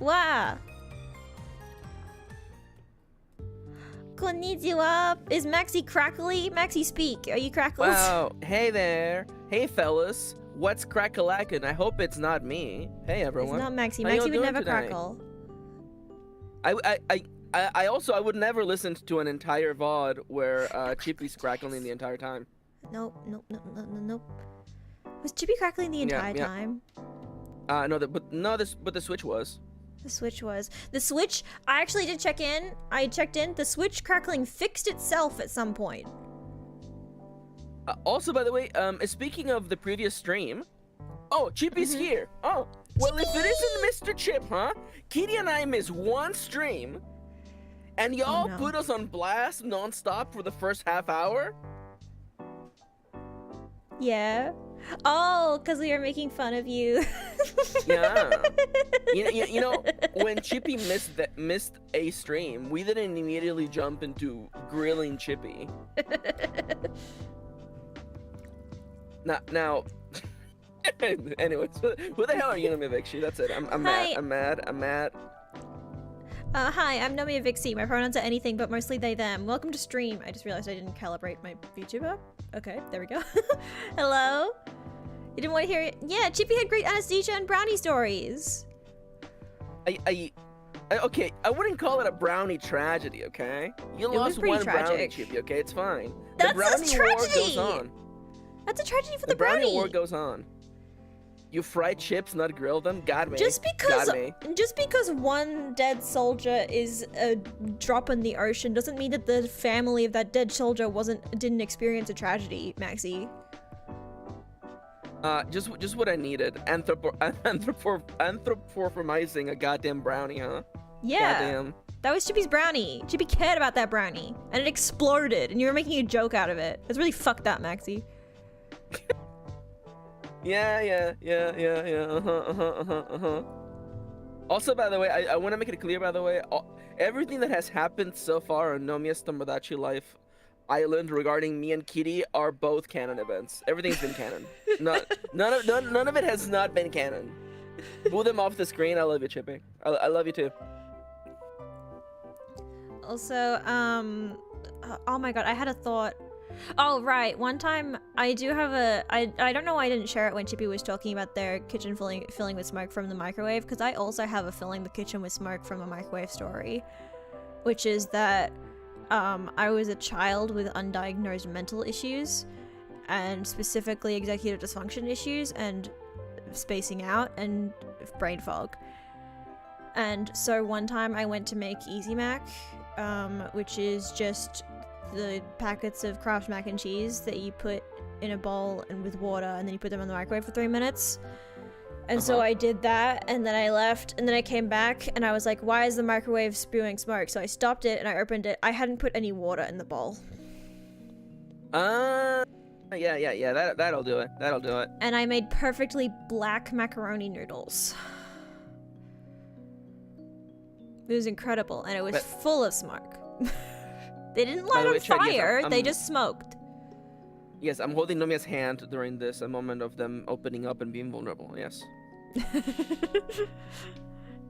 Wow. Konnichiwa. Is Maxi crackly? Maxi, speak. Are you crackles? Wow. Hey there. Hey, fellas. What's crack-a-lackin'? I hope it's not me. Hey, everyone. It's not Maxi. How Maxi y'all would doing never tonight? crackle. I would never listen to an entire VOD where Chippy's crackling the entire time. Nope. Was Chippy crackling the entire yeah. time? No, but the Switch was. The Switch was. The Switch, I actually did check in. I checked in. The Switch crackling fixed itself at some point. Also, by the way, speaking of the previous stream, oh, Chippy's here. Oh, well, if it isn't Mr. Chip, huh? Kitty and I missed one stream, and y'all put us on blast nonstop for the first half hour? Yeah. Oh, because we were making fun of you. Yeah. You know, when Chippy missed a stream, we didn't immediately jump into grilling Chippy. Now. Anyways, who the hell are you, Nomia Vixie? That's it. I'm mad. Hi, I'm Nomia Vixie. My pronouns are anything, but mostly they, them. Welcome to stream. I just realized I didn't calibrate my VTuber. Okay, there we go. Hello? You didn't want to hear it? Yeah, Chippy had great anesthesia and brownie stories. Okay, I wouldn't call it a brownie tragedy, okay? You lost one tragic. brownie, Chippy, okay? It's fine. That's the brownie a tragedy. war goes on. That's a tragedy for the brownie war goes on. You fry chips, not grill them? Got me. Just because one dead soldier is a drop in the ocean doesn't mean that the family of that dead soldier didn't experience a tragedy, Maxi. Just what I needed. Anthropomorphizing a goddamn brownie, huh? Yeah. Goddamn. That was Chippy's brownie. Chippy cared about that brownie, and it exploded, and you were making a joke out of it. That's really fucked up, Maxi. Yeah. Also, by the way, I want to make it clear, by the way, everything that has happened so far on Nomiya's Tomodachi Life Island regarding me and Kitty are both canon events. Everything's been canon. None of it has not been canon. Move them off the screen. I love you, Chippy. I love you too. Also, oh my god, I had a thought. Oh, right. One time, I do have I don't know why I didn't share it when Chippy was talking about their kitchen filling with smoke from the microwave, because I also have a filling the kitchen with smoke from a microwave story, which is that I was a child with undiagnosed mental issues, and specifically executive dysfunction issues, and spacing out, and brain fog. And so one time I went to make Easy Mac, which is just the packets of Kraft mac and cheese that you put in a bowl and with water, and then you put them in the microwave for 3 minutes. And so I did that, and then I left, and then I came back, and I was like, why is the microwave spewing smoke? So I stopped it, and I opened it. I hadn't put any water in the bowl. Yeah, that'll do it. And I made perfectly black macaroni noodles. It was incredible, and it was full of smoke. They didn't light on fire, they just smoked. Yes, I'm holding Nomiya's hand during this, a moment of them opening up and being vulnerable, yes.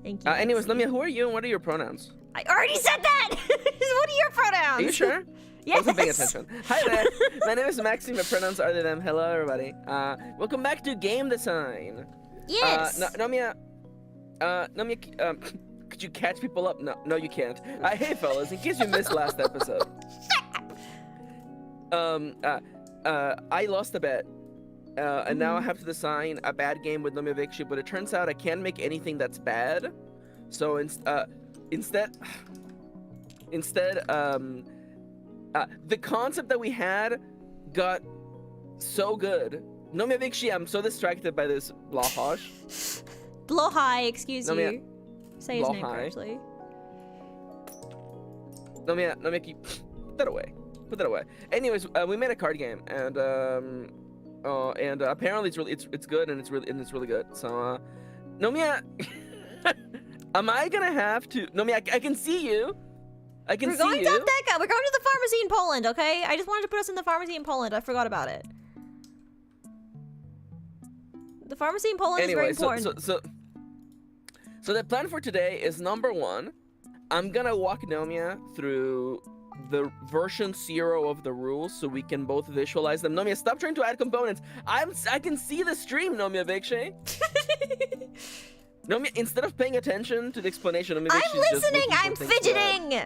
Thank you. Anyways, Nomia, who are you and what are your pronouns? I already said that! What are your pronouns? Are you sure? Yes! I wasn't paying attention. Hi there, my name is Maxime, my pronouns are they, them. Hello, everybody. Welcome back to Game Design. Yes! Nomia, could you catch people up? No, you can't. Hey, fellas, in case you missed last episode. I lost a bet, and now I have to design a bad game with Nomia Vixie, but it turns out I can't make anything that's bad. So instead, the concept that we had got so good. Nomia Vixie, I'm so distracted by this blahage. Blohai, excuse Nomia, you. Say his name correctly. Nomia, put that away. Put that away. Anyways, we made a card game, and apparently it's good, and it's really good. So, Nomia, am I gonna have to? Nomia, I can see you. I can see you. We're going to Apteka. We're going to the pharmacy in Poland. Okay, I just wanted to put us in the pharmacy in Poland. I forgot about it. The pharmacy in Poland is very important. So the plan for today is number 1, I'm gonna walk Nomia through the version 0 of the rules so we can both visualize them. Nomia, stop trying to add components. I can see the stream, Nomia Vikshay. Nomia, instead of paying attention to the explanation, Nomia I'm listening. I'm fidgeting.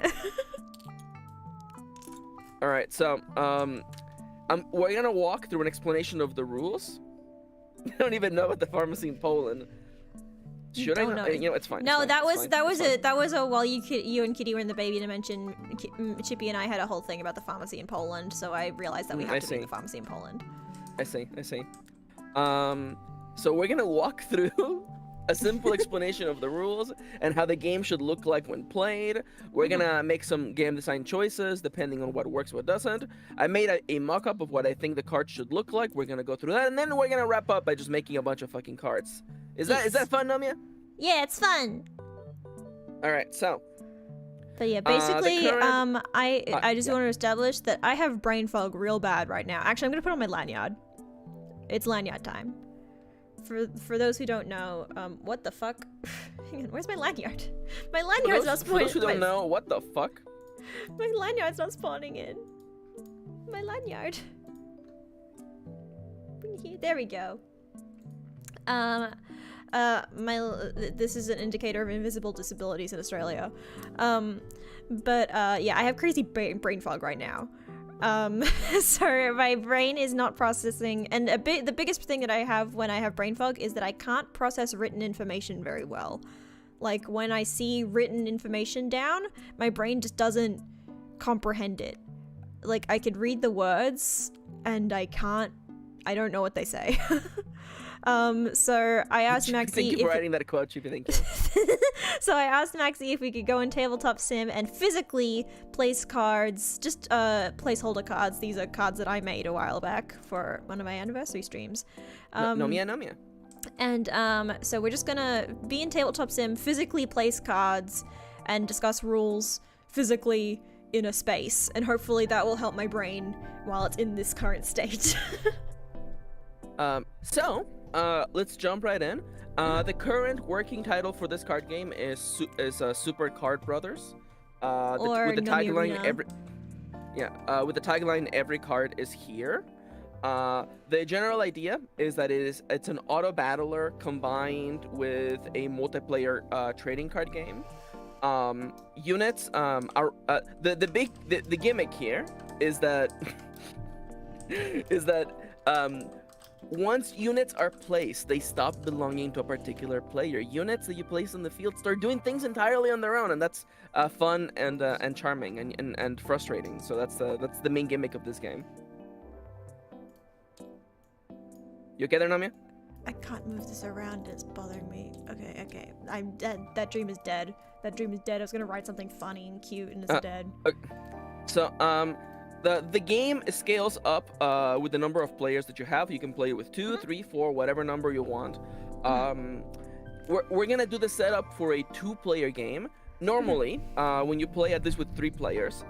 All right, so we're gonna walk through an explanation of the rules. I don't even know what the pharmacy in Poland. Should I know? You know, it's fine. No, it's fine, that was a while you and Kitty were in the baby dimension. Chippy and I had a whole thing about the pharmacy in Poland, so I realized that we have to do the pharmacy in Poland. I see. So we're gonna walk through a simple explanation of the rules and how the game should look like when played. We're gonna make some game design choices depending on what works, what doesn't. I made a mock-up of what I think the cards should look like. We're gonna go through that, and then we're gonna wrap up by just making a bunch of fucking cards. Is that fun, Nomia? Yeah, it's fun. All right, so. But yeah, basically, I just want to establish that I have brain fog real bad right now. Actually, I'm gonna put on my lanyard. It's lanyard time. For those who don't know, what the fuck? Hang on, where's my lanyard? My lanyard's not spawning. For those who don't know, what the fuck? My lanyard's not spawning in. My lanyard. There we go. This is an indicator of invisible disabilities in Australia. Yeah, I have crazy brain fog right now. So my brain is not processing, and the biggest thing that I have when I have brain fog is that I can't process written information very well. Like, when I see written information down, my brain just doesn't comprehend it. Like, I could read the words, and I don't know what they say. So I asked Maxie. Thank you for writing that quote, Chippy. Thank you. So I asked Maxie if we could go in tabletop sim and physically place cards, just placeholder cards. These are cards that I made a while back for one of my anniversary streams. Nomia. And so we're just gonna be in tabletop sim, physically place cards, and discuss rules physically in a space, and hopefully that will help my brain while it's in this current state. Let's jump right in. The current working title for this card game is Super Card Brothers. Or with the tagline Nomia. with the tagline "Every card is here." The general idea is that it's an auto battler combined with a multiplayer trading card game. Units are the gimmick here is that once units are placed, they stop belonging to a particular player. Units that you place in the field start doing things entirely on their own, and that's fun and charming and frustrating. So that's the main gimmick of this game. You okay there, Nomia? I can't move this around. It's bothering me. Okay. I'm dead. That dream is dead. That dream is dead. I was gonna write something funny and cute, and it's dead. So the game scales up with the number of players that you have. You can play with 2, 3, 4, whatever number you want. We're gonna do the setup for a 2-player game. Normally, when you play at this with 3 players,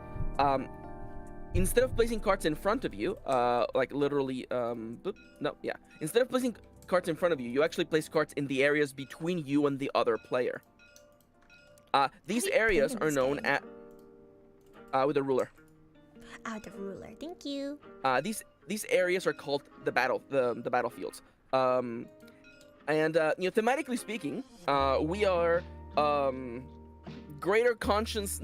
instead of placing cards in front of you, like literally, instead of placing cards in front of you, you actually place cards in the areas between you and the other player. These areas are known at with a ruler. The ruler. Thank you. These areas are called the battlefields. Thematically speaking, we are greater conscious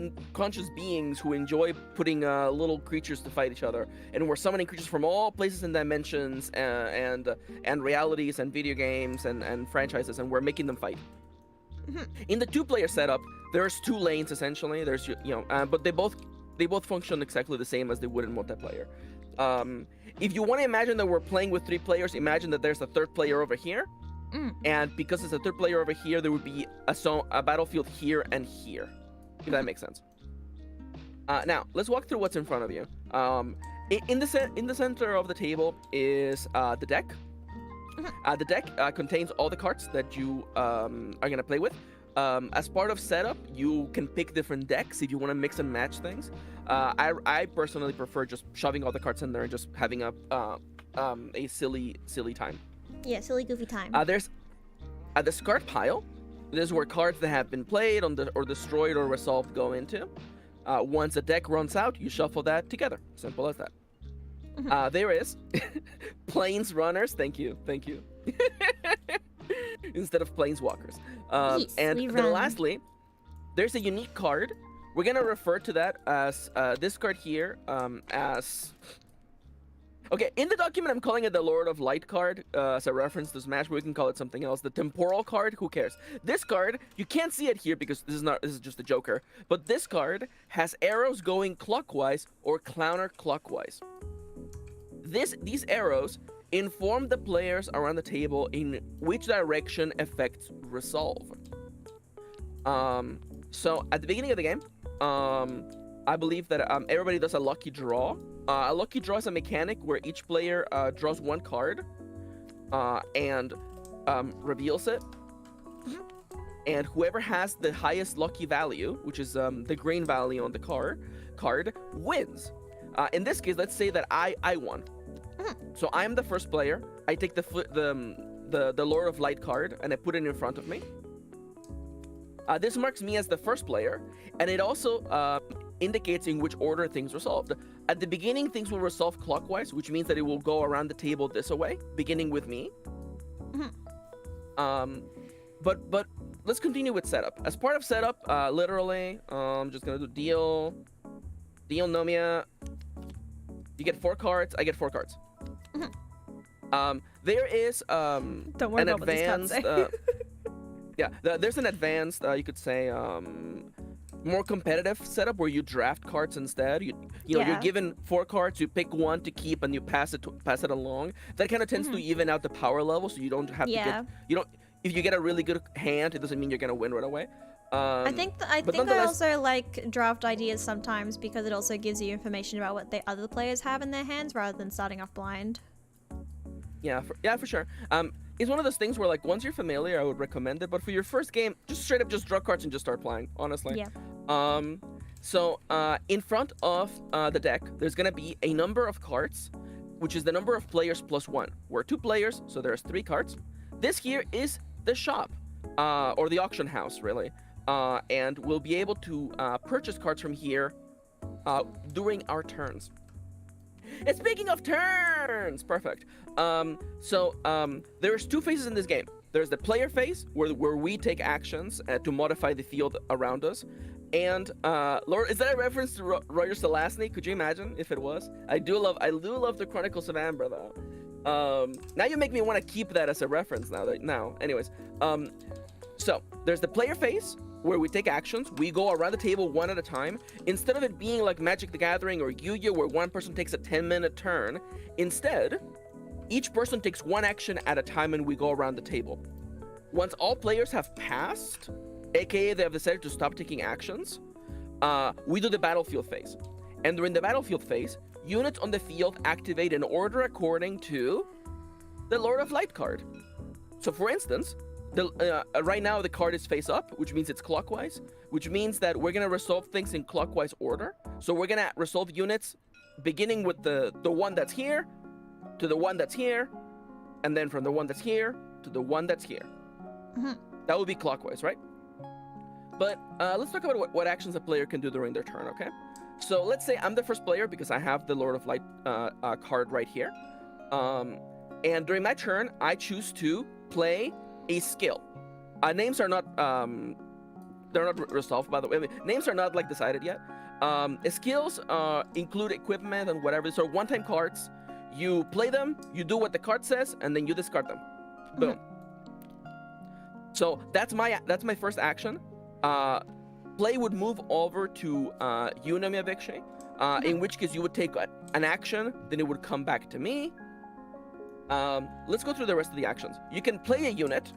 beings who enjoy putting little creatures to fight each other, and we're summoning creatures from all places and dimensions and realities and video games and franchises, and we're making them fight. In the 2-player setup, there's 2 lanes essentially. There's but they both function exactly the same as they would in multiplayer. If you want to imagine that we're playing with 3 players, imagine that there's a 3rd player over here. And because there's a 3rd player over here, there would be a battlefield here and here, if that makes sense. Now, let's walk through what's in front of you. In the center of the table is the deck. The deck contains all the cards that you are going to play with. As part of setup, you can pick different decks if you want to mix and match things. I personally prefer just shoving all the cards in there and just having a silly time. Yeah, silly goofy time. There's a discard pile, This is where cards that have been played or destroyed or resolved go into. Once a deck runs out, you shuffle that together. Simple as that. There is planes runners. Thank you. Instead of planeswalkers. Yes, and we then run. lastly, there's a unique card. We're gonna refer to that as this card here as. Okay, in the document, I'm calling it the Lord of Light card as a reference to Smash, but we can call it something else. The temporal card, who cares? This card, you can't see it here because this is just a Joker. But this card has arrows going clockwise or counterclockwise. These arrows inform the players around the table in which direction effects resolve. So at the beginning of the game, I believe that everybody does a lucky draw. A lucky draw is a mechanic where each player draws one card and reveals it. And whoever has the highest lucky value, which is the green value on the card, wins. In this case, let's say that I won. So I am the first player. I take the Lord of Light card and I put it in front of me. This marks me as the first player, and it also indicates in which order things resolved. At the beginning, things will resolve clockwise, which means that it will go around the table this way, beginning with me. But let's continue with setup. As part of setup, literally, I'm just gonna do deal Nomia. You get 4 cards. I get 4 cards. There is Don't worry an about what these cards advanced. say. There's an advanced, you could say, more competitive setup where you draft cards instead. You know, Yeah. you're given 4 cards, you pick one to keep, and you pass it along. That kind of tends to even out the power level, so you don't have to get. If you get a really good hand, it doesn't mean you're gonna win right away. I think I also like draft ideas sometimes because it also gives you information about what the other players have in their hands rather than starting off blind. Yeah, for sure. It's one of those things where, like, once you're familiar, I would recommend it. But for your first game, just straight up just draw cards and just start playing, honestly. Yeah. So in front of the deck, there's gonna be a number of cards, which is the number of players plus 1. We're 2 players, so there's 3 cards. This here is the shop, or the auction house, really. And we'll be able to purchase cards from here during our turns. And speaking of turns, perfect. There's 2 phases in this game. There's the player phase, where we take actions to modify the field around us. And Laura, is that a reference to Roger Selazny? Could you imagine if it was? I do love the Chronicles of Amber though. Now you make me want to keep that as a reference now. Anyways, so there's the player phase, where we take actions. We go around the table one at a time. Instead of it being like Magic the Gathering or Yu-Gi-Oh, where one person takes a 10-minute turn, instead, each person takes 1 action at a time and we go around the table. Once all players have passed, aka they have decided to stop taking actions, we do the battlefield phase. And during the battlefield phase, units on the field activate in order according to the Lord of Light card. So for instance, right now the card is face up, which means it's clockwise, which means that we're gonna resolve things in clockwise order. So we're gonna resolve units beginning with the one that's here to the one that's here, and then from the one that's here to the one that's here. That would be clockwise, right? But let's talk about what actions a player can do during their turn, okay? So let's say I'm the first player because I have the Lord of Light card right here. And during my turn, I choose to play a skill. Names are not they're not resolved, by the way. I mean, names are not like decided yet. Skills include equipment and whatever. So one-time cards, you play them, you do what the card says, and then you discard them. Boom. So that's my first action. Play would move over to you, Nomia Vikshi, in which case you would take an action, then it would come back to me. Let's go through the rest of the actions. You can play a unit,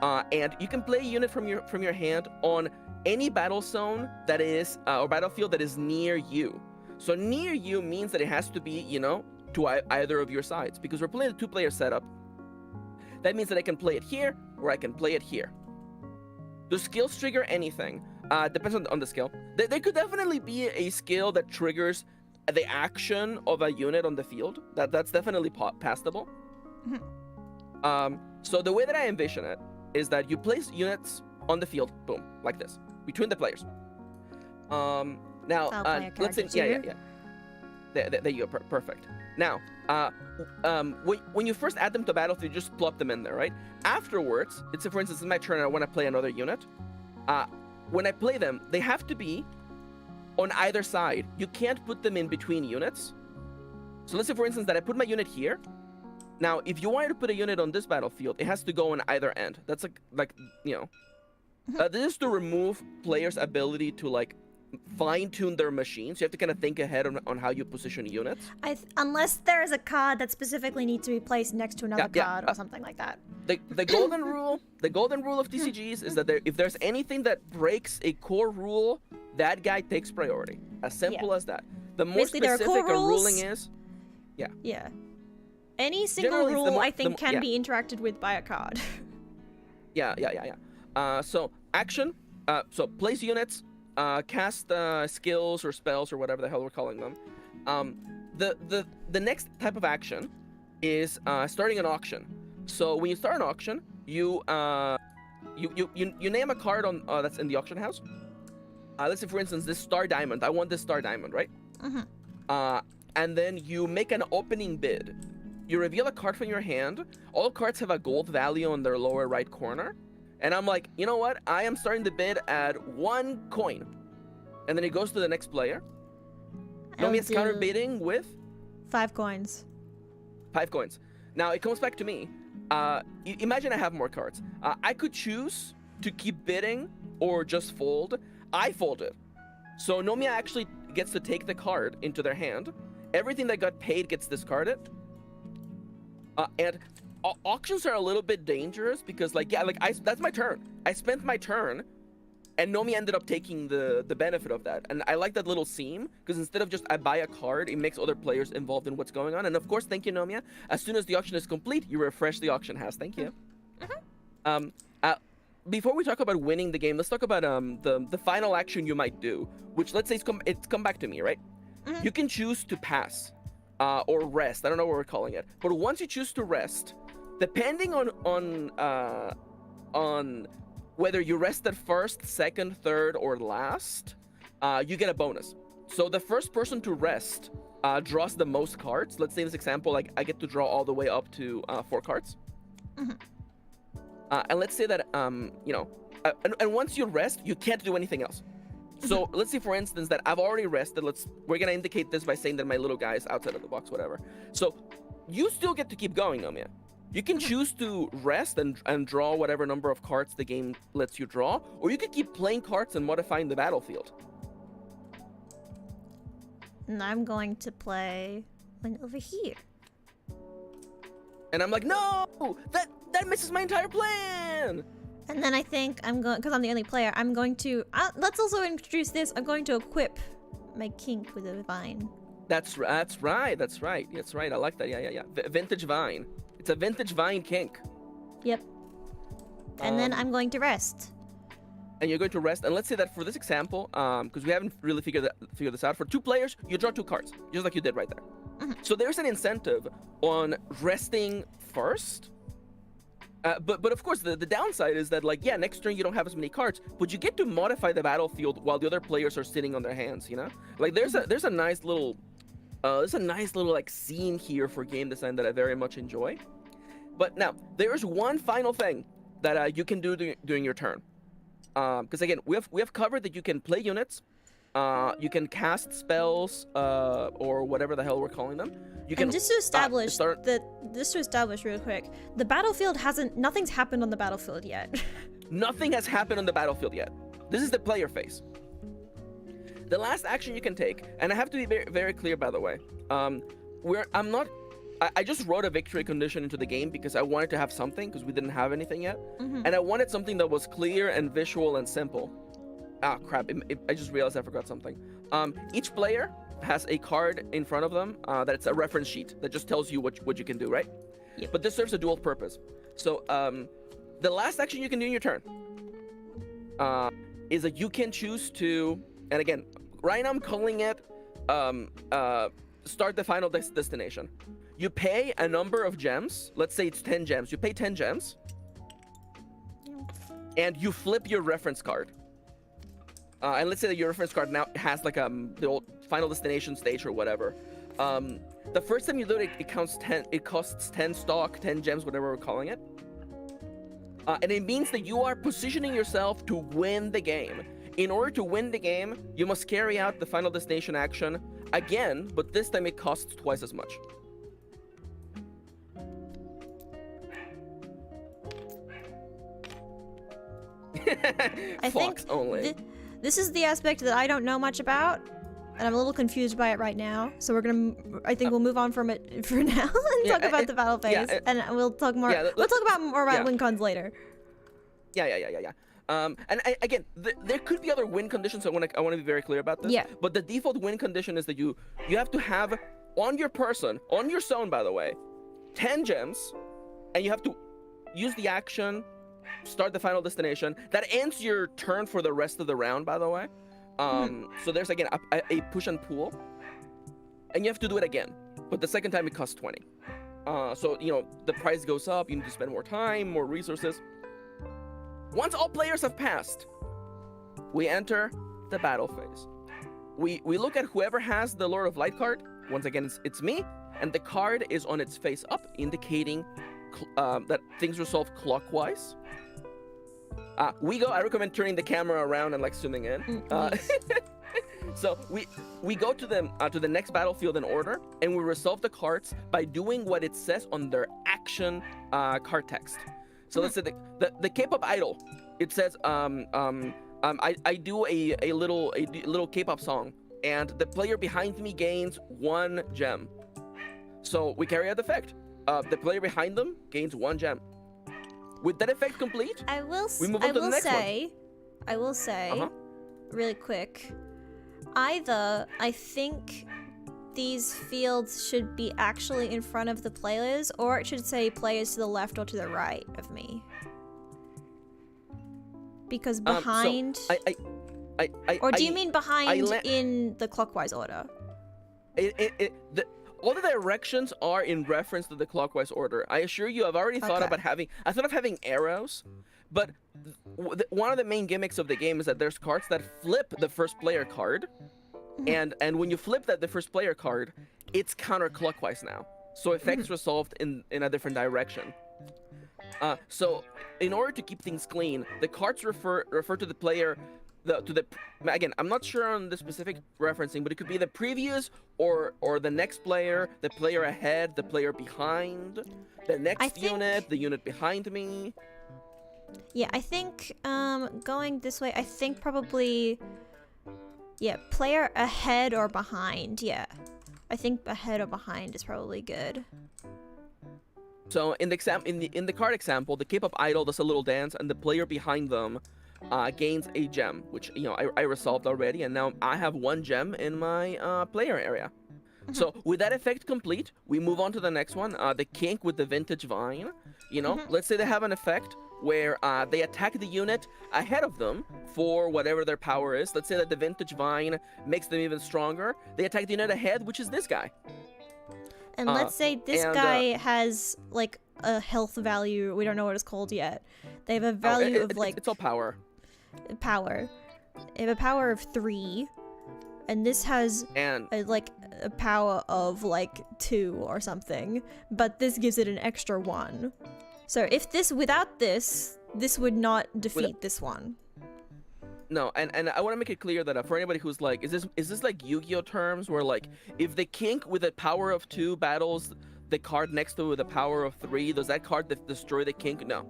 and you can play a unit from your hand on any battle zone that is or battlefield that is near you. So near you means that it has to be, to either of your sides, because we're playing a 2-player setup. That means that I can play it here or I can play it here. Do skills trigger anything? Depends on the skill. There could definitely be a skill that triggers the action of a unit on the field. That's definitely passable. So the way that I envision it is that you place units on the field, boom, like this, between the players. Now, I'll play a let's say, character too. There you go, perfect. Now, when you first add them to battlefield, you just plop them in there, right? Afterwards, it's for instance, it's my turn and I want to play another unit. When I play them, they have to be on either side. You can't put them in between units. So let's say, for instance, that I put my unit here. Now, if you wanted to put a unit on this battlefield, it has to go on either end. That's like you know, this is to remove players' ability to like fine-tune their machines. You have to kind of think ahead on how you position units. Unless there is a card that specifically needs to be placed next to another card or something like that. The golden rule of TCGs is that if there's anything that breaks a core rule, that guy takes priority. As simple as that. The more Basically, specific there are core a rules. ruling is, Yeah. Any single Generally, rule, I think, yeah. can be interacted with by a card. So action. So place units. Cast skills or spells or whatever the hell we're calling them. The next type of action is starting an auction. So when you start an auction, you name a card on that's in the auction house. Let's say, for instance, this star diamond. I want this star diamond, right? And then you make an opening bid. You reveal a card from your hand. All cards have a gold value on their lower right corner. And I'm like, you know what? I am starting the bid at 1 coin. And then it goes to the next player. Nomia's counter bidding with 5 coins. 5 coins. Now it comes back to me. Imagine I have more cards. I could choose to keep bidding or just fold. I folded. So Nomia actually gets to take the card into their hand. Everything that got paid gets discarded. And auctions are a little bit dangerous because, like, that's my turn. I spent my turn, and Nomia ended up taking the benefit of that. And I like that little seam because instead of just I buy a card, it makes other players involved in what's going on. And of course, thank you, Nomia. As soon as the auction is complete, you refresh the auction house. Thank you. Before we talk about winning the game, let's talk about the final action you might do, which let's say it's come back to me, right? You can choose to pass or rest. I don't know what we're calling it, but once you choose to rest, depending on whether you rested first, second, third, or last, you get a bonus. So the first person to rest draws the most cards. Let's say in this example, like I get to draw all the way up to 4 cards. And let's say that you know, and once you rest, you can't do anything else. So let's say, for instance, that I've already rested. We're gonna indicate this by saying that my little guy is outside of the box, whatever. So you still get to keep going, Nomia. You can choose to rest and draw whatever number of cards the game lets you draw, or you could keep playing cards and modifying the battlefield. And I'm going to play one over here. And I'm like, no, that misses my entire plan. And then I think I'm going, because I'm the only player, I'm going to, let's also introduce this. I'm going to equip my kink with a vine. That's right. I like that. Yeah. Vintage vine. It's a vintage vine kink. Yep. And then I'm going to rest. And you're going to rest. And let's say that for this example, because we haven't really figured this out, for 2 players, you draw 2 cards, just like you did right there. So there's an incentive on resting first. But of course, the downside is that, like, yeah, next turn you don't have as many cards, but you get to modify the battlefield while the other players are sitting on their hands. You know, like there's a nice little like scene here for game design that I very much enjoy. But now there's one final thing that you can do during your turn, because again we have covered that you can play units, you can cast spells, or whatever the hell we're calling them. You can, and just to establish real quick, the battlefield nothing's happened on the battlefield yet. Nothing has happened on the battlefield yet. This is the player phase. The last action you can take, and I have to be very, very clear, by the way, I just wrote a victory condition into the game because I wanted to have something, because we didn't have anything yet. And I wanted something that was clear and visual and simple. Ah, crap, I just realized I forgot something. Each player has a card in front of them that's a reference sheet that just tells you what you can do, right? Yep. But this serves a dual purpose. So the last action you can do in your turn is that you can choose to, and again, right now I'm calling it start the final destination. You pay a number of gems. Let's say it's 10 gems. You pay 10 gems. and you flip your reference card. And let's say that your reference card now has like the old Final Destination stage or whatever. The first time you do it, it counts 10. It costs 10 stock, 10 gems, whatever we're calling it. And it means that you are positioning yourself to win the game. In order to win the game, you must carry out the Final Destination action again, but this time it costs twice as much. I Fox think only. This is the aspect that I don't know much about, and I'm a little confused by it right now. So I think we'll move on from it for now and talk about the battle phase, and we'll talk more. We'll talk about more about win cons later. Yeah. And again, there could be other win conditions. So I want to be very clear about this. Yeah. But the default win condition is that you have to have on your person, on your zone, by the way, 10 gems, and you have to use the action, start the Final Destination. That ends your turn for the rest of the round, by the way. So there's again a push and pull, and you have to do it again. But the second time it costs 20. So the price goes up. You need to spend more time, more resources. Once all players have passed, we enter the battle phase. We look at whoever has the Lord of Light card. Once again, it's me, and the card is on its face up, indicating that things resolve clockwise. I recommend turning the camera around and like zooming in. So we go to the next battlefield in order, and we resolve the cards by doing what it says on their action card text. So let's say the K-pop idol. It says I do a little K-pop song, and the player behind me gains 1 gem. So we carry out the effect. The player behind them gains 1 gem. With that effect complete, I will say, really quick, I think these fields should be actually in front of the players, or it should say players to the left or to the right of me. Because behind... or do you mean behind in the clockwise order? All the directions are in reference to the clockwise order. I assure you, I've already thought about having arrows, but one of the main gimmicks of the game is that there's cards that flip the first player card, and when you flip the first player card, it's counterclockwise now. So effects resolved in a different direction. So in order to keep things clean, the cards refer to the player. Again, I'm not sure on the specific referencing, but it could be the previous or the next player, the player ahead, the player behind, the next unit, the unit behind me. Yeah, I think going this way, I think probably player ahead or behind. Yeah, I think ahead or behind is probably good. So in the card example, the K-pop idol does a little dance, and the player behind them gains a gem, which I resolved already, and now I have 1 gem in my player area. So with that effect complete, we move on to the next one, the kink with the vintage vine. Let's say they have an effect where they attack the unit ahead of them for whatever their power is. Let's say that the vintage vine makes them even stronger. They attack the unit ahead, which is this guy. And let's say this guy has like a health value. We don't know what it's called yet. They have a value of like... It's all power. Power. They have a power of 3. And this has a power of like 2 or something. But this gives it an extra 1. So if without this would not defeat this one. No, and I want to make it clear that for anybody who's like, is this like Yu-Gi-Oh terms where like if the kink with a power of 2 battles the card next to it with a power of 3, does that card destroy the kink? No.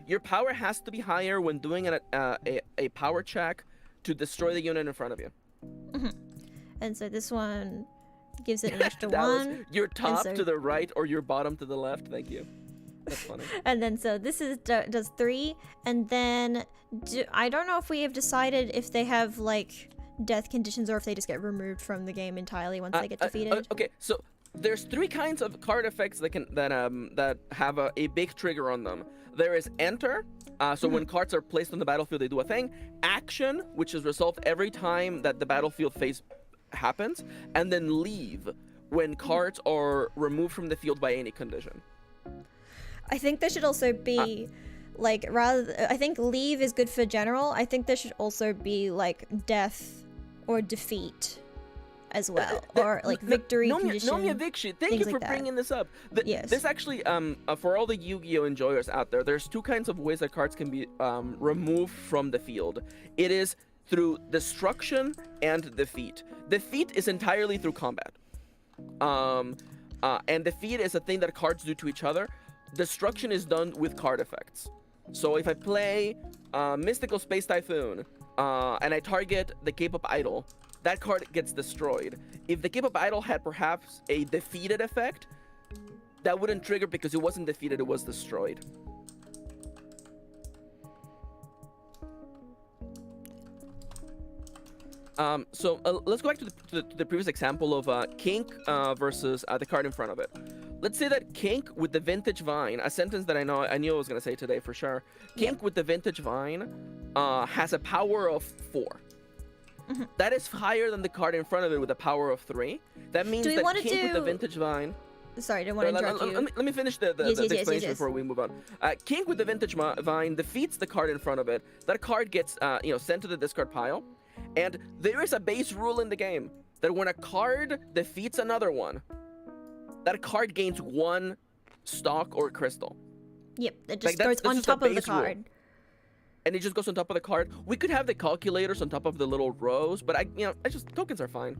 Your power has to be higher when doing a power check to destroy the unit in front of you. And so this one gives it an extra 1. Your top to the right or your bottom to the left. Thank you. That's funny. And then so this does 3, and then I don't know if we have decided if they have like death conditions or if they just get removed from the game entirely once they get defeated. Okay, so there's 3 kinds of card effects that have a big trigger on them. There is enter, so when cards are placed on the battlefield, they do a thing. Action, which is resolved every time that the battlefield phase happens, and then leave, when cards are removed from the field by any condition. I think there should also be like I think leave is good for general. I think there should also be like death or defeat as well, or like victory condition. Nomia Victory, thank you for bringing this up. Yes. This actually, for all the Yu-Gi-Oh enjoyers out there, there's two kinds of ways that cards can be removed from the field. It is through destruction and defeat. Defeat is entirely through combat. And defeat is a thing that cards do to each other. Destruction is done with card effects. So if I play Mystical Space Typhoon and I target the K-pop idol, that card gets destroyed. If the K-pop idol had perhaps a defeated effect, that wouldn't trigger because it wasn't defeated, it was destroyed. Let's go back to the previous example of Kink versus the card in front of it. Let's say that Kink with the Vintage Vine, a sentence that I knew I was going to say today for sure. Kink with the Vintage Vine has a power of 4. Mm-hmm. That is higher than the card in front of it with a power of 3. That means that Kink with the Vintage Vine... Sorry, I didn't want to interrupt you. Let me finish the explanation before we move on. Kink with the Vintage Vine defeats the card in front of it. That card gets sent to the discard pile. And there is a base rule in the game that when a card defeats another one, that card gains 1 stock or crystal. Yep, it just goes on top of the card. Rule. And it just goes on top of the card. We could have the calculators on top of the little rows, but tokens are fine.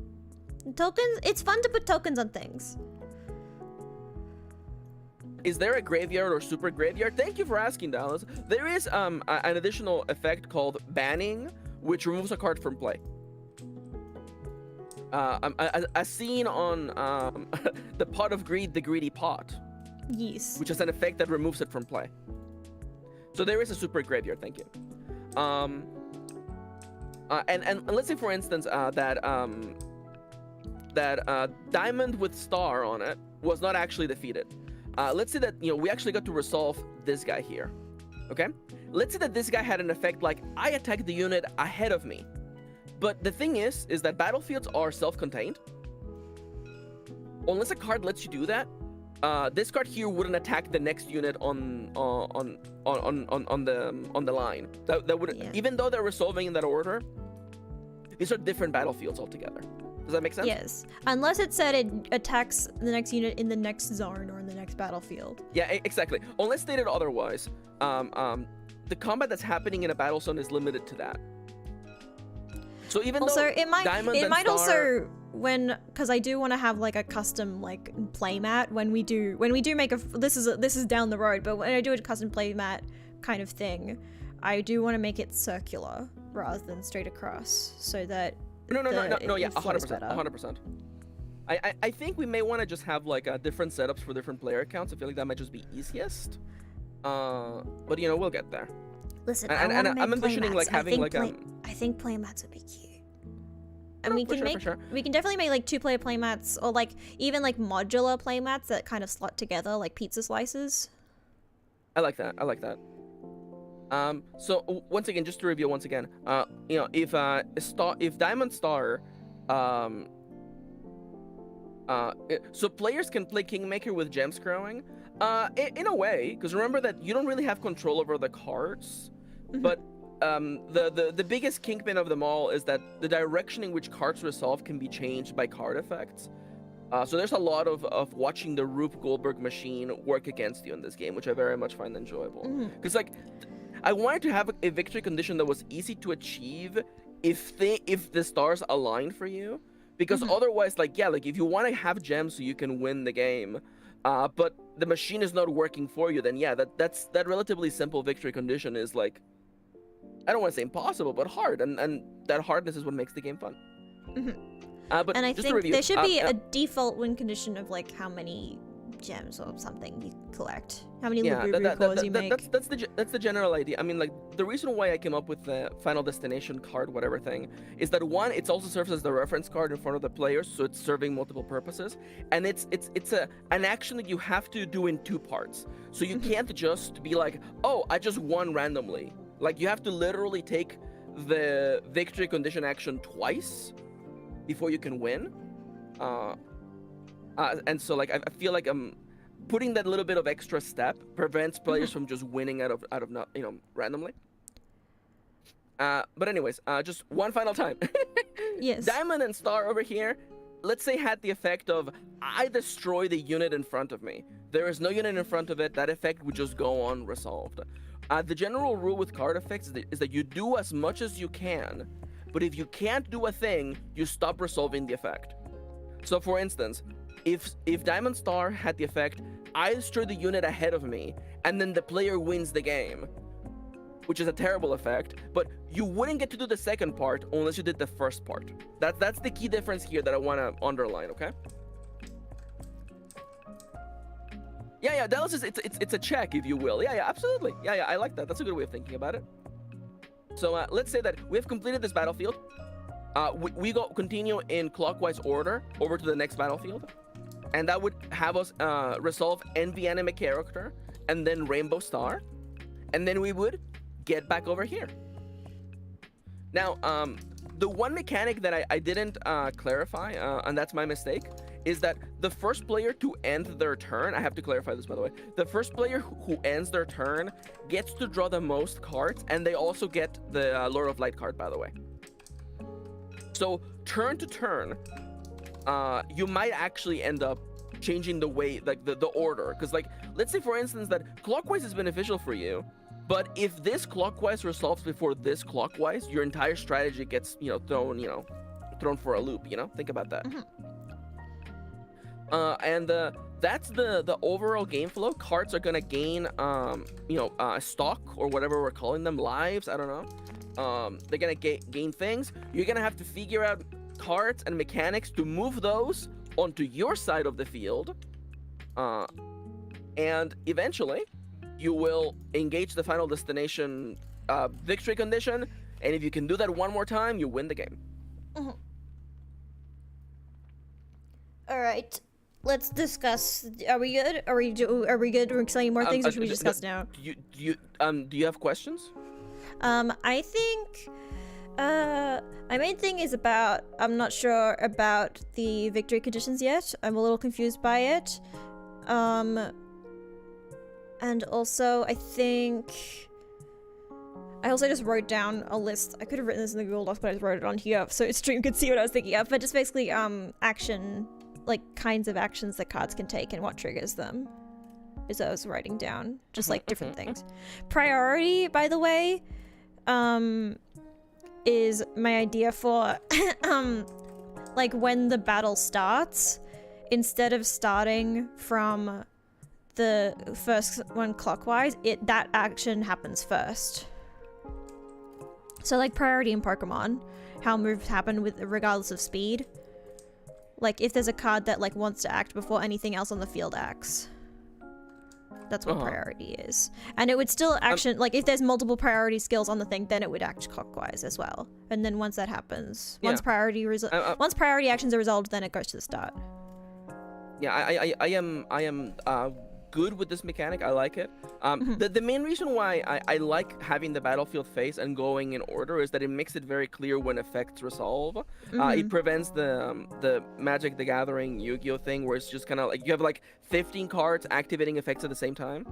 Tokens, it's fun to put tokens on things. Is there a graveyard or super graveyard? Thank you for asking, Dallas. There is an additional effect called banning, which removes a card from play. As seen on the Pot of Greed, the Greedy Pot. Yes. Which is an effect that removes it from play. So there is a super graveyard, thank you. And let's say, for instance, that Diamond with Star on it was not actually defeated. Let's say that we actually got to resolve this guy here. Okay? Let's say that this guy had an effect like, I attack the unit ahead of me. But the thing is that battlefields are self-contained. Unless a card lets you do that, this card here wouldn't attack the next unit on the line. That would, even though they're resolving in that order, these are different battlefields altogether. Does that make sense? Yes. Unless it said it attacks the next unit in the next zone or in the next battlefield. Yeah, exactly. Unless stated otherwise, the combat that's happening in a battle zone is limited to that. So even though it might also because I do want to have like a custom like playmat when we do make this is down the road, but when I do a custom playmat kind of thing, I do want to make it circular rather than straight across, so that yeah, 100%. I think we may want to just have like different setups for different player accounts. I feel like that might just be easiest. But we'll get there. Listen, I'm envisioning like having like I think playmats would be cute. And we can we can definitely make like 2-player playmats, or like even like modular playmats that kind of slot together like pizza slices. I like that. So once again, just to review once again, if Diamond Star, so players can play Kingmaker with gems growing, in a way, because remember that you don't really have control over the cards, but the biggest kingpin of them all is that the direction in which cards resolve can be changed by card effects. So there's a lot of watching the Rube Goldberg machine work against you in this game, which I very much find enjoyable. Because I wanted to have a victory condition that was easy to achieve if the stars align for you, because otherwise, if you want to have gems so you can win the game, but the machine is not working for you, then that relatively simple victory condition is like, I don't want to say impossible, but hard, and that hardness is what makes the game fun. But and I just think review, there should be a default win condition of like how many gems or something you collect, how many Labubu cores you make. That's the general idea. I mean, like, the reason why I came up with the Final Destination card, whatever thing, is that one, it also serves as the reference card in front of the players, so it's serving multiple purposes, and it's an action that you have to do in 2 parts. So you can't just be like, oh, I just won randomly. Like, you have to literally take the victory condition action twice before you can win. And so, like, I feel like putting that little bit of extra step prevents players from just winning out of not, randomly. But anyways, just one final time. Yes. Diamond and Star over here, let's say, had the effect of I destroy the unit in front of me. There is no unit in front of it. That effect would just go unresolved. The general rule with card effects is that you do as much as you can, but if you can't do a thing, you stop resolving the effect. So for instance, if Diamond Star had the effect, I destroy the unit ahead of me, and then the player wins the game, which is a terrible effect, but you wouldn't get to do the second part unless you did the first part. That's the key difference here that I want to underline, okay? Yeah, Dallas is it's a check, if you will. Yeah, absolutely. Yeah, I like that. That's a good way of thinking about it. So let's say that we have completed this battlefield. We continue in clockwise order over to the next battlefield, and that would have us resolve Envy Anime Character and then Rainbow Star, and then we would get back over here. Now, the one mechanic that I didn't clarify, and that's my mistake, is that the first player to end their turn, I have to clarify this by the way, the first player who ends their turn gets to draw the most cards, and they also get the Lord of Light card, by the way. So turn to turn, you might actually end up changing the way, like the order, because like, let's say for instance that clockwise is beneficial for you, but if this clockwise resolves before this clockwise, your entire strategy gets, thrown for a loop, think about that. And that's the overall game flow. Cards are gonna gain, stock, or whatever we're calling them, lives, I don't know. They're gonna gain things. You're gonna have to figure out cards and mechanics to move those onto your side of the field. And eventually, you will engage the final destination victory condition, and if you can do that one more time, you win the game. All right, let's discuss. Are we good? Are we good? We're explaining more things, or should we discuss now? Do you have questions? I think my main thing is about, I'm not sure about the victory conditions yet. I'm a little confused by it. And also, I think I also just wrote down a list. I could have written this in the Google Docs, but I just wrote it on here so stream could see what I was thinking of. But just basically, action, like kinds of actions that cards can take and what triggers them, is what I was writing down. Just like different things. Priority, by the way, is my idea for like when the battle starts, instead of starting from the first one clockwise, that action happens first. So like priority in Pokemon, how moves happen with regardless of speed. Like if there's a card that like wants to act before anything else on the field acts. That's what priority is. And it would still action, like if there's multiple priority skills on the thing, then it would act clockwise as well. And then once that happens, once priority actions are resolved, then it goes to the start. Yeah, I am good with this mechanic. I like it. The main reason why I like having the battlefield phase and going in order is that it makes it very clear when effects resolve. It prevents the Magic the Gathering Yu-Gi-Oh thing where it's just kind of like you have like 15 cards activating effects at the same time.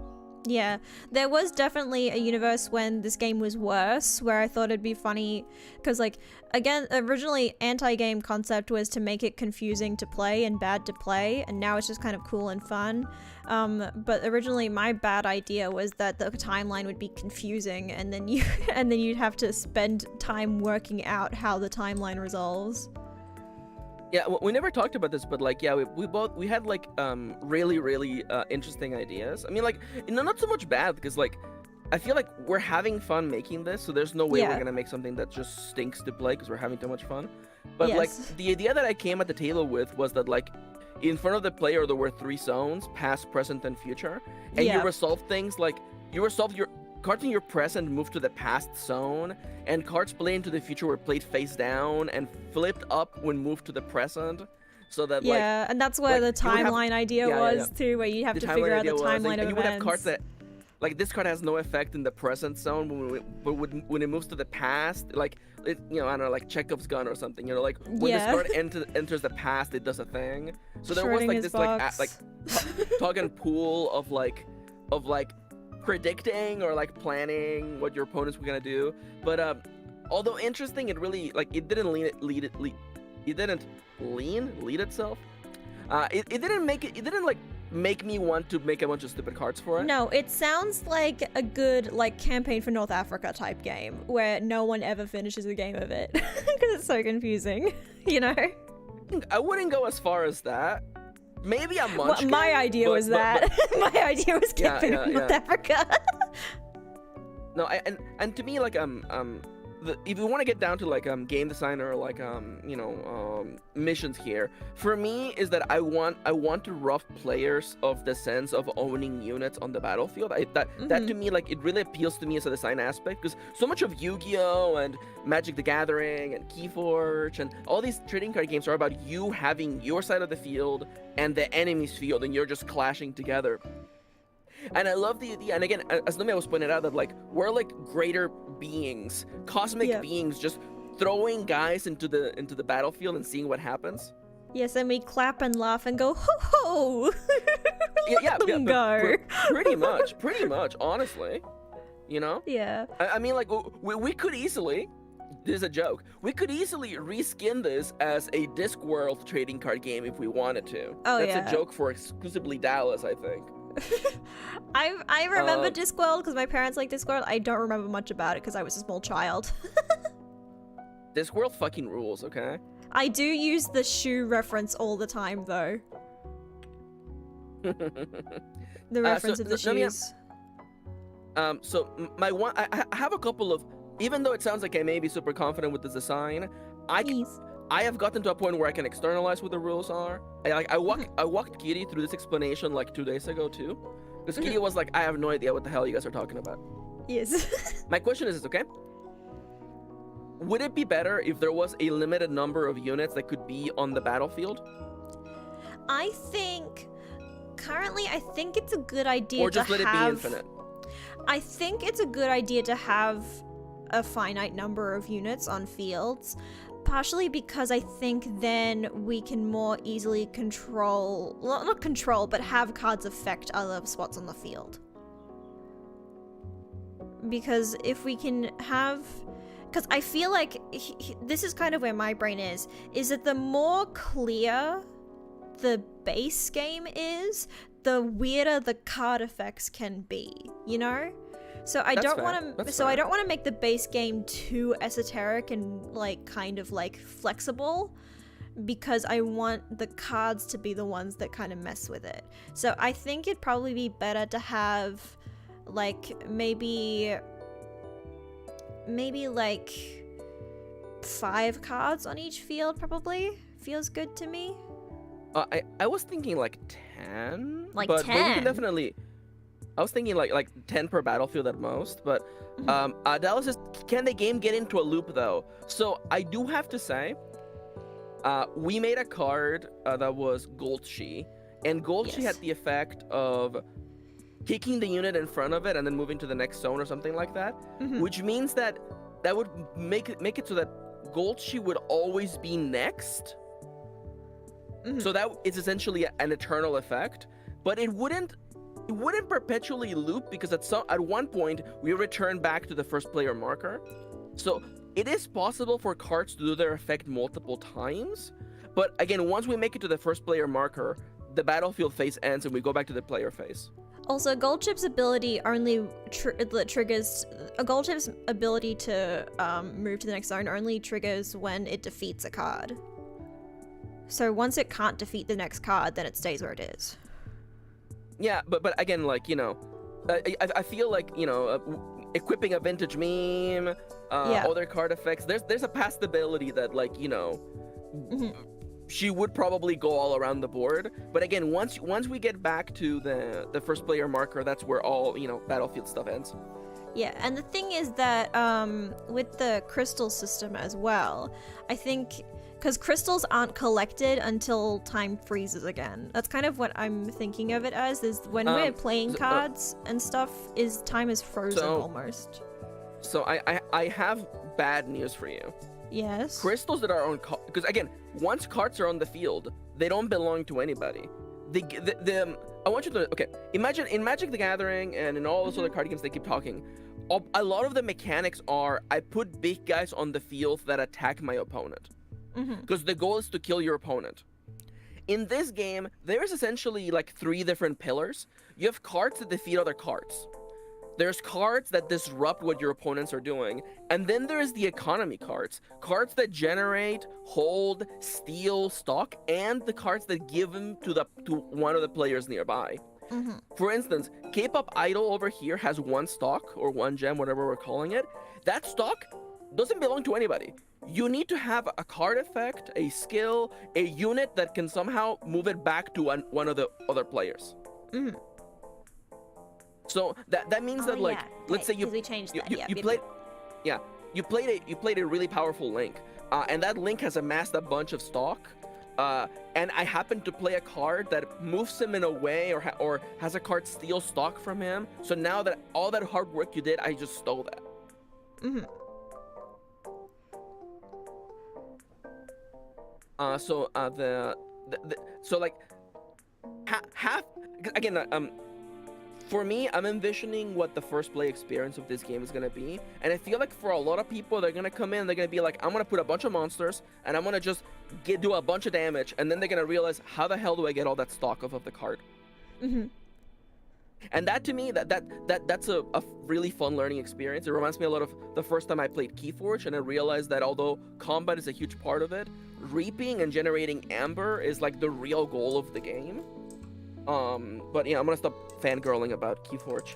Yeah, there was definitely a universe when this game was worse, where I thought it'd be funny, because like, again, originally anti-game concept was to make it confusing to play and bad to play, and now it's just kind of cool and fun. But originally my bad idea was that the timeline would be confusing, and then you'd have to spend time working out how the timeline resolves. Yeah, we never talked about this, but like, yeah, we had like really interesting ideas. I mean, like, not so much bad, because like, I feel like we're having fun making this, so there's no way we're gonna make something that just stinks to play because we're having too much fun. But like, the idea that I came at the table with was that like, in front of the player there were 3 zones: past, present, and future, and you resolve things like you resolve your cards in your present move to the past zone, and cards played into the future were played face down and flipped up when moved to the present, so that and that's where the timeline idea was too, where you have to figure out the timeline of events. You would have cards that, like this card has no effect in the present zone, but when it moves to the past, like it, I don't know, like Chekhov's gun or something, like when this card enters the past, it does a thing. So there was like this like tug and pull of like predicting or like planning what your opponents were gonna do. But although interesting, it really like it didn't lead itself. It didn't make me want to make a bunch of stupid cards for it. No, it sounds like a good like campaign for North Africa type game where no one ever finishes a game of it because it's so confusing, I wouldn't go as far as that. Maybe a munchkin. My idea was that. My idea was campaign for North Africa. No, and to me, like if you want to get down to like game design or like missions here, for me is that I want to rough players of the sense of owning units on the battlefield. That to me, like, it really appeals to me as a design aspect, because so much of Yu-Gi-Oh and Magic the Gathering and Keyforge and all these trading card games are about you having your side of the field and the enemy's field, and you're just clashing together. And I love the idea, and again, as Nomia was pointed out, that like we're like greater beings, cosmic beings, just throwing guys into the battlefield and seeing what happens. Yes, and we clap and laugh and go ho ho. Go. Pretty much, honestly, Yeah. I mean, like we could easily. This is a joke. We could easily reskin this as a Discworld trading card game if we wanted to. Oh, That's a joke for exclusively Dallas, I think. I remember Discworld because my parents like Discworld. I don't remember much about it because I was a small child. Discworld fucking rules, okay? I do use the shoe reference all the time, though. The reference of the shoes. So my one, I have a couple of. Even though it sounds like I may be super confident with this design, I have gotten to a point where I can externalize what the rules are. I walked Kitty through this explanation like 2 days ago too, because Kitty was like, I have no idea what the hell you guys are talking about. Yes. My question is this, okay? Would it be better if there was a limited number of units that could be on the battlefield? I think currently it's a good idea or just to let it be infinite. I think it's a good idea to have a finite number of units on fields. Partially because I think then we can more easily control, well, not control, but have cards affect other spots on the field. Because if we can have, because I feel like this is kind of where my brain is that the more clear the base game is, the weirder the card effects can be, So I don't want to make the base game too esoteric and like kind of like flexible, because I want the cards to be the ones that kind of mess with it. So I think it'd probably be better to have like maybe like 5 cards on each field. Probably feels good to me. I was thinking like 10. Like but 10. But we can definitely. I was thinking like 10 per battlefield at most, but Dallas says, can the game get into a loop though? So I do have to say, we made a card that was Golchi, and Golchi had the effect of kicking the unit in front of it and then moving to the next zone or something like that, which means that would make it so that Golchi would always be next. So that is essentially an eternal effect, but it wouldn't perpetually loop, because at one point we return back to the first player marker. So it is possible for cards to do their effect multiple times, but again, once we make it to the first player marker, the battlefield phase ends and we go back to the player phase. Also, Goldchip's ability only triggers a Goldchip's ability to move to the next zone only triggers when it defeats a card. So once it can't defeat the next card, then it stays where it is. Yeah, but again, like, I feel like, equipping a vintage meme, other card effects, there's a possibility that, like, she would probably go all around the board. But again, once we get back to the first player marker, that's where all, battlefield stuff ends. Yeah, and the thing is that with the crystal system as well, I think because crystals aren't collected until time freezes again. That's kind of what I'm thinking of it as, is when we're playing cards and stuff, is time is frozen almost. So I have bad news for you. Yes. Crystals that are on because again, once cards are on the field, they don't belong to anybody. I want you to imagine in Magic the Gathering and in all those other card games they keep talking. A lot of the mechanics are I put big guys on the field that attack my opponent. Because the goal is to kill your opponent. In this game, there's essentially like 3 different pillars. You have cards that defeat other cards. There's cards that disrupt what your opponents are doing. And then there's the economy cards. Cards that generate, hold, steal, stock, and the cards that give them to one of the players nearby. For instance, K-pop Idol over here has 1 stock, or 1 gem, whatever we're calling it. That stock doesn't belong to anybody. You need to have a card effect, a skill, a unit that can somehow move it back to one of the other players. So that means that like, let's say you played a really powerful link, and that link has amassed a bunch of stock, and I happen to play a card that moves him in a way, or has a card steal stock from him. So now that all that hard work you did, I just stole that. So like half again, for me, I'm envisioning what the first play experience of this game is gonna be, and I feel like for a lot of people, they're gonna come in, they're gonna be like, I'm gonna put a bunch of monsters, and I'm gonna just do a bunch of damage, and then they're gonna realize, how the hell do I get all that stock off of the card? And that to me, that's a really fun learning experience. It reminds me a lot of the first time I played Keyforge, and I realized that although combat is a huge part of it, reaping and generating amber is like the real goal of the game. But yeah, I'm gonna stop fangirling about Keyforge.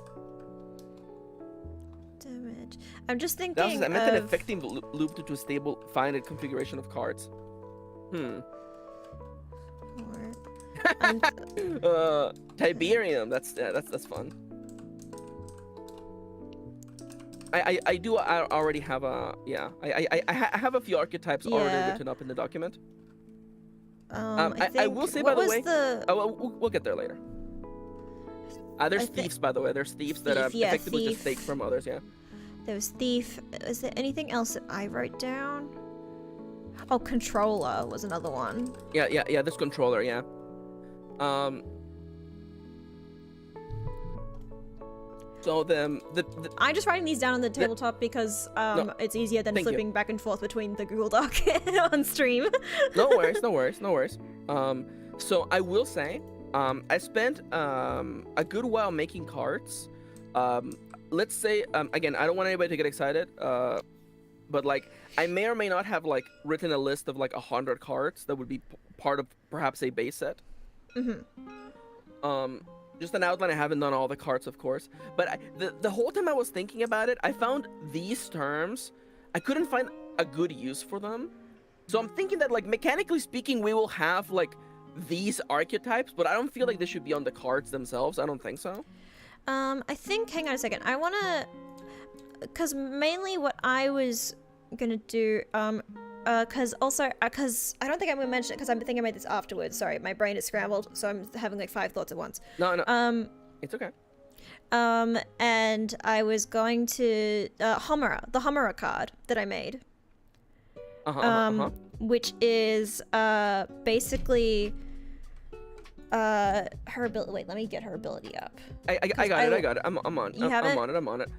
Damage. I'm just thinking I meant an affecting loop to a stable finite configuration of cards. Tiberium. That's fun. I already have a I have a few archetypes already written up in the document. I will say, by the way, we'll get there later. There's thieves, by the way. There's thieves that effectively just take from others. Yeah. There was thief. Is there anything else that I wrote down? Oh, controller was another one. Yeah. This controller. Yeah. So I'm just writing these down on the tabletop because it's easier than flipping back and forth between the Google Doc on stream. No worries. So I will say, I spent a good while making cards. Let's say, again, I don't want anybody to get excited, but like I may or may not have like written a list of like 100 cards that would be part of perhaps a base set. Just an outline. I haven't done all the cards, of course, but the whole time I was thinking about it, I found these terms, I couldn't find a good use for them. So I'm thinking that, like, mechanically speaking, we will have like these archetypes, but I don't feel like they should be on the cards themselves. I don't think so. I think, hang on a second, I want to, because mainly what I was gonna do, because I don't think I'm gonna mention it because I'm thinking about this afterwards. Sorry, my brain is scrambled, so I'm having like 5 thoughts at once. No. It's okay. And I was going to the Homura card that I made. Which is basically her ability. Wait, let me get her ability up. I got it. I'm on it.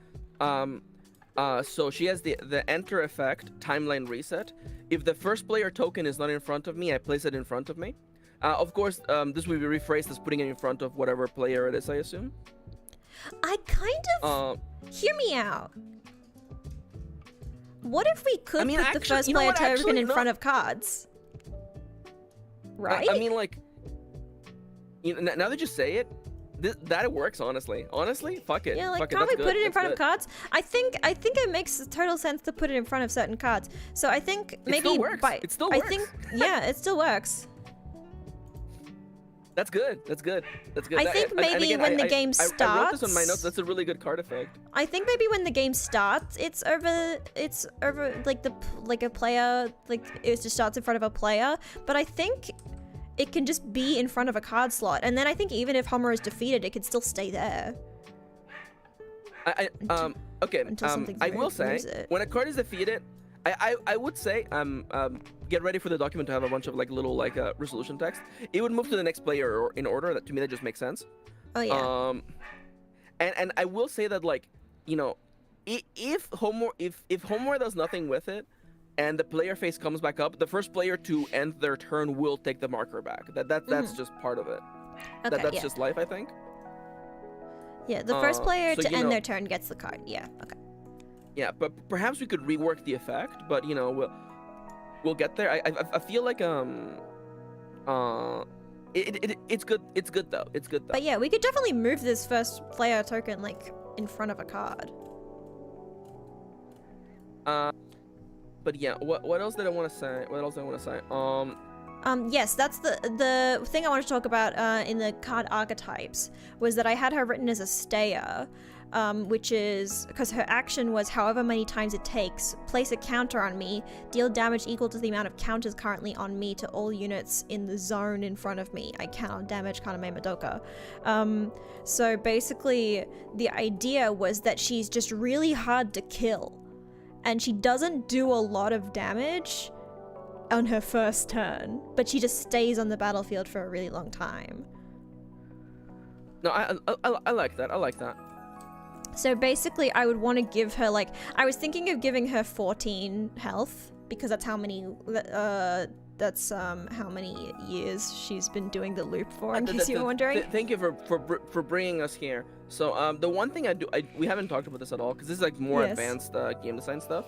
So she has the enter effect, timeline reset. If the first player token is not in front of me, I place it in front of me. Of course, this will be rephrased as putting it in front of whatever player it is, I assume. I kind of... hear me out. What if we could put the first player token in front of cards? Right? I mean, like... now that you say it, that works, honestly. Fuck it. Yeah, like, can't we put it in front of cards? I think it makes total sense to put it in front of certain cards. So I think maybe it still works. it still works. Yeah, it still works. That's good. That's good. That's good. I think And maybe again, when the game I wrote this on my starts- notes. That's a really good card effect. I think maybe when the game starts, it's over like a player, like it just starts in front of a player. But I think it can just be in front of a card slot, and then I think even if Homer is defeated, it can still stay there. Okay. Until something I will say moves it. when a card is defeated, I would say get ready for the document to have a bunch of like little like resolution text. It would move to the next player or in order. That to me that just makes sense. Oh yeah. And I will say that like, you know, if Homer does nothing with it, and the player face comes back up, the first player to end their turn will take the marker back. That's just part of it. Okay, That's yeah. just life, I think. Yeah, the first player so, to you end know- their turn gets the card. Yeah. Okay. Yeah, but perhaps we could rework the effect. But you know, we'll get there. I feel like it's good. It's good though. It's good though. But yeah, we could definitely move this first player token like in front of a card. But yeah, what else did I want to say? What else did I want to say? Yes, that's the thing I wanted to talk about in the card archetypes was that I had her written as a stayer, which is because her action was however many times it takes, place a counter on me, deal damage equal to the amount of counters currently on me to all units in the zone in front of me. I count damage Kaname Madoka. So basically, the idea was that she's just really hard to kill, and she doesn't do a lot of damage on her first turn, but she just stays on the battlefield for a really long time. No, I like that. I like that. So basically, I would want to give her like I was thinking of giving her 14 health because that's how many how many years she's been doing the loop for. In case you were wondering. Thank you for bringing us here. So the one thing we haven't talked about this at all because this is like more Yes. advanced game design stuff.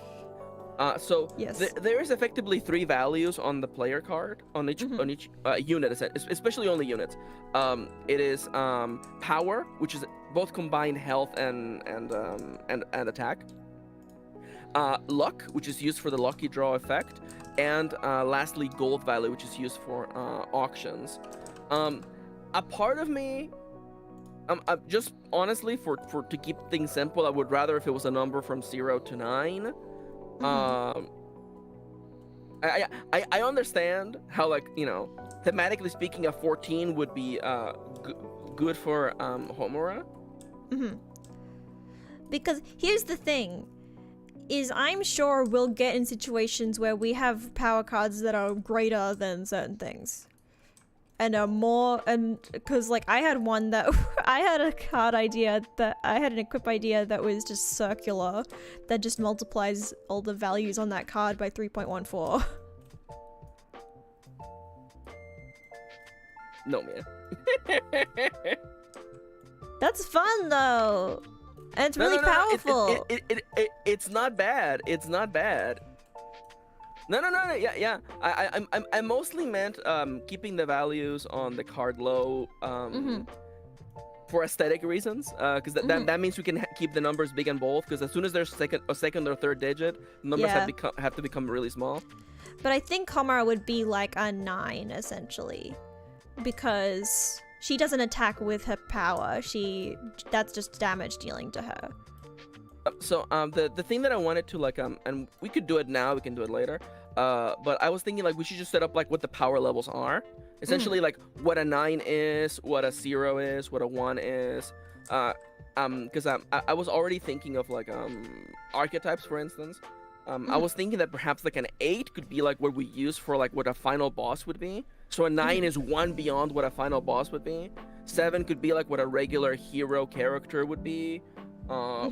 Yes. There is effectively 3 values on the player card on each unit, especially only units. It is power, which is both combined health and attack. Luck, which is used for the lucky draw effect, and lastly gold value, which is used for auctions. A part of me, just honestly to keep things simple, I would rather if it was a number from 0 to 9. I understand how, like, you know, thematically speaking, a 14 would be good for Homura. Because here's the thing, is I'm sure we'll get in situations where we have power cards that are greater than certain things. And are more, and because like I had one that I had a card idea that I had an equip idea that was just circular that just multiplies all the values on that card by 3.14. Nomia. That's fun though, and it's really powerful. It's not bad. It's not bad. No. Yeah. I mostly meant keeping the values on the card low for aesthetic reasons. Because that means we can keep the numbers big and bold. Because as soon as there's a second or third digit, numbers have to become really small. But I think Homura would be like a 9 essentially, because she doesn't attack with her power. That's just damage dealing to her. So the thing that I wanted to like and we could do it now, we can do it later. But I was thinking like we should just set up like what the power levels are. Essentially like what a 9 is, what a 0 is, what a 1 is. Because I was already thinking of like archetypes, for instance. I was thinking that perhaps like an 8 could be like what we use for like what a final boss would be. So a 9 is one beyond what a final boss would be. 7 could be like what a regular hero character would be.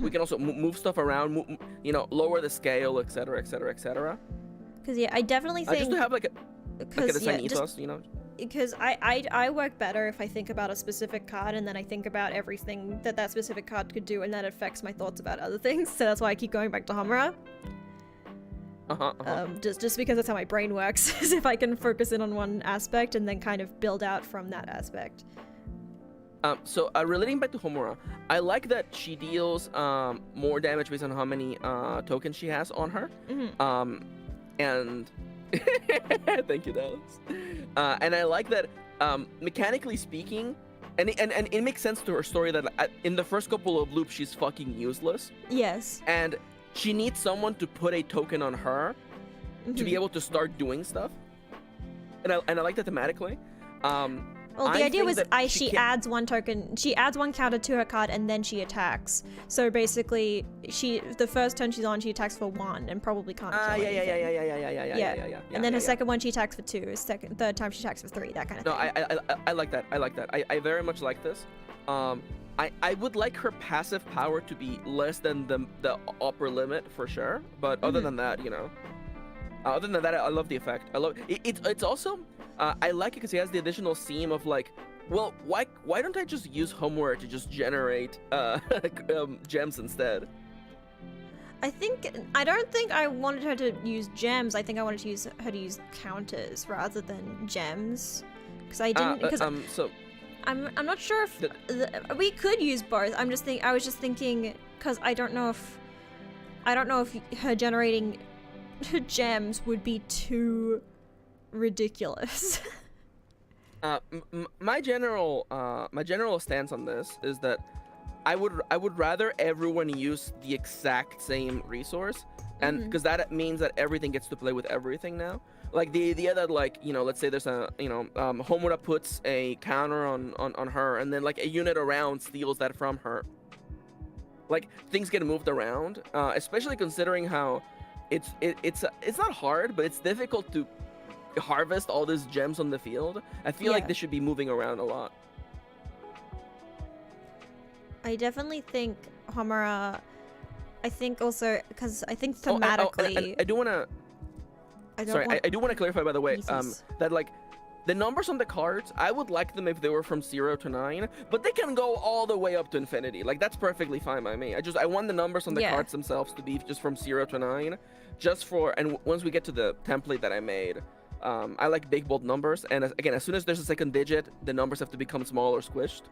We can also move stuff around, you know, lower the scale, etc., etc., etc. Because yeah, I definitely think just to have like a design ethos, you know. Because I work better if I think about a specific card and then I think about everything that specific card could do, and that affects my thoughts about other things. So that's why I keep going back to Homura. Just because that's how my brain works, is if I can focus in on one aspect and then kind of build out from that aspect. So relating back to Homura, I like that she deals more damage based on how many tokens she has on her. And thank you, Dallas. And I like that mechanically speaking, and it makes sense to her story that in the first couple of loops she's fucking useless, Yes. and she needs someone to put a token on her to be able to start doing stuff. And I like that thematically. Well, the I idea think was that she adds one token, she adds one counter to her card, and then she attacks. So basically, the first turn she's on, she attacks for 1 and probably can't kill anything. Yeah. And then her second one, she attacks for 2. Third time, she attacks for 3. That kind of thing. No, I like that. I very much like this. I would like her passive power to be less than the upper limit for sure. But other than that, other than that, I love the effect. I love it. It's also. I like it because he has the additional theme of like, well, why don't I just use homeware to just generate gems instead? I don't think I wanted her to use gems. I think I wanted her to use counters rather than gems, because I didn't. I'm not sure if we could use both. I was just thinking because I don't know if her generating gems would be too ridiculous. My general stance on this is that I would rather everyone use the exact same resource, and because that means that everything gets to play with everything now. Like the idea that, like, let's say there's a Homura puts a counter on her, and then like a unit around steals that from her. Like things get moved around, especially considering how it's not hard, but it's difficult to harvest all these gems on the field. I feel like they should be moving around a lot. I definitely think Homura. I think also because I think thematically. I do want to. I do want to clarify, by the way, that like the numbers on the cards, I would like them if they were from 0 to 9, but they can go all the way up to infinity. Like that's perfectly fine by me. I want the numbers on the cards themselves to be just from 0 to 9, and once we get to the template that I made. I like big bold numbers, and again, as soon as there's a second digit, the numbers have to become small or squished.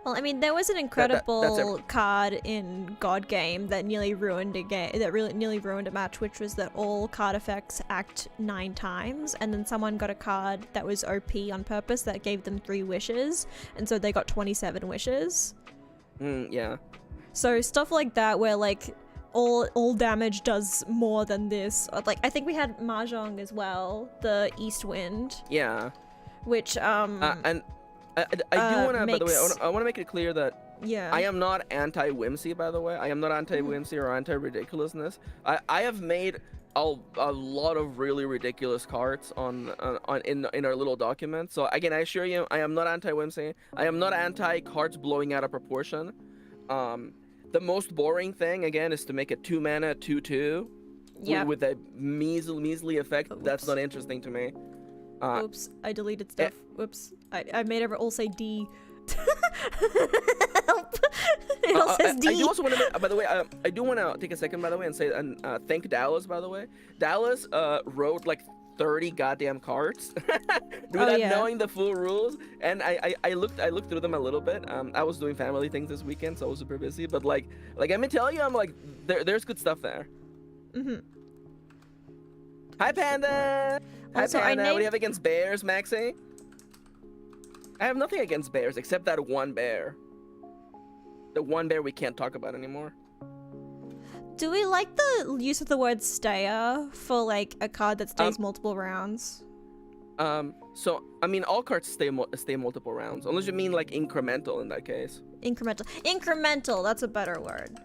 Well, I mean, there was an incredible card in God Game that nearly ruined a game, nearly ruined a match, which was that all card effects act 9 times, and then someone got a card that was OP on purpose that gave them 3 wishes, and so they got 27 wishes. Yeah. So stuff like that, where like all damage does more than this. Like I think we had Mahjong as well, the East Wind. Yeah. Which and I do want to, by the way, I want to make it clear that I am not anti-whimsy, by the way. I am not anti-whimsy or anti-ridiculousness. I have made a lot of really ridiculous cards in our little document. So again, I assure you, I am not anti-whimsy. I am not anti-cards blowing out of proportion. The most boring thing, again, is to make a 2-mana 2/2 with a measly effect. Oops. That's not interesting to me. Oops, I deleted stuff. Whoops. I made it all say D. Help. It all says D. I do also want to, by the way, I do want to take a second, by the way, and say, thank Dallas, by the way. Dallas wrote like 30 goddamn cards without knowing the full rules, and I looked through them a little bit. I was doing family things this weekend, so I was super busy, but like let me tell you, I'm like there's good stuff there. Hi Panda. Also, Hi Panda. What do you have against bears, Maxie? I have nothing against bears except that one bear. The one bear we can't talk about anymore. Do we like the use of the word stayer for like a card that stays multiple rounds? So I mean, all cards stay multiple rounds, unless you mean like incremental in that case. Incremental. That's a better word.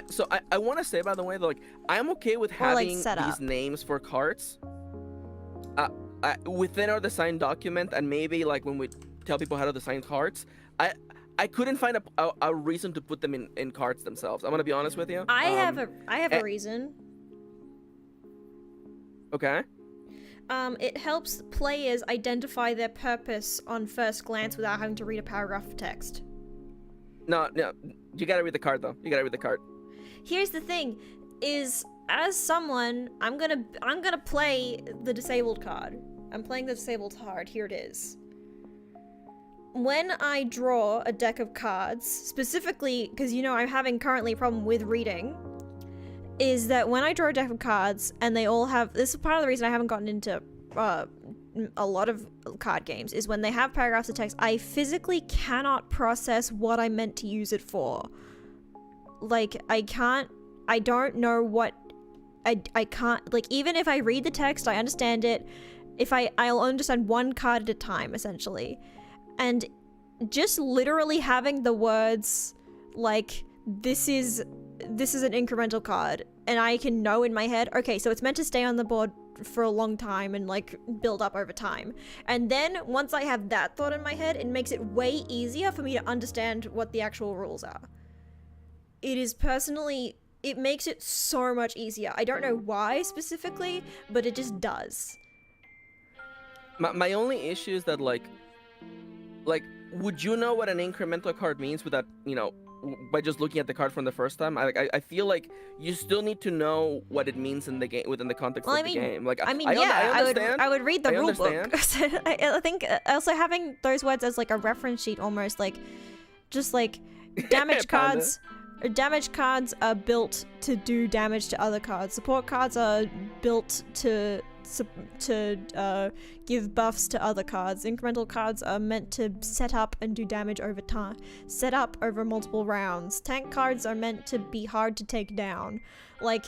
So I want to say, by the way, that like I'm okay with having these names for cards within our design document, and maybe like when we tell people how to design cards, I couldn't find a reason to put them in cards themselves. I'm gonna be honest with you. I have a reason. Okay. It helps players identify their purpose on first glance without having to read a paragraph of text. No, you gotta read the card though. You gotta read the card. Here's the thing, is as someone, I'm gonna play the disabled card. I'm playing the disabled card. Here it is. When I draw a deck of cards, specifically because I'm having currently a problem with reading, is that when I draw a deck of cards and they all have, this is part of the reason I haven't gotten into a lot of card games is when they have paragraphs of text, I physically cannot process what I meant to use it for. Like, I don't know what, I can't, like, even if I read the text, I understand it. I'll understand one card at a time, essentially. And just literally having the words, like, this is an incremental card, and I can know in my head, okay, so it's meant to stay on the board for a long time and, like, build up over time. And then once I have that thought in my head, it makes it way easier for me to understand what the actual rules are. It makes it so much easier. I don't know why specifically, but it just does. My only issue is that, like, would you know what an incremental card means without, you know, by just looking at the card from the first time? I feel like you still need to know what it means in the game, within the context of the game. Like, I understand. I would read the rule book. Understand. I think also having those words as like a reference sheet, almost like, just like damage cards. Damage cards are built to do damage to other cards. Support cards are built to give buffs to other cards. Incremental cards are meant to set up and do damage over time. Set up over multiple rounds. Tank cards are meant to be hard to take down. Like,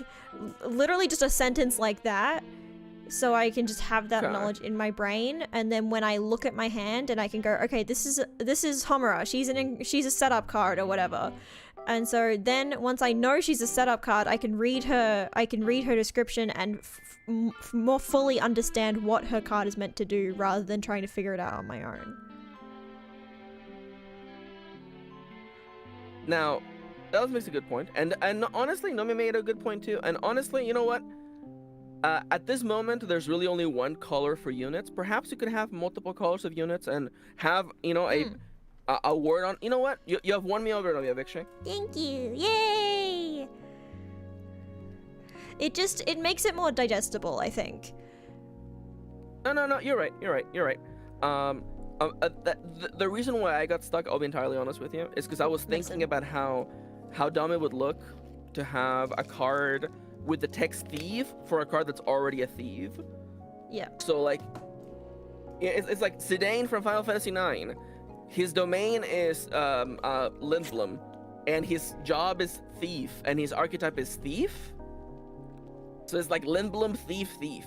literally just a sentence like that, so I can just have that knowledge in my brain, and then when I look at my hand and I can go, okay, this is Homura. She's a setup card or whatever. And so then once I know she's a setup card, I can read her description and more fully understand what her card is meant to do, rather than trying to figure it out on my own. Now, that makes a good point. And honestly, Nomia made a good point too. And honestly, you know what? At this moment, there's really only one color for units. Perhaps you could have multiple colors of units and have, you know, a word on. You know what? You have won me over, Nomia Victory. Thank you. Yay! It makes it more digestible, I think. No. You're right. The reason why I got stuck, I'll be entirely honest with you, is because I was thinking about how dumb it would look to have a card with the text thief for a card that's already a thief. Yeah. So, like, it's like Zidane from Final Fantasy IX. His domain is Lindblom, and his job is thief, and his archetype is thief. So it's like Lindblom, thief.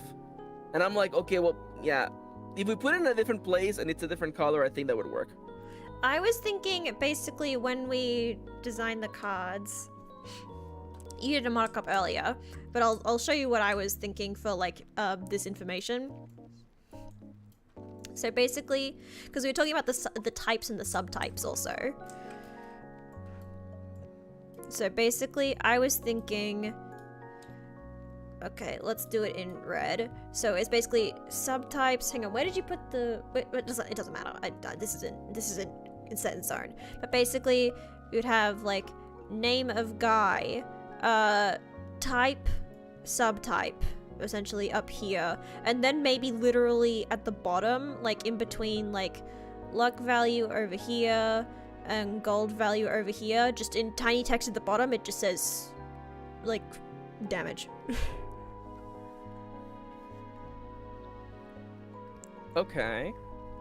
And I'm like, okay, well, yeah. If we put it in a different place and it's a different color, I think that would work. I was thinking, basically, when we designed the cards, you did a mock-up earlier, but I'll show you what I was thinking for, like, this information. So basically, because we were talking about the types and the subtypes also. So basically, I was thinking, okay, let's do it in red. So it's basically subtypes. Hang on, where did you put the? Wait, it doesn't matter. This isn't set in stone. But basically, you'd have like name of guy, type, subtype, essentially up here, and then maybe literally at the bottom, like in between, like luck value over here and gold value over here, just in tiny text at the bottom, it just says like damage. Okay.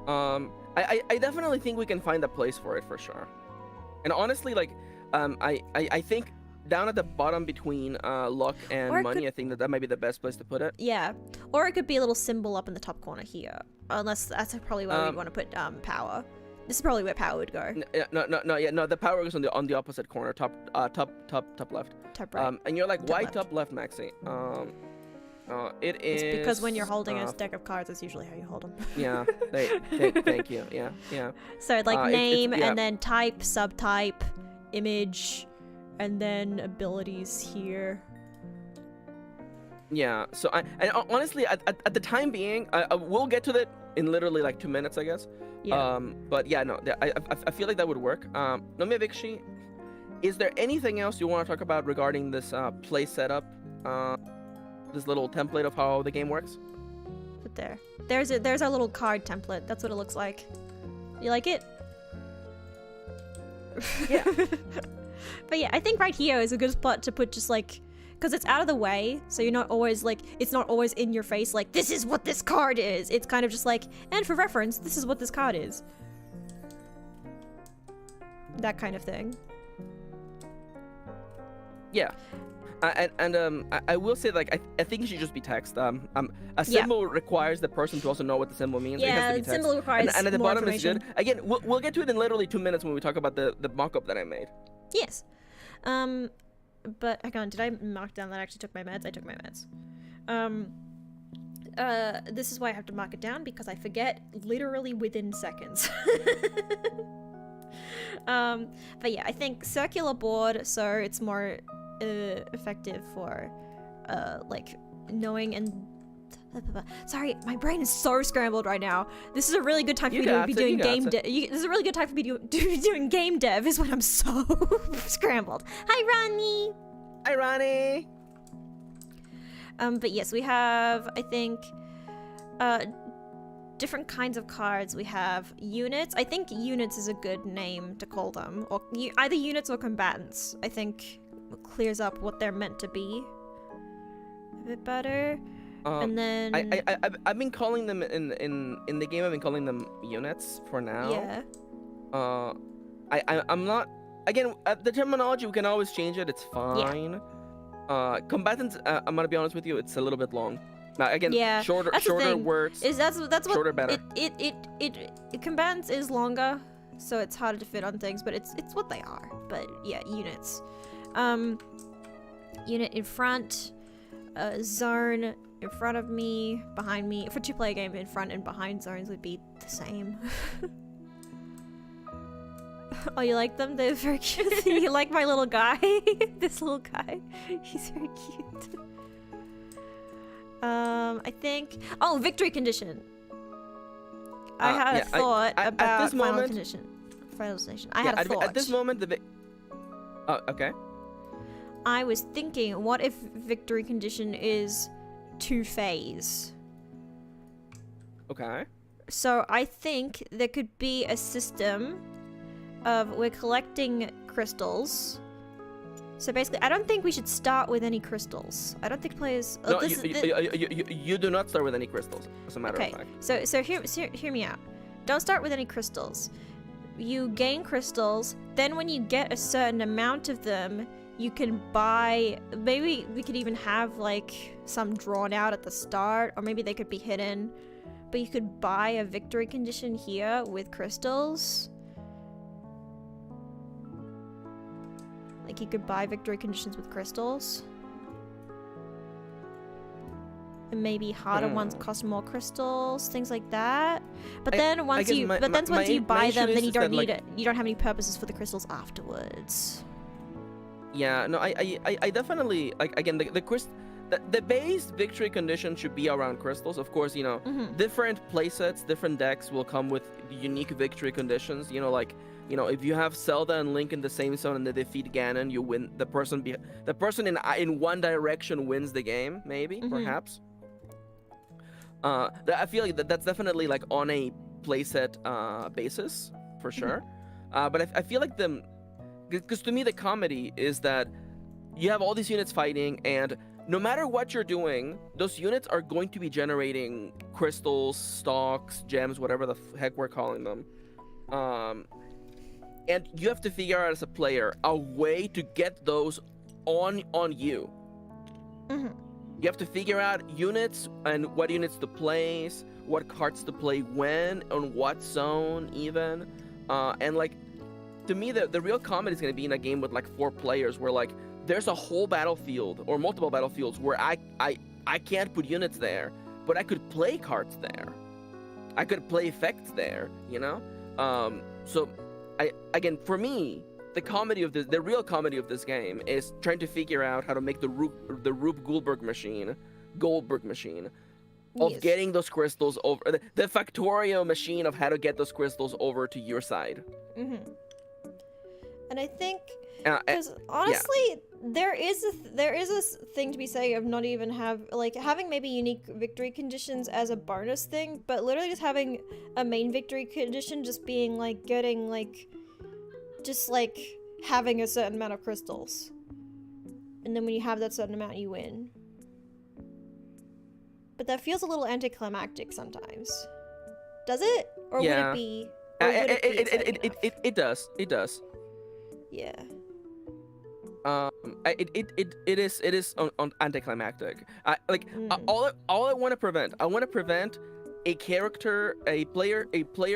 I definitely think we can find a place for it for sure. And honestly, like, I think down at the bottom between luck and money, I think that might be the best place to put it. Yeah. Or it could be a little symbol up in the top corner here. Unless that's probably where we'd want to put power. This is probably where power would go. No, the power goes on the opposite corner, top left. Top right. And you're like, top why left. top left, Maxi? It is. It's because when you're holding a deck of cards, that's usually how you hold them. Yeah. Thank you. Yeah. So like name yeah. and then type, subtype, image, and then abilities here. Yeah. So honestly, at the time being, we'll get to that in literally like 2 minutes, I guess. Yeah. But yeah, no, I feel like that would work. Nomia Vikshi, is there anything else you want to talk about regarding this play setup? This little template of how the game works? But there's our little card template. That's what it looks like. You like it? Yeah. But yeah, I think right here is a good spot to put just like because it's out of the way, so you're not always like, it's not always in your face like, this is what this card is. It's kind of just like, and for reference, this is what this card is. That kind of thing. Yeah. I will say, like, I think it should just be text. A symbol requires the person to also know what the symbol means. It has to be text. Symbol requires and at the more bottom is information. good. Again, we'll get to it in literally 2 minutes when we talk about the mock-up that I made. Yes. But hang on, did I mark down that I actually took my meds? I took my meds. This is why I have to mark it down, because I forget literally within seconds. But yeah, I think circular board, so it's more effective for like knowing and sorry, my brain is so scrambled right now. This is a really good time for me to be doing game dev. This is a really good time for me to be doing game dev, is when I'm so scrambled. Hi, Ronnie. Hi, Ronnie. But yes, we have, I think, different kinds of cards. We have units. I think units is a good name to call them, or either units or combatants. I think clears up what they're meant to be a bit better. And then I've been calling them in the game. I've been calling them units for now. Yeah. I'm not. Again, the terminology, we can always change it. It's fine. Yeah. Combatants, I'm gonna be honest with you, it's a little bit long. Now again, shorter words. That's what shorter better. It combatants is longer, so it's harder to fit on things, but it's what they are. But yeah, units. Unit in front, zone in front of me, behind me. For two-player game, in front and behind zones would be the same. Oh, you like them? They're very cute. You like my little guy? This little guy. He's very cute. I think... Oh, victory condition. I had a thought about final condition. Final destination. I had a thought. At this moment, oh, okay. I was thinking, what if victory condition is two-phase? Okay. So I think there could be a system of we're collecting crystals. So basically, I don't think we should start with any crystals. I don't think players... No, you do not start with any crystals, as a matter of fact. So hear me out. Don't start with any crystals. You gain crystals, then when you get a certain amount of them, you can buy... Maybe we could even have, like, some drawn out at the start, or maybe they could be hidden. But you could buy a victory condition here with crystals. Like, you could buy victory conditions with crystals. And maybe harder ones cost more crystals, things like that. But then once you buy them, then you don't need it. You don't have any purposes for the crystals afterwards. Yeah, no, I definitely, like, again, the base victory condition should be around crystals. Of course, you know, different playsets, different decks will come with unique victory conditions. You know, like, you know, if you have Zelda and Link in the same zone and they defeat Ganon, you win. The person in one direction wins the game, maybe, perhaps. I feel like that's definitely like on a playset basis for sure. But I feel like because to me the comedy is that you have all these units fighting, and no matter what you're doing, those units are going to be generating crystals, stocks, gems, whatever the heck we're calling them. And you have to figure out as a player a way to get those on you. You have to figure out units and what units to place, what cards to play when, on what zone even. And like, to me, the real comedy is going to be in a game with like 4 players where like there's a whole battlefield or multiple battlefields where I can't put units there, but I could play cards there. I could play effects there, you know? So again, for me, the real comedy of this game is trying to figure out how to make the Rube Goldberg machine of getting those crystals over, the Factorio machine of how to get those crystals over to your side. And I think, because honestly, there is a thing to be said of not even having maybe unique victory conditions as a bonus thing, but literally just having a main victory condition just being like getting like, just like having a certain amount of crystals. and then when you have that certain amount, you win. But that feels a little anticlimactic sometimes. Does it? Or would it be? Or would it be exciting enough? It does. It does. Yeah. It is on anticlimactic. All I want to prevent. I want to prevent a player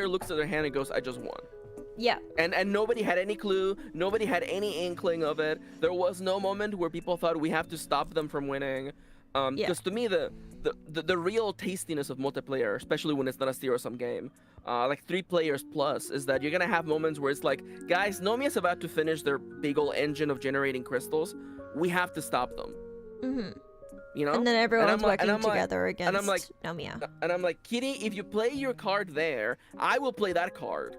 looks at their hand and goes, "I just won." Yeah. And nobody had any clue. Nobody had any inkling of it. There was no moment where people thought we have to stop them from winning. Because to me, the real tastiness of multiplayer, especially when it's not a zero-sum game, like 3 players plus, is that you're gonna have moments where it's like, guys, Nomia's about to finish their big ol' engine of generating crystals. We have to stop them. Mm-hmm. You know? And then everyone's working together like, against Nomia. And I'm like, Kitty, if you play your card there, I will play that card,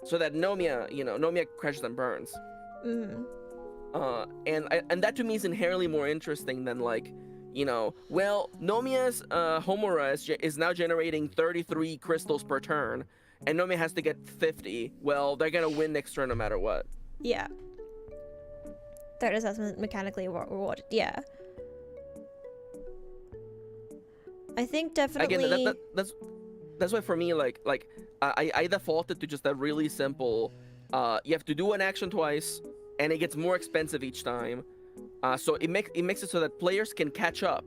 so that Nomia crashes and burns. Mm-hmm. And that to me is inherently more interesting than like, well, Nomia's Homura is now generating 33 crystals per turn, and Nomia has to get 50. Well, they're gonna win next turn no matter what. Yeah. Third assessment mechanically rewarded. Yeah. I think definitely. Again, that's why for me, like I defaulted to just a really simple. You have to do an action twice, and it gets more expensive each time. So it makes it so that players can catch up,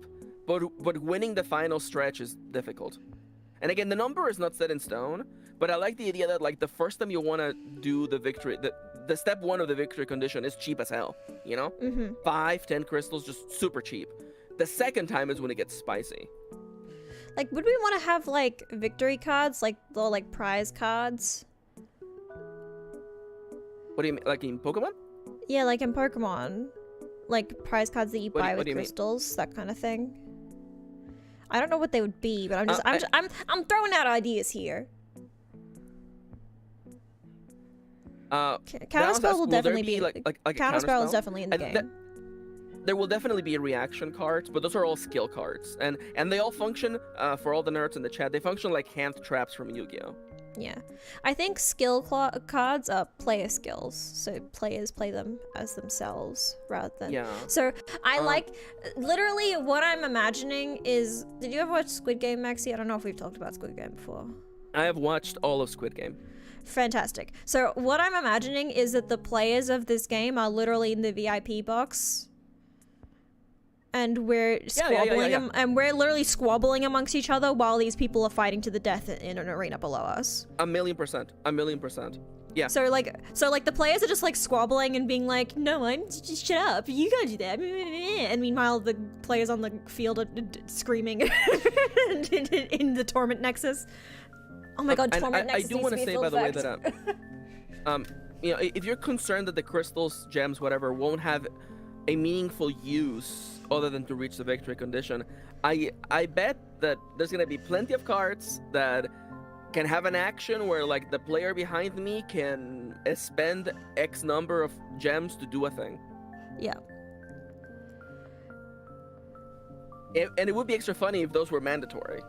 but winning the final stretch is difficult. And again, the number is not set in stone, but I like the idea that like the first time you want to do the victory, the step 1 of the victory condition is cheap as hell. Mm-hmm. 5-10 crystals, just super cheap. The second time is when it gets spicy. Like, would we want to have like victory cards, like the prize cards? What do you mean, like in Pokemon? Yeah, like in Pokemon. Like prize cards that you buy with crystals, that kind of thing. I don't know what they would be, but I'm throwing out ideas here. Counterspell will definitely be like Counterspell is definitely in the game. There will definitely be reaction cards, but those are all skill cards, and they all function for all the nerds in the chat. They function like hand traps from Yu-Gi-Oh. Yeah, I think skill cards are player skills, so players play them as themselves rather than. Yeah. So I like literally what I'm imagining is. Did you ever watch Squid Game, Maxi? I don't know if we've talked about Squid Game before. I have watched all of Squid Game. Fantastic. So what I'm imagining is that the players of this game are literally in the VIP box. And we're squabbling, and we're literally squabbling amongst each other while these people are fighting to the death in an arena below us. 1,000,000%. Yeah. So like the players are just like squabbling and being like, "No, I'm just shut up. You gotta do that." And meanwhile, the players on the field are screaming in the Torment Nexus. Oh my God, Torment Nexus. I do want to say, by the way, that if you're concerned that the crystals, gems, whatever, won't have a meaningful use other than to reach the victory condition, I bet that there's gonna be plenty of cards that can have an action where like the player behind me can spend X number of gems to do a thing. Yeah. And it would be extra funny if those were mandatory.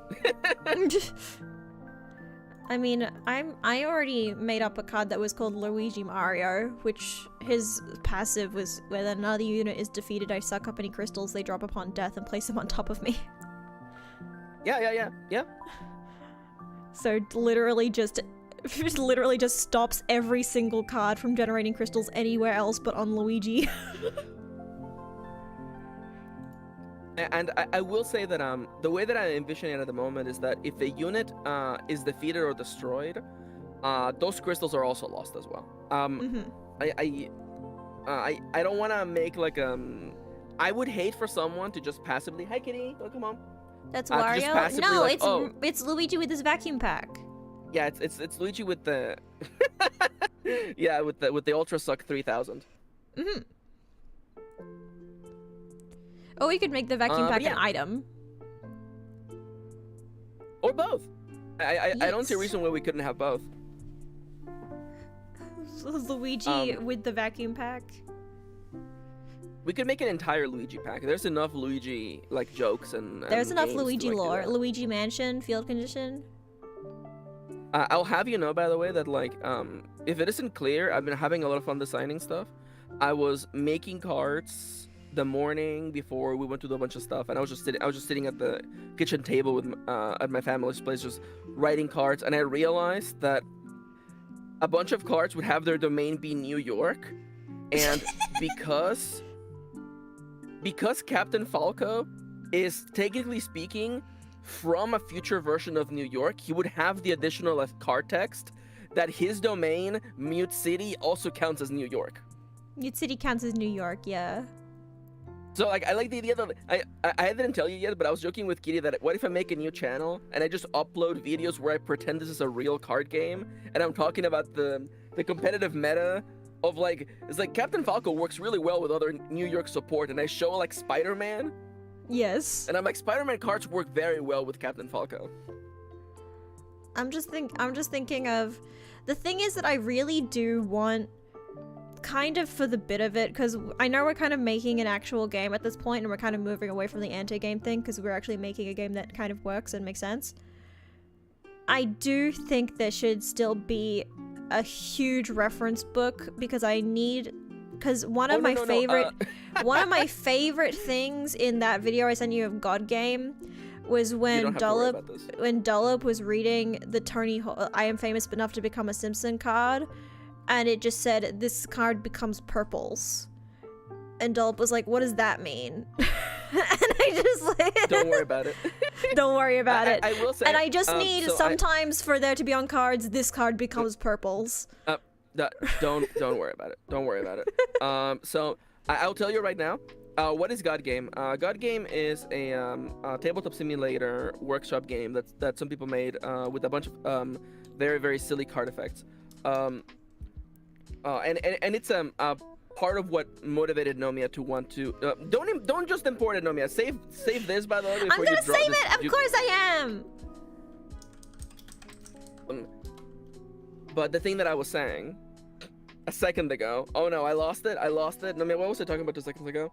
I mean, I already made up a card that was called Luigi Mario, which his passive was when another unit is defeated, I suck up any crystals they drop upon death and place them on top of me. Yeah. So literally just stops every single card from generating crystals anywhere else but on Luigi. And I will say that the way that I envision it at the moment is that if a unit is defeated or destroyed, those crystals are also lost as well. I don't want to make like I would hate for someone to just passively, "Hi Kitty, welcome home." That's Wario. No, like, it's Luigi with his vacuum pack. Yeah, it's Luigi with the with the Ultra Suck 3000. Mm-hmm. Oh, we could make the vacuum pack an item. Or both. I don't see a reason why we couldn't have both. Luigi with the vacuum pack. We could make an entire Luigi pack. There's enough Luigi like jokes and there's enough Luigi to, like, lore. Luigi Mansion, field condition. I'll have you know, by the way, that like if it isn't clear, I've been having a lot of fun designing stuff. I was making cards the morning before we went to do a bunch of stuff, and I was just sitting at the kitchen table with at my family's place, just writing cards, and I realized that a bunch of cards would have their domain be New York, and because Captain Falco is technically speaking from a future version of New York, he would have the additional card text that his domain, Mute City, also counts as New York. Mute City counts as New York, yeah. So like I like the idea that I didn't tell you yet, but I was joking with Kitty that what if I make a new channel and I just upload videos where I pretend this is a real card game and I'm talking about the competitive meta of like, it's like Captain Falco works really well with other New York support, and I show like Spider-Man. Yes. And I'm like, Spider-Man cards work very well with Captain Falco. I'm just thinking of, the thing is that I really do want, kind of for the bit of it, because I know we're kind of making an actual game at this point and we're kind of moving away from the anti-game thing because we're actually making a game that kind of works and makes sense. I do think there should still be a huge reference book because one of my favorite things in that video I sent you of God Game was when Dollop was reading the Tony I am famous enough to become a Simpson card, and it just said this card becomes purples, and Dollop was like, what does that mean? And I just like, don't worry about it. Don't worry about it. I will say, and I just need sometimes for there to be on cards, this card becomes purples. Don't worry about it. Don't worry about it. So I'll tell you right now. What is God Game? God Game is a tabletop simulator workshop game that some people made with a bunch of very, very silly card effects. And it's part of what motivated Nomia to want to don't just import it, Nomia. Save this, by the way. I'm gonna save it. Of course I am. But the thing that I was saying a second ago. Oh no, I lost it. Nomia, what was I talking about 2 seconds ago?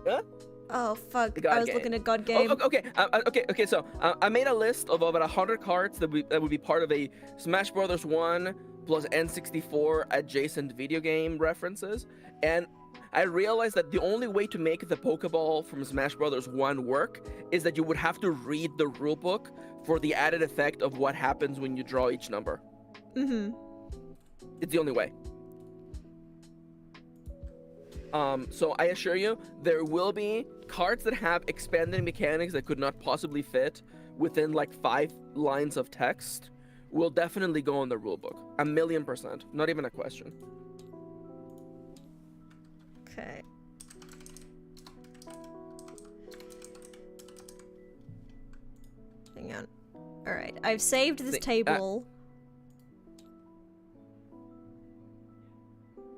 Huh? Oh fuck! I was looking at God Game. Oh, okay. So I made a list of about 100 cards that would be part of a Smash Brothers 1 plus N64 adjacent video game references, and I realized that the only way to make the Pokeball from Smash Brothers 1 work is that you would have to read the rulebook for the added effect of what happens when you draw each number. Mm-hmm. It's the only way. So I assure you, there will be cards that have expanded mechanics that could not possibly fit within like 5 lines of text. Will definitely go on the rulebook. 1,000,000%. Not even a question. Okay. Hang on. Alright, I've saved this table.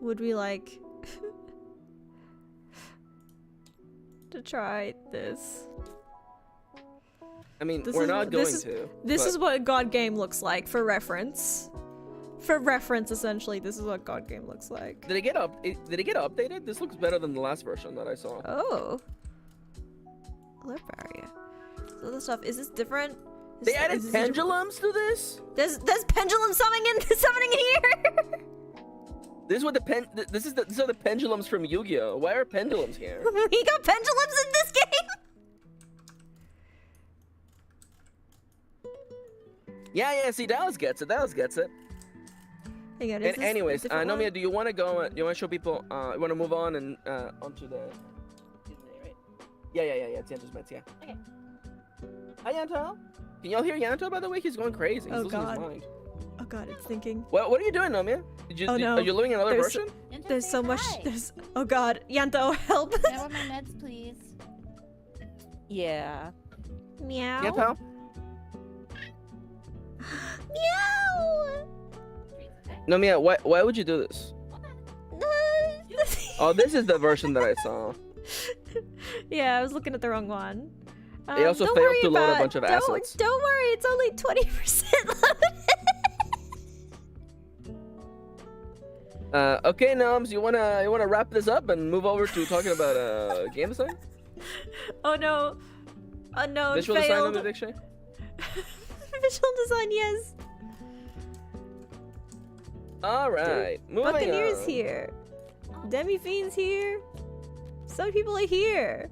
Would we like to try this? I mean, we're not going to. This is what God Game looks like for reference. For reference, essentially, this is what God Game looks like. Did it get updated? This looks better than the last version that I saw. Oh. Alert barrier. So this stuff, is this different? They added pendulums to this? There's pendulum summoning in here. This is what these are the pendulums from Yu-Gi-Oh! Why are pendulums here? We got pendulums in this game. Yeah, see, Dallas gets it. Hang on, anyways, Nomia, do you want to go? Do you want to show people? You want to move on and onto the? Right? Yeah. It's Yanto's Mets. Yeah. Okay. Hi, Yanto. Can y'all hear Yanto? By the way, he's going crazy. He's losing his mind. Oh god, it's thinking. What are you doing, Nomia? No. Are you loading another version? There's so much. Oh god, Yanto, help! Can I want my meds, please? Yeah. Meow. Yanto. Meow. Nomia, why would you do this? Oh, this is the version that I saw. Yeah, I was looking at the wrong one. They also failed to load a bunch of assets. Don't worry, it's only 20% loaded. Okay, Noms, you wanna wrap this up and move over to talking about game design? Oh no. Oh no, Visual design on the dictionary? Visual design, yes. Alright, moving Buccaneers on. here. Demi-Fiend's here. So many people are here.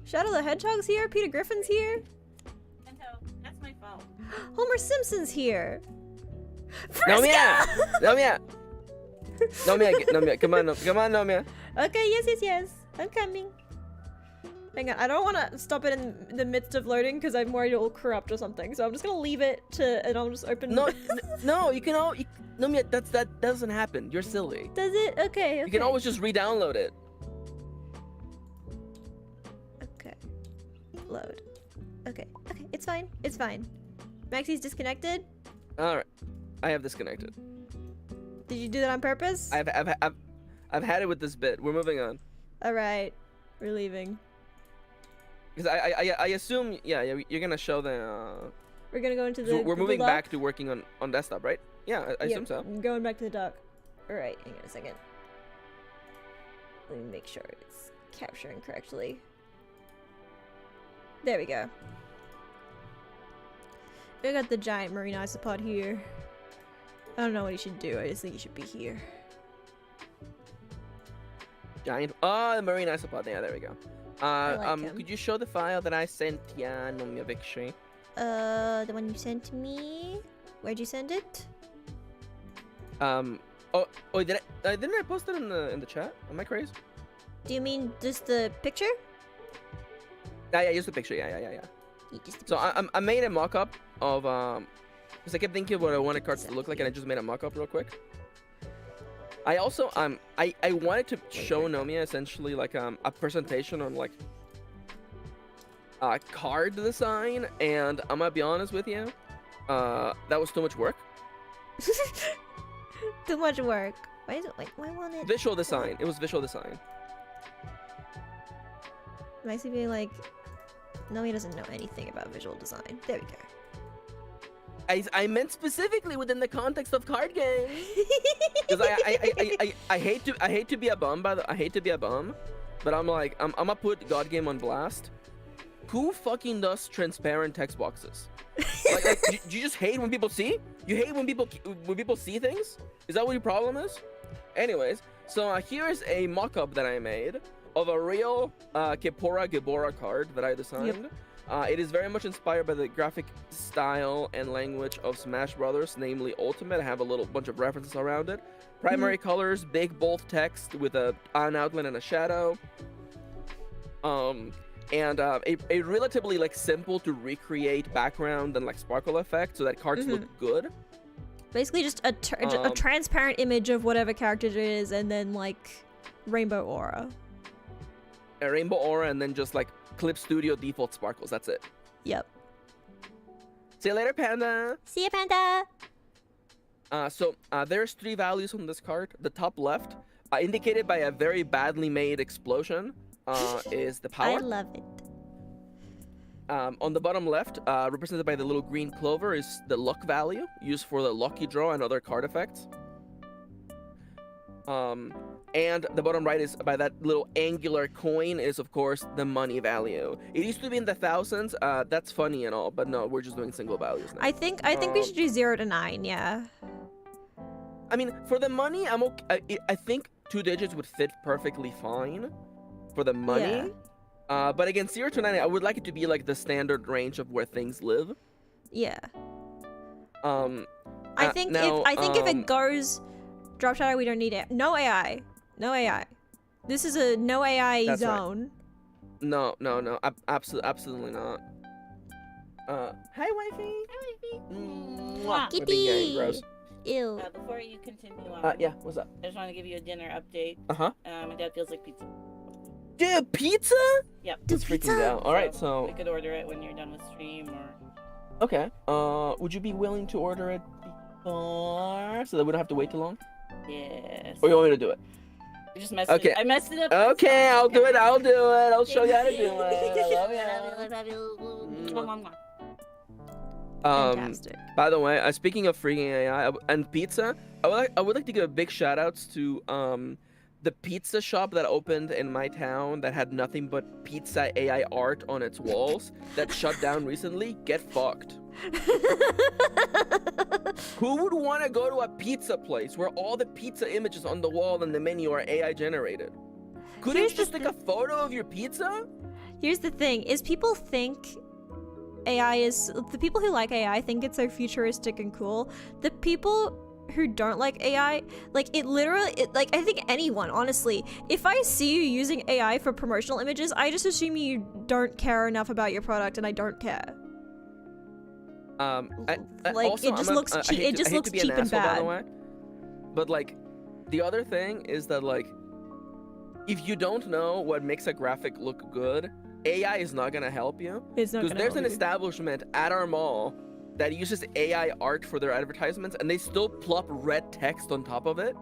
Shadow the Hedgehog's here. Peter Griffin's here. That's my phone. Homer Simpson's here. Nomia! Frisco! Nomia! Nomia, come on, Nomia. Okay, yes. I'm coming. Hang on, I don't want to stop it in the midst of loading because I'm worried it'll corrupt or something. So I'm just gonna leave it and I'll just open. No, you can Nomia, that doesn't happen. You're silly. Does it? Okay. You can always just re-download it. Okay. Load. Okay, it's fine. Maxie's disconnected. All right, I have disconnected. Did you do that on purpose? I've had it with this bit. We're moving on. All right, we're leaving. Because I assume you're gonna show the. We're gonna go into the. We're Google moving Doc. back to working on desktop, right? Yeah, I assume so. I'm going back to the dock. All right, hang on a second. Let me make sure it's capturing correctly. There we go. We got the giant marine isopod here. I don't know what he should do. I just think he should be here. Giant. Oh, the marine isopod. Yeah, there we go. like him. Could you show the file that I sent? Yeah, Nomia Victory. The one you sent to me. Where'd you send it? Oh, didn't I post it in the chat? Am I crazy? Do you mean just the picture? Yeah, just the picture. Yeah. Just the So picture. I made a mock-up of because I kept thinking of what I wanted cards to look like, and I just made a mock-up real quick. I also I wanted to show Nomia essentially like a presentation on like card design, and I'm gonna be honest with you, that was too much work. Too much work. Why is it like? Why won't it? Visual design. It was visual design. Makes me be like, no, he doesn't know anything about visual design. There we go. I meant specifically within the context of card games. Because I hate to be a bum, I hate to be a bum, but I'm like I'm gonna put God Game on blast. Who fucking does transparent text boxes? like do you just hate when people see? You hate when people see things? Is that what your problem is? Anyways, so here is a mock-up that I made of a real Kippora Gibora card that I designed. It is very much inspired by the graphic style and language of Smash Brothers, namely Ultimate. I have a little bunch of references around it. Primary colors, big bold text with an outline and a shadow. And a relatively like simple to recreate background and like sparkle effect so that cards look good. Basically just a transparent image of whatever character it is, and then like rainbow aura. A rainbow aura, and then just like Clip Studio default sparkles. That's it. Yep. See you later, Panda. See ya, Panda. So there's 3 values on this card. The top left, indicated by a very badly made explosion, is the power. I love it. On the bottom left, represented by the little green clover, is the luck value, used for the lucky draw and other card effects. And the bottom right is by that little angular coin is of course the money value. It used to be in the thousands. That's funny and all, but no, we're just doing single values now. I think we should do 0 to 9. Yeah. I mean, for the money, I'm okay. I think 2 digits would fit perfectly fine for the money. Yeah. But again, 0 to 9, I would like it to be like the standard range of where things live. Yeah. I think if it goes drop shadow, we don't need it. No AI. No AI. This is a no AI That's zone. Right. No. Absolutely not. Hi, wifey. Hi, wifey. Mwah. Kitty. We're being very gross. Ew. Before you continue on, Yeah, what's up? I just want to give you a dinner update. Uh-huh. My dad feels like pizza. Dude, pizza? Yep. That's freaking down. All right, so we could order it when you're done with stream, or. okay. Would you be willing to order it before so that we don't have to wait too long? Yes. Or you want me to do it? I just messed Okay. it. I messed it up. Okay, I'll do it. I'll show you how to do it. I love you. Fantastic. By the way, speaking of freaking AI and pizza, I would like to give a big shout outs to the pizza shop that opened in my town that had nothing but pizza AI art on its walls that shut down recently. Get fucked. Who would want to go to a pizza place where all the pizza images on the wall and the menu are AI generated? Couldn't you just take a photo of your pizza? Here's the thing: is people think AI is the people who like AI think it's so futuristic and cool. The people who don't like AI, like it literally, like I think anyone, honestly, if I see you using AI for promotional images, I just assume you don't care enough about your product, and I don't care. Like also, it just looks cheap. It just looks cheap and bad. By the way. But like, the other thing is that like, if you don't know what makes a graphic look good, AI is not gonna help you. It's not because gonna there's help an you. establishment at our mall that uses AI art for their advertisements, and they still plop red text on top of it.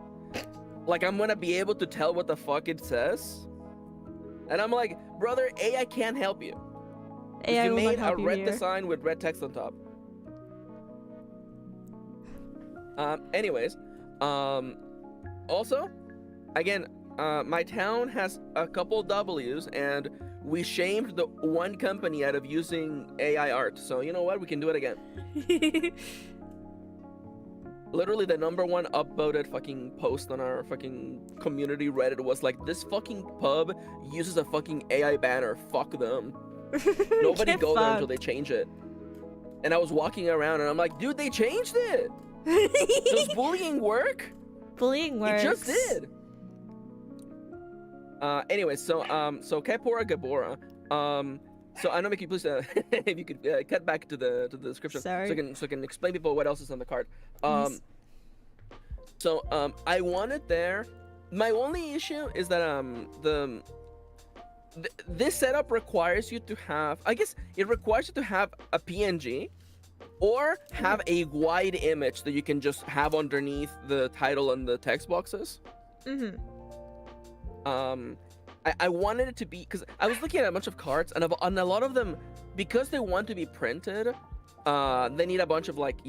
Like I'm gonna be able to tell what the fuck it says. And I'm like, brother, AI can't help you. 'Cause AI you will not made a help you red here. design with red text on top. Anyways, also, again, my town has a couple W's, and we shamed the one company out of using AI art. So you know what? We can do it again. Literally, the #1 upvoted fucking post on our fucking community Reddit was like, "This fucking pub uses a fucking AI banner. Fuck them. Nobody Get go there until fucked. they change it." And I was walking around, and I'm like, "Dude, they changed it. Does bullying work? Bullying works. It just did." Anyway, so Kepora Gabora. So I know, Mickey, please, if you could cut back to the description, Sorry. so I can explain people what else is on the card. Yes. So I wanted there. My only issue is that this setup requires you to have. I guess it requires you to have a PNG, or have a wide image that you can just have underneath the title and the text boxes. Mm-hmm. I wanted it to be, because I was looking at a bunch of cards, and a lot of them, because they want to be printed, they need a bunch of like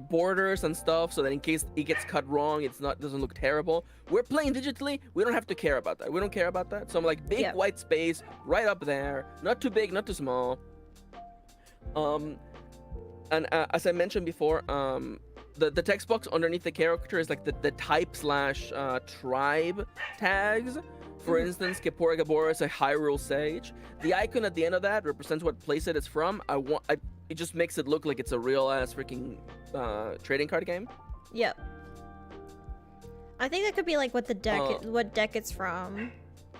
borders and stuff, so that in case it gets cut wrong, doesn't look terrible. We're playing digitally, we don't have to care about that. We don't care about that. So I'm like, big white space right up there, not too big, not too small. And as I mentioned before, the text box underneath the character is like the type / tribe tags. For instance, Kepora Gabora is a Hyrule Sage. The icon at the end of that represents what place it is from. It just makes it look like it's a real ass freaking trading card game. Yep. I think that could be like what the deck, what deck it's from,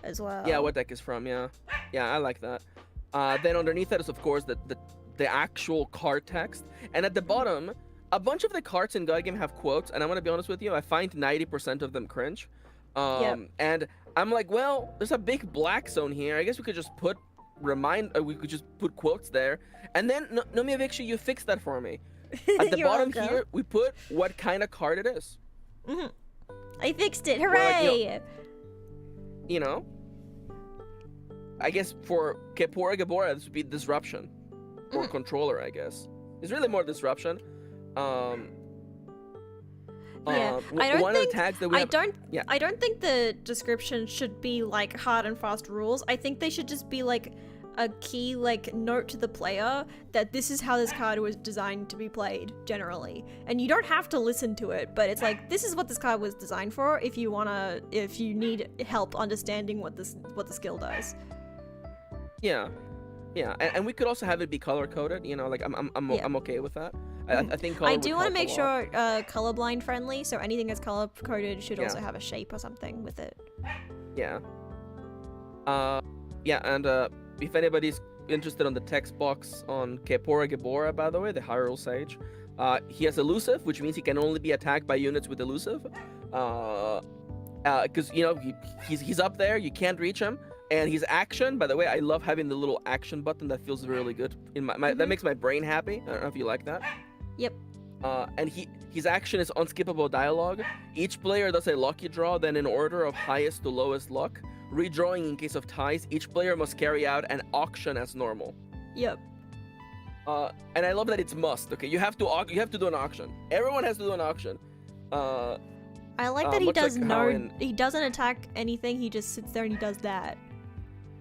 as well. Yeah, what deck is from? Yeah, I like that. Then underneath that is of course the actual card text, and at the bottom, a bunch of the cards in God Game have quotes, and I'm gonna be honest with you, I find 90% of them cringe. And I'm like, well, there's a big black zone here. I guess we could just put quotes there, and then Nomia Viksha, you fix that for me. At the bottom here, we put what kind of card it is. Mm-hmm. I fixed it! Hooray! Like, I guess for Kepora Gabora, this would be disruption, or controller. I guess it's really more disruption. Yeah, one of the tags that we have, I don't think the description should be like hard and fast rules. I think they should just be like a key like note to the player that this is how this card was designed to be played generally. And you don't have to listen to it, but it's like, this is what this card was designed for if you need help understanding what the skill does. Yeah, and we could also have it be color coded. Like I'm okay with that. I think color I do want to make a sure colorblind friendly, so anything that's color coded should also have a shape or something with it. Yeah. And if anybody's interested on the text box on Kepora Gabora, by the way, the Hyrule Sage, he has elusive, which means he can only be attacked by units with elusive. Because he's up there, you can't reach him. And his action, by the way, I love having the little action button. That feels really good. That makes my brain happy. I don't know if you like that. Yep. And his action is unskippable dialogue. Each player does a lucky draw, then in order of highest to lowest luck. Redrawing in case of ties. Each player must carry out an auction as normal. Yep. And I love that it's must. Okay, you have to do an auction. Everyone has to do an auction. I like that he does he doesn't attack anything. He just sits there and he does that.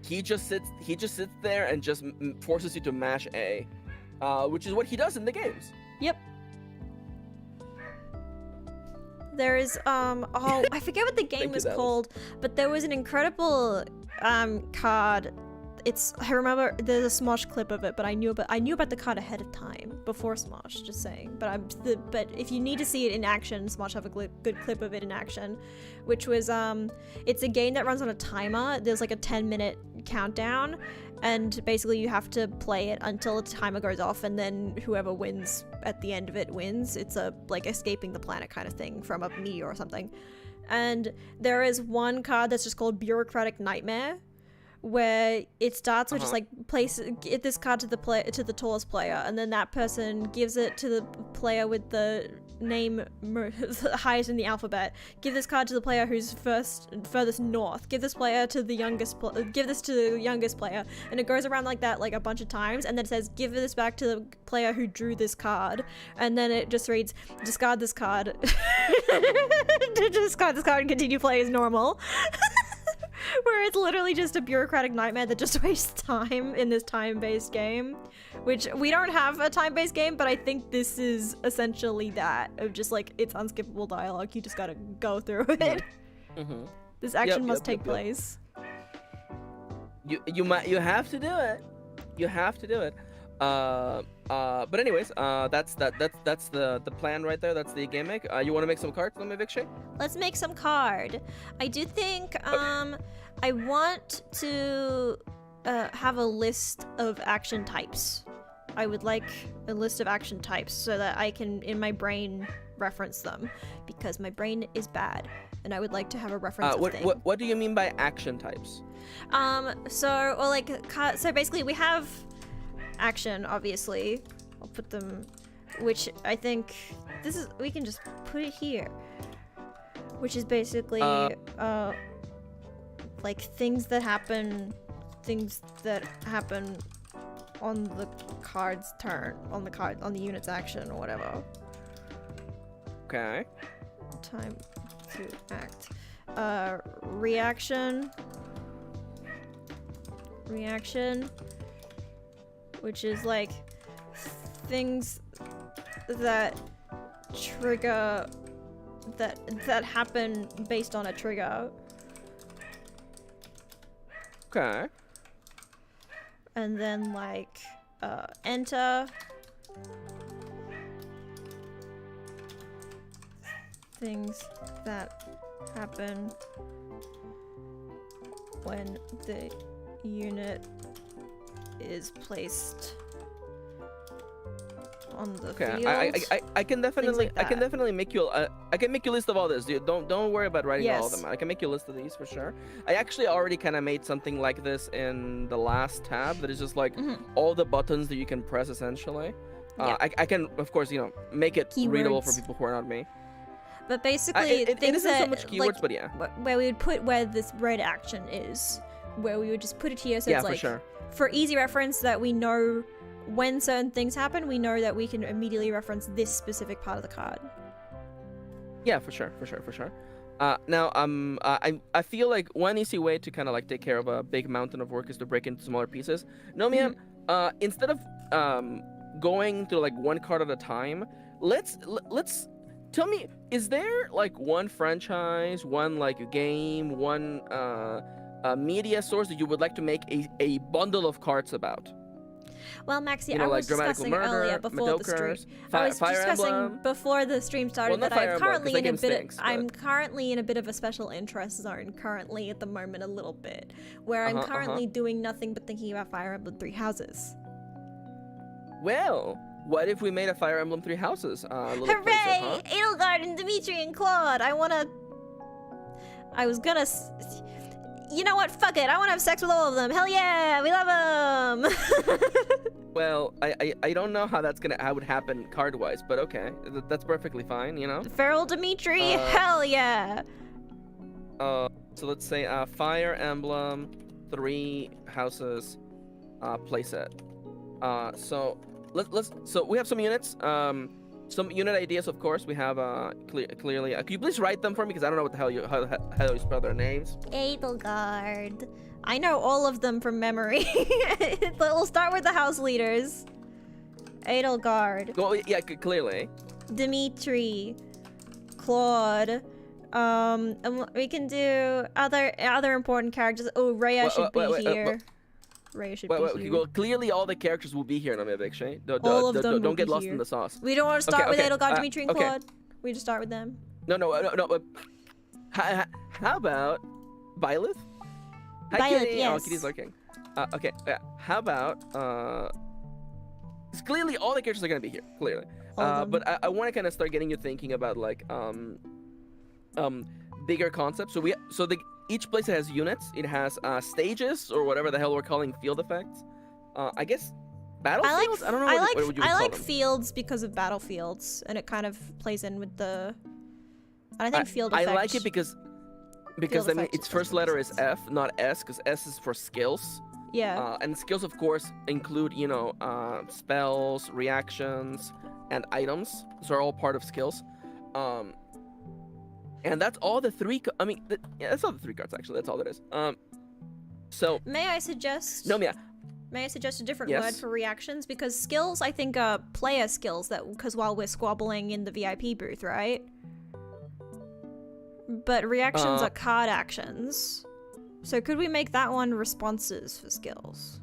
He just sits there and just forces you to mash A, which is what he does in the games. Yep. There is oh, I forget what the game Thank you, was Dallas. called, but there was an incredible card. I remember there's a Smosh clip of it, but I knew about the card ahead of time before Smosh. Just saying. But if you need to see it in action, Smosh have a good clip of it in action, which was it's a game that runs on a timer. There's like a 10-minute countdown, and basically you have to play it until the timer goes off, and then whoever wins at the end of it wins. It's a like escaping the planet kind of thing from a meteor or something. And there is one card that's just called Bureaucratic Nightmare, where it starts with just like get this card to the tallest player, and then that person gives it to the player with the name highest in the alphabet. Give this card to the player who's furthest north. Give this player to the youngest. Give this to the youngest player, and it goes around like that like a bunch of times, and then it says give this back to the player who drew this card, and then it just reads discard this card. Discard this card and continue play as normal. Where it's literally just a bureaucratic nightmare that just wastes time in this time-based game. Which, we don't have a time-based game, but I think this is essentially that. Of just like, it's unskippable dialogue, you just gotta go through it. Mm-hmm. This action must take place. You have to do it. You have to do it. But anyways, that's the plan right there. That's the gimmick. You want to make some cards? Let me Vikshay. Let's make some card. I do think I want to have a list of action types. I would like a list of action types so that I can in my brain reference them, because my brain is bad and I would like to have a reference of thing. What do you mean by action types? So basically we have action, obviously. I'll put them, which I think we can just put it here, which is basically like things that happen on the card's turn, on the unit's action or whatever. Okay. Time to act. Reaction, which is like things that trigger that happen based on a trigger. Okay. And then like enter, things that happen when the unit is placed on the field. I can definitely like make you I can make you a list of all this, dude. Don't worry about writing all of Yes. them. I can make you a list of these for sure. I actually already kind of made something like this in the last tab that is just like all the buttons that you can press essentially. Yeah. I can of course make it readable for Keywords. people who are not me. But basically, It things isn't that so much keywords, like, but yeah. where we would put where this red action is, where we would just put it here, so Yeah, it's for like sure. for easy reference that we know when certain things happen, we know that we can immediately reference this specific part of the card. Yeah, for sure. Now, I feel like one easy way to kind of like take care of a big mountain of work is to break into smaller pieces. Nomia, instead of going to like one card at a time, let's tell me, is there like one franchise, one like game, one media source that you would like to make a bundle of cards about? Well, Maxie, You know, I like was Grammatical discussing Murder, earlier before the stream. Medokers, I was Fire discussing Emblem. before the stream started Well, not that Fire I'm Emblem, 'cause currently that in a game bit. stinks, I'm but- currently in a bit of a special interest zone currently at the moment, a little bit, where I'm currently doing nothing but thinking about Fire Emblem Three Houses. Well, what if we made a Fire Emblem Three Houses? Little Hooray! playset, huh? Edelgard and Dimitri and Claude. I was gonna. You know what? Fuck it. I want to have sex with all of them. Hell yeah! We love them. Well, I don't know how how would happen card-wise, but okay, that's perfectly fine, Feral Dimitri. Hell yeah! So let's say Fire Emblem Three Houses playset. So we have some units. Some unit ideas, of course. We have clearly. Could you please write them for me? Because I don't know what the hell how the hell you spell their names. Edelgard. I know all of them from memory. We'll start with the house leaders. Edelgard. Well, yeah, clearly. Dimitri. Claude. And we can do other important characters. Oh, Rhea should be here. Rhea should be here. Well, clearly all the characters will be here in Nomia, Shane. All of them Don't get will be lost here. in the sauce. We don't want to start with Edelgard, Dimitri, and okay. Claude. We just start with them. No. How about Byleth? Hi, Byleth, Kitty. yes. Oh, Kitty's lurking. Okay. How about 'cause clearly all the characters are gonna be here. Clearly. But I want to kind of start getting you thinking about like bigger concepts. So each place has units. It has stages or whatever the hell we're calling field effects. I guess battlefields. I don't know. What would you I call like them? fields because of battlefields, and it kind of plays in with the. And I think field effect. I like it because I mean effect its first letter is F, not S, because S is for skills. Yeah. And skills, of course, include spells, reactions, and items. Those are all part of skills. And that's all the three. That's all the three cards actually. That's all it is. So. May I suggest? Nomia. May I suggest a different Yes. word for reactions? Because skills, I think, are player skills. Because while we're squabbling in the VIP booth, right? But reactions are card actions. So could we make that one responses for skills?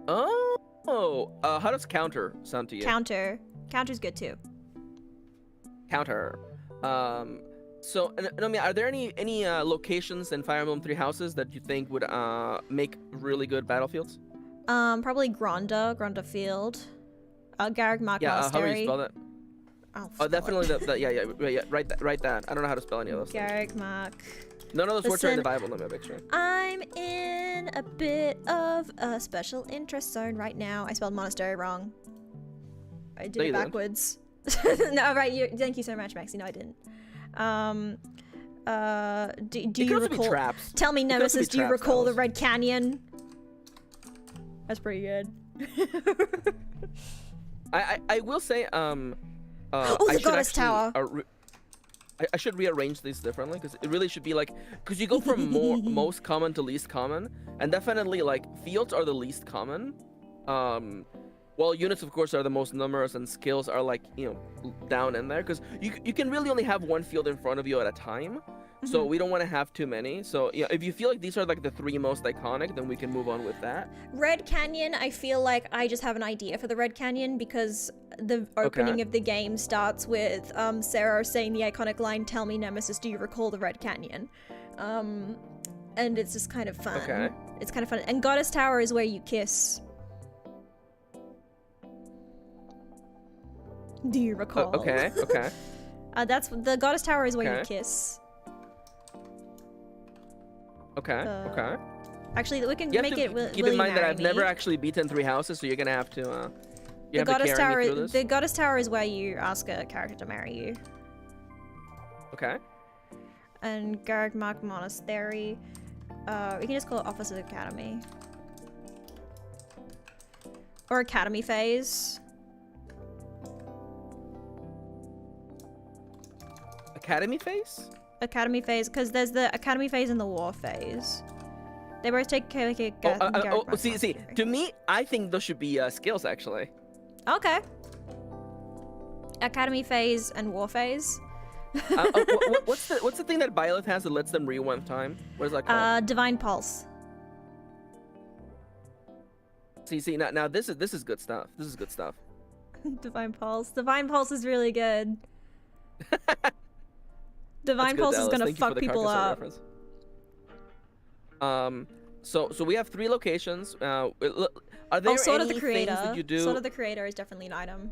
Oh. How does counter sound to you? Counter's good too. Counter. So, Nomia, are there any locations in Fire Emblem Three Houses that you think would make really good battlefields? Probably Granda Field. Garrick Mark How do Monastery. you spell that? Oh, definitely. Yeah. Write that. I don't know how to spell any of those things. Garrick Mark. None of those words are in the Listen, Bible. Let me make sure. I'm in a bit of a special interest zone right now. I spelled monastery wrong. I did No, it you didn't. backwards. No, right. Thank you so much, Maxie. No, I didn't. Do It you could also be recall? traps. Tell me, It could also be Nemesis. Do you traps, recall the Alice. Red Canyon? That's pretty good. I will say Oh, I the should Goddess actually, Tower. I should rearrange these differently because it really should be like because you go from most common to least common, and definitely like fields are the least common. While units, of course, are the most numerous, and skills are like down in there because you can really only have one field in front of you at a time. So we don't want to have too many. So if you feel like these are like the three most iconic, then we can move on with that. Red Canyon, I feel like I just have an idea for the Red Canyon because the opening of the game starts with Sarah saying the iconic line, "Tell me, Nemesis, do you recall the Red Canyon?" And it's just kind of fun. Okay. It's kind of fun. And Goddess Tower is where you kiss. Do you recall? Okay. That's the Goddess Tower is where you Okay. kiss. Okay. Actually, we can You have make to it. keep will in you mind that marry I've never me? actually beaten Three Houses, so you're gonna have to. The have to Goddess carry Tower. me through this. The Goddess Tower is where you ask a character to marry you. Okay. And Garrick Mark Monastery. We can just call it Officers Academy. Or Academy Phase. Academy phase? Academy Phase, because there's the Academy Phase and the War Phase. They both take like a Garrick Mark See. Monastery. To me, I think those should be skills actually. Okay. Academy Phase and War Phase. What's the thing that Byleth has that lets them rewind time? What is that called? Divine Pulse. See. Now this is good stuff. This is good stuff. Divine Pulse. Divine Pulse is really good. Divine That's good, Pulse is Dallas. gonna Thank you for fuck the people Carcassonne up. reference. So we have three locations. Are there Sword of any the Creator. things that you do? Sword of the Creator is definitely an item.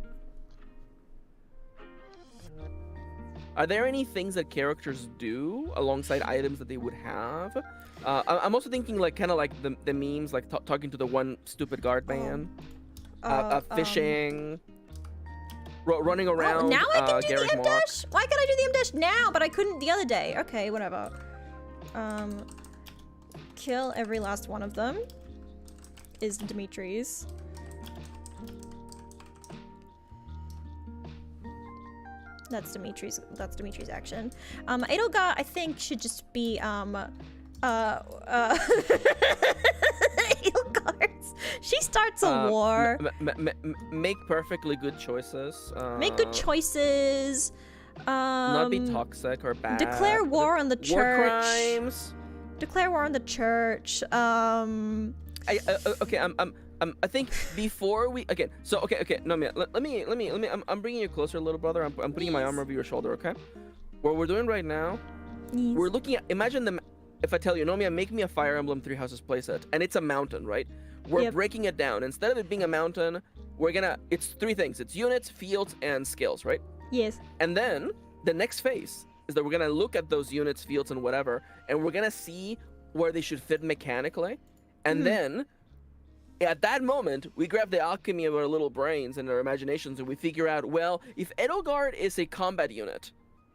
Are there any things that characters do alongside items that they would have? I'm also thinking like kind of like the memes, like talking to the one stupid guard man, fishing, running around. Now I can do Garrick the M Mark. dash. Why can't I do the M dash now? But I couldn't the other day. Okay, whatever. Kill every last one of them. Is Dimitri's. That's Dimitri's action. Edelgard, I think, should just be Edelgard's. She starts a war. Make perfectly good choices. Make good choices. Not be toxic or bad. Declare war on the church. War crimes. Declare war on the church. Okay. I think before we again. So okay. Nomia, let me. I'm bringing you closer, little brother. I'm putting my arm over your shoulder. Okay. What we're doing right now, we're looking at. Imagine the. If I tell you, Nomia, make me a Fire Emblem Three Houses playset, and it's a mountain, right? We're breaking it down. Instead of it being a mountain, we're gonna. It's three things. It's units, fields, and skills, right? Yes. And then the next phase is that we're gonna look at those units, fields, and whatever, and we're gonna see where they should fit mechanically, and then. At that moment, we grab the alchemy of our little brains and our imaginations, and we figure out, well, if Edelgard is a combat unit,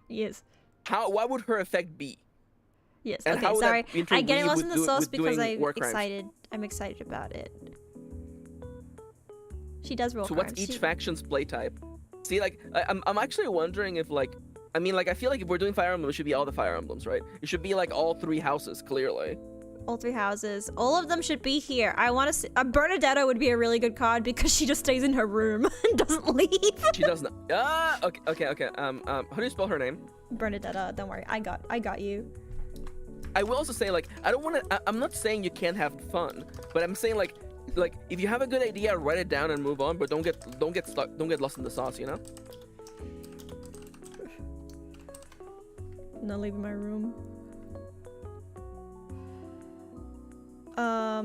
yes, what would her effect be? Yes. And okay. Sorry, I get lost in the sauce with because doing war crimes? I'm excited about it. She does roll. So what's each faction's play type? See, like, I'm actually wondering if, like, I mean, like, I feel like if we're doing Fire Emblem, it should be all the Fire Emblems, right? It should be like all three houses, clearly. All three houses. All of them should be here. I want to see. Bernadetta would be a really good card because she just stays in her room and doesn't leave. She doesn't. Okay. How do you spell her name? Bernadetta. Don't worry. I got you. I will also say, like, I don't want to. I'm not saying you can't have fun, but I'm saying like if you have a good idea, write it down and move on. But don't get stuck. Don't get lost in the sauce. You know. Not leaving my room. I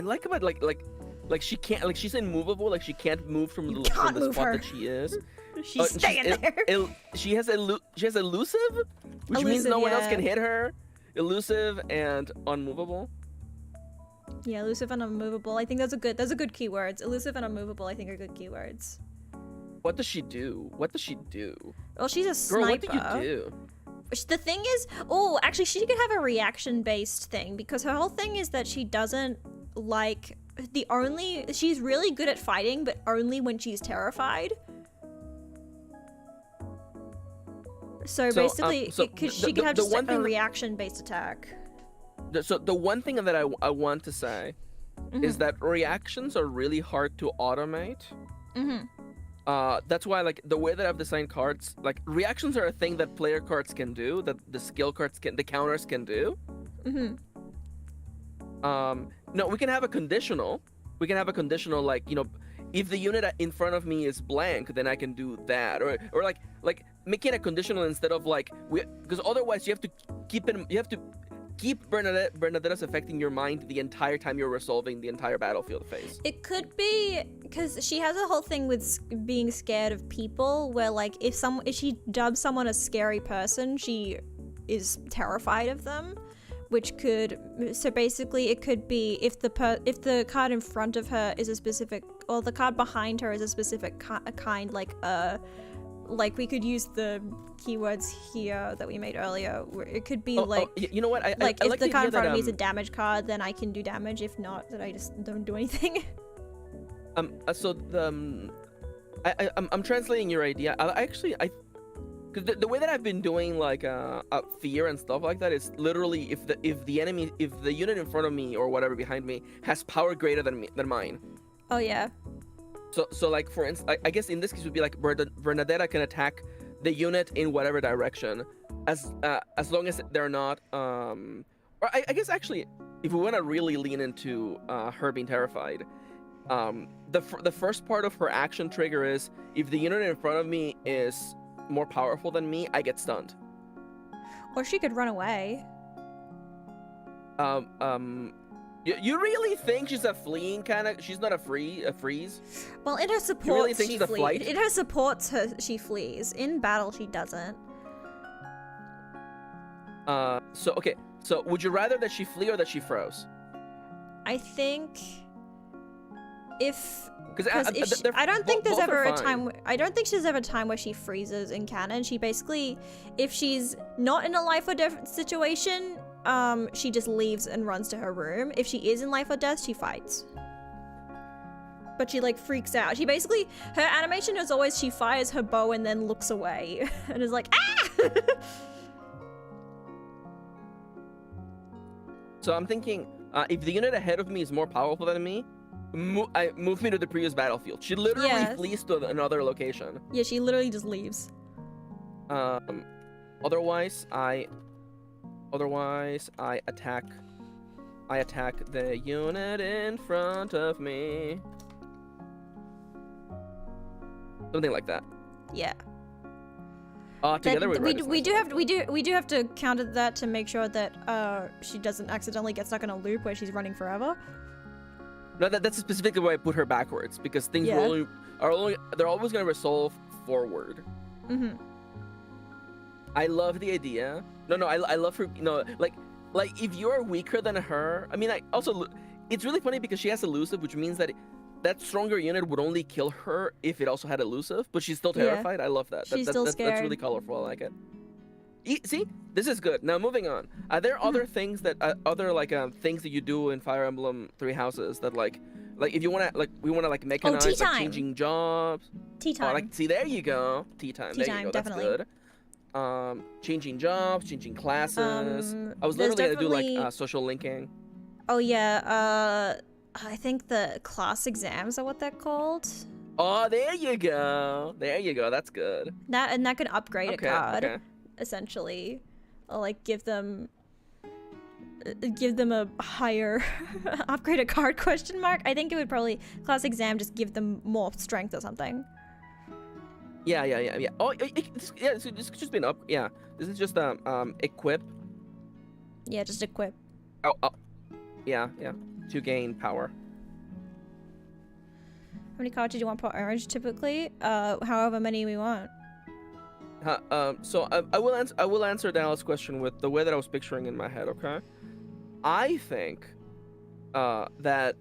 like about like she can't, like, she's immovable, like she can't move from the spot that she is. She's staying there. She has elusive, which means no one else can hit her. Elusive and unmovable. Yeah, elusive and unmovable. I think those are good keywords. Elusive and unmovable, I think, are good keywords. What does she do? Well, she's a sniper. Girl, what did you do? The thing is, actually, she could have a reaction-based thing because her whole thing is that she doesn't like she's really good at fighting, but only when she's terrified. So basically, she could have just a reaction-based attack. So the one thing that I want to say is that reactions are really hard to automate. That's why, like, the way that I've designed cards, like, reactions are a thing that player cards can do, that the skill cards the counters can do. No, we can have a conditional. Like, you know, if the unit in front of me is blank, then I can do that, or like making a conditional instead of like because otherwise you have to keep Bernadetta's affecting your mind the entire time you're resolving the entire battlefield phase. It could be because she has a whole thing with being scared of people, where like if she dubs someone a scary person, she is terrified of them, which could. So basically, it could be if the card in front of her is a specific, or the card behind her is a specific kind, like we could use the keywords here that we made earlier, where it could be you know what? I if like the card in front of me is a that, damage card, then I can do damage. If not, then I just don't do anything. So I'm translating your idea. Because the way that I've been doing like fear and stuff like that is literally if the unit in front of me or whatever behind me has power greater than mine. Oh yeah. So like, for instance, I guess in this case would be like Bernadetta can attack the unit in whatever direction, as long as they're not or I guess actually, if we want to really lean into her being terrified, the first part of her action trigger is if the unit in front of me is more powerful than me, I get stunned. Or she could run away. You really think she's a fleeing kind of? She's not a freeze? Well, in her supports, you really think she's a flight? In her supports, she flees. In battle, she doesn't. So would you rather that she flee or that she froze? I think if because I don't think there's ever a time. I don't think there's ever a time where she freezes in canon. She basically, if she's not in a life or death situation, she just leaves and runs to her room. If she is in life or death, she fights. But she like freaks out. She basically, her animation is always she fires her bow and then looks away and is like, ah! So I'm thinking, if the unit ahead of me is more powerful than me, move me to the previous battlefield. She literally Yeah. flees to another location. Yeah, she literally just leaves. Otherwise I attack. I attack the unit in front of me. Something like that. Yeah. Together That- we we do have to counter that to make sure that she doesn't accidentally get stuck in a loop where she's running forever. No, that's specifically why I put her backwards, because things Yeah. they're always gonna resolve forward. Mm-hmm. I love the idea. No, I love her. Like if you're weaker than her, I mean, it's really funny because she has elusive, which means that that stronger unit would only kill her if it also had elusive, but she's still Yeah. terrified. I love that. She's still That's scared. really colorful. I like it. See, this is good. Now moving on. Are there other things that things that you do in Fire Emblem Three Houses that like if you wanna we wanna mechanize tea time. changing jobs? Tea Oh, time. see, there you go. Tea time. Tea There time, you go. definitely. That's good. Changing jobs, changing classes. I was There's literally gonna do definitely- social linking. Oh yeah. I think the class exams are what they're called. Oh, there you go. There you go. That's good. That could upgrade a card. Okay. Essentially, or like give them a higher upgrade a card question mark. I think it would probably class exam just give them more strength or something. Yeah. Oh, this could just be an up. Yeah, this is just equip. Yeah, just equip. Oh. Yeah. To gain power. How many cards did you want per orange typically? However many we want. So I will answer Dallas' question with the way that I was picturing in my head. Okay, I think that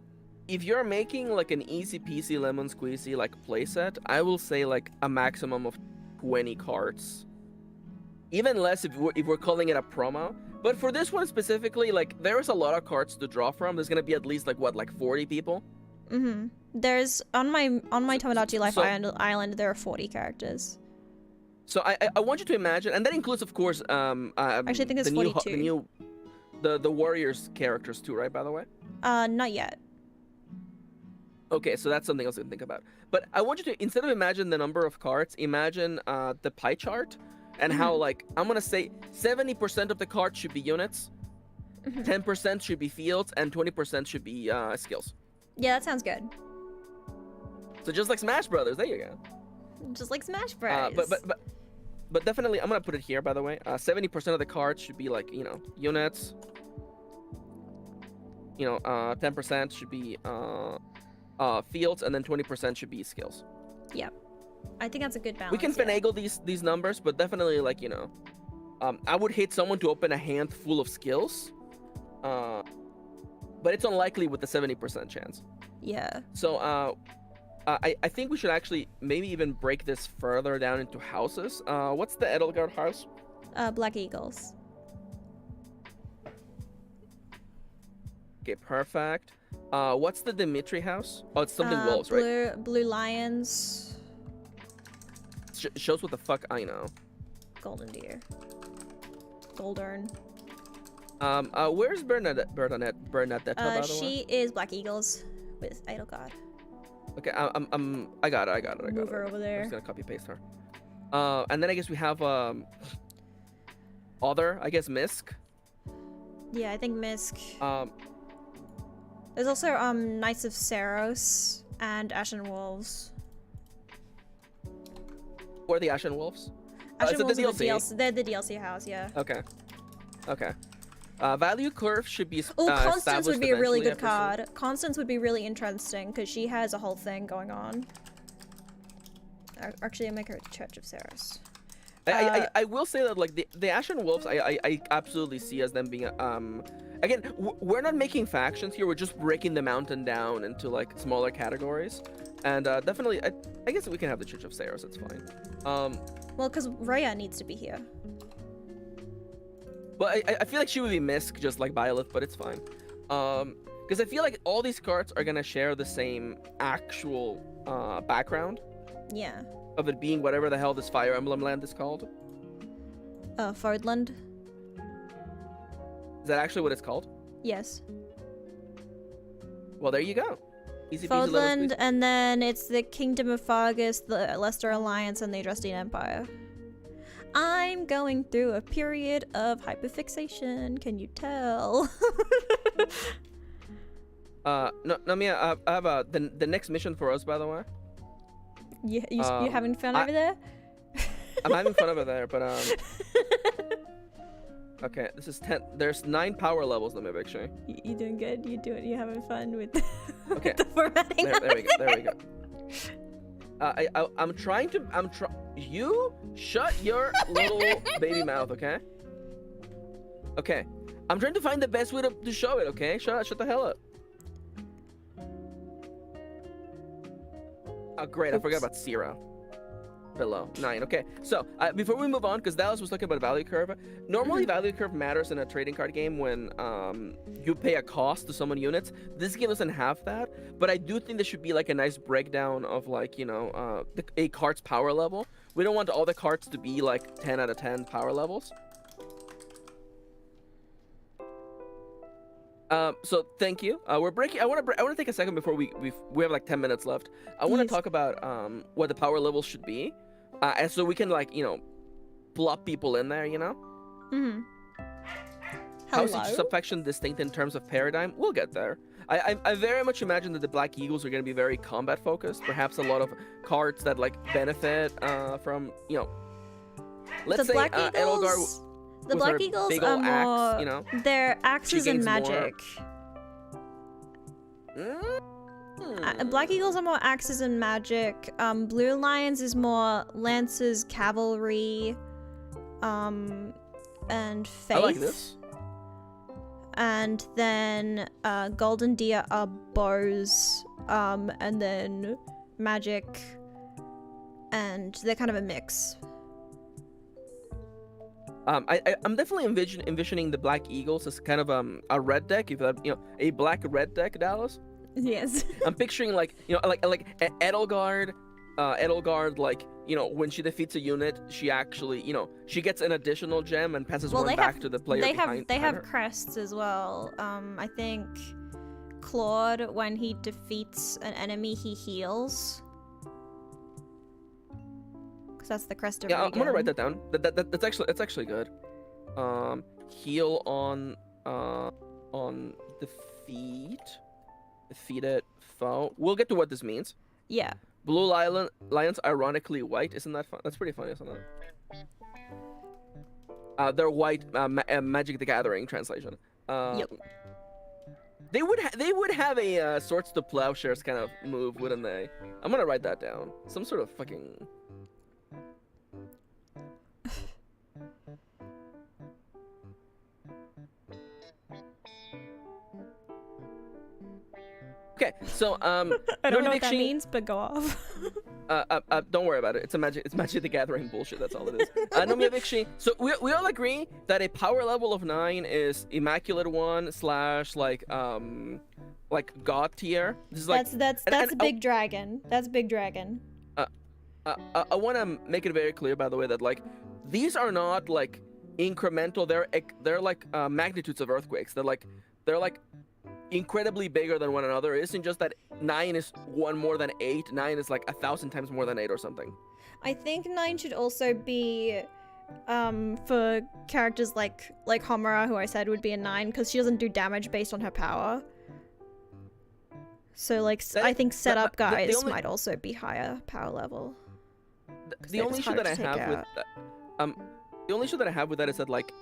if you're making like an easy peasy lemon squeezy like playset, I will say like a maximum of 20 cards. Even less if we're calling it a promo. But for this one specifically, like there's a lot of cards to draw from. There's gonna be at least like 40 people. Mm-hmm. There's on my Tomodachi Life so- Island there are 40 characters. So I want you to imagine, and that includes of course Actually, I think it's the new 42. the Warriors characters too, right? By the way. Not yet. Okay, so that's something else to think about. But I want you to, instead of imagine the number of cards, imagine the pie chart and how, like, I'm going to say 70% of the cards should be units, 10% should be fields, and 20% should be skills. Yeah, that sounds good. So just like Smash Brothers, there you go. Just like Smash Bros. But definitely, I'm going to put it here, by the way. 70% of the cards should be, like, units. 10% should be fields, and then 20% should be skills. Yep. I think that's a good balance. We can yeah. finagle these numbers, but definitely I would hate someone to open a hand full of skills, but it's unlikely with the 70% chance. Yeah. So I think we should actually maybe even break this further down into houses. What's the Edelgard house? Black Eagles. Okay, perfect. What's the Dimitri house? Oh, it's something wolves, right? Blue Lions. Shows what the fuck I know. Golden Deer. Goldern. Where's Bernadetta, by the way? She is Black Eagles with Edelgard. Okay, I got it. Move her over I'm there. just gonna copy paste her. And then I guess we have other, I guess Misk. Yeah, I think Misk. Um, There's also Knights of Saros and Ashen Wolves. Who are the Ashen Wolves? Ashen is it Wolves the are the DLC? DLC. They're the DLC house, yeah. Okay. Value curve should be Oh, Constance established would be a really eventually good after card. Constance would be really interesting because she has a whole thing going on. Actually, I make her Church of Saros. I will say that like the Ashen Wolves, I absolutely see as them being again, we're not making factions here. We're just breaking the mountain down into like smaller categories, and definitely I guess we can have the Church of Saros. It's fine. Well, because Rhea needs to be here. But I feel like she would be Misk just like Byleth, but it's fine. Because I feel like all these cards are gonna share the same actual background Yeah. of it being whatever the hell this Fire Emblem land is called. Fardland? Is that actually what it's called? Yes. Well, there you go. Easy peasy lemon Fodland, squeezy. and then it's the Kingdom of Fargus, the Leicester Alliance, and the Adrustine Empire. I'm going through a period of hyperfixation. Can you tell? No, Nomia, I have the next mission for us, by the way. You having fun I- over there? I'm having fun over there, but okay, this is 10. There's 9 power levels, Nomia, actually. You doing good? You having fun with, Okay. with the formatting? There we go. I'm trying to. You shut your little baby mouth, okay? Okay. I'm trying to find the best way to show it, okay? Shut the hell up. Oh, great. I forgot Oops. about 0. Below 9. Okay, so before we move on, because Dallas was talking about value curve, normally value curve matters in a trading card game when you pay a cost to summon units. This game doesn't have that, but I do think there should be like a nice breakdown of like, you know, a card's power level. We don't want all the cards to be like 10 out of 10 power levels. So thank you. We're breaking. I want to take a second before we have like 10 minutes left. I want to Yes. talk about what the power levels should be, and so we can like, you know, plop people in there. You know, Mm-hmm. how is Hello? each subfaction distinct in terms of paradigm? We'll get there. I very much imagine that the Black Eagles are going to be very combat focused. Perhaps a lot of cards that like benefit from, you know, let's the say Black Edelgar. Eagles. The with her Black Eagles big are ol' more. axe, you know? They're axes and gains more. magic. Black Eagles are more axes and magic. Blue Lions is more lances, cavalry, and faith. I like this. And then Golden Deer are bows, and then magic, and they're kind of a mix. I'm definitely envisioning the Black Eagles as kind of a red deck, if that, you know, a black red deck, Dallas. Yes. I'm picturing like, you know, like Edelgard, like, you know, when she defeats a unit, she actually, you know, she gets an additional gem and passes one back to the player they behind have her. crests as well. I think Claude, when he defeats an enemy, he heals. Because that's the crest of Yeah, I'm gonna Regan. write that down. That's actually good. Heal on defeated foe. We'll get to what this means. Yeah. Blue lions ironically white. Isn't that fun? That's pretty funny, isn't it? They're white. Magic the Gathering translation. Yep. They would have a Swords to Plowshares kind of move, wouldn't they? I'm gonna write that down. Some sort of fucking. Okay, so I don't know what that Actually- means, but go off. Don't worry about it. It's Magic the Gathering bullshit. That's all it is. Nomia, so we all agree that a power level of 9 is Immaculate One / like God tier. This is like That's and Big Dragon. That's Big Dragon. I want to make it very clear, by the way, that like these are not like incremental. They're like magnitudes of earthquakes. They're like incredibly bigger than one another. It isn't just that 9 is 1 more than 8. 9 is like 1,000 times more than 8 or something. I think 9 should also be for characters like Homura, who I said would be a 9, because she doesn't do damage based on her power. So like I think setup the guys only- might also be higher power level. The they're only just issue hard that I to take have with out. that, the only issue that I have with that is that like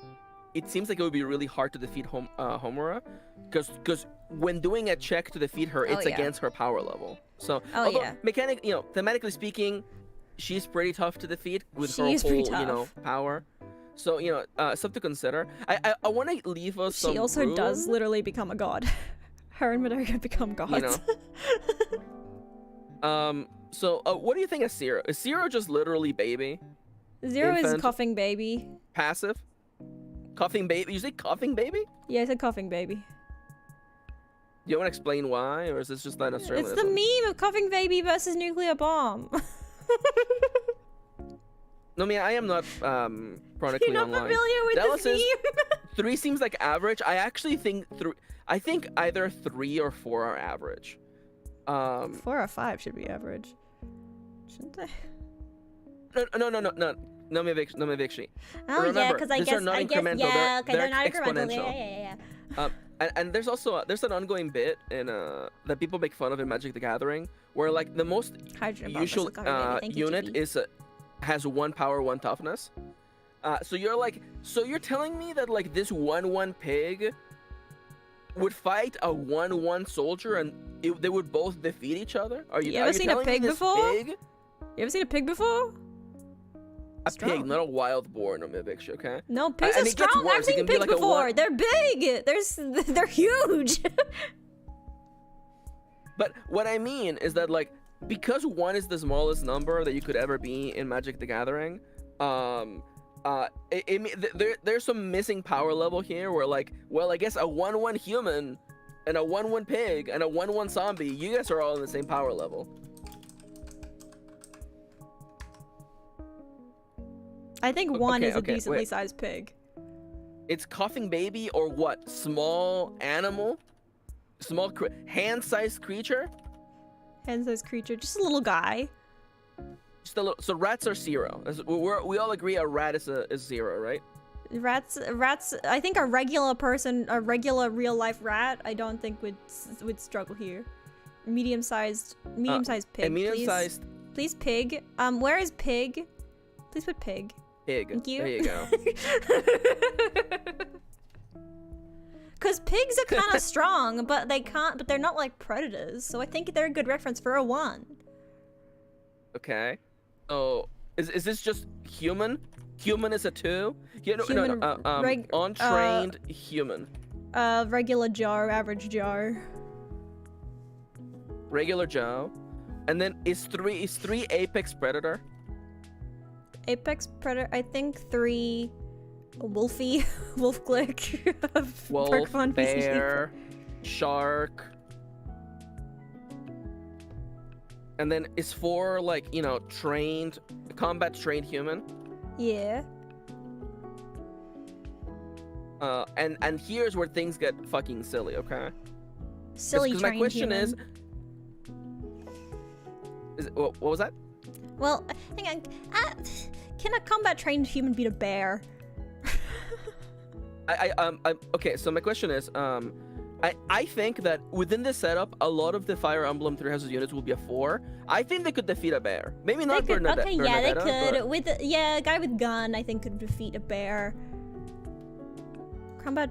it seems like it would be really hard to defeat Homura, because when doing a check to defeat her, it's yeah. against her power level. So Oh, although yeah. thematically speaking, she's pretty tough to defeat with her She is pretty whole tough. power. So stuff to consider. I want to leave us some She also room, does literally become a god. Her and Midoriya become gods. So what do you think of Zero? Is Zero just literally baby? Zero is Infant. coughing baby. Passive? Coughing baby? You say coughing baby? Yeah, it's a coughing baby. Do you want to explain why, or is this just an Australian? It's the meme of coughing baby versus nuclear bomb. Nomia, I am not chronically You're not online. familiar with Dallas this is- meme? 3 seems like average. I actually think I think either 3 or 4 are average. Um, 4 or 5 should be average, shouldn't they? no. Nomia Victory. Oh yeah, Remember, because these are not incremental, yeah, okay, they're not incremental. exponential. Yeah. And there's also there's an ongoing bit in that people make fun of in Magic the Gathering, where like the most Hydrogen bomb usual missile cover, baby. Thank you, unit GP. is has 1 power, 1 toughness. So you're telling me that like this 1/1 pig would fight a 1/1 soldier and they would both defeat each other? Are you? You are ever you seen a telling me pig this before? Pig, You ever seen a pig before? a Strong. pig, not a wild boar, no Mivix, okay? No, pigs and are it gets strong. worse. I've It seen can be pigs like a before. one- They're big. They're huge. But what I mean is that like because 1 is the smallest number that you could ever be in Magic the Gathering, there's some missing power level here where like, well, I guess a 1/1 human and a 1/1 pig and a 1/1 zombie, you guys are all in the same power level. I think 1 is a okay, decently wait. sized pig. It's coughing baby or what? Small animal? Small hand-sized creature? Hand-sized creature, just a little guy. Just a little, so rats are 0. We all agree a rat is 0, right? Rats. I think a regular person, a regular real-life rat, I don't think would struggle here. Medium-sized pig. A medium-sized Please, pig. Where is pig? Please put pig. pig. Thank you. There you go. Because pigs are kind of strong, but they're not like predators. So I think they're a good reference for a 1. Okay. So is this just human? Human is a 2? Human, untrained human. Regular Joe, average Joe. Regular Joe. And then is 3 apex predator? Apex predator, I think 3 Wolfie, Wolf Click, Wolf, Pokemon bear, shark. And then is 4 like, combat trained human? Yeah. And here's where things get fucking silly, okay? Silly Because trained my question human. is what was that? Well, hang on. Can a combat trained human beat a bear? Okay, so my question is, I think that within this setup, a lot of the Fire Emblem Three Houses units will be a 4. I think they could defeat a bear. Maybe not Bernadette. Okay, yeah, they Bernadetta, could. but- A guy with gun, I think, could defeat a bear. Combat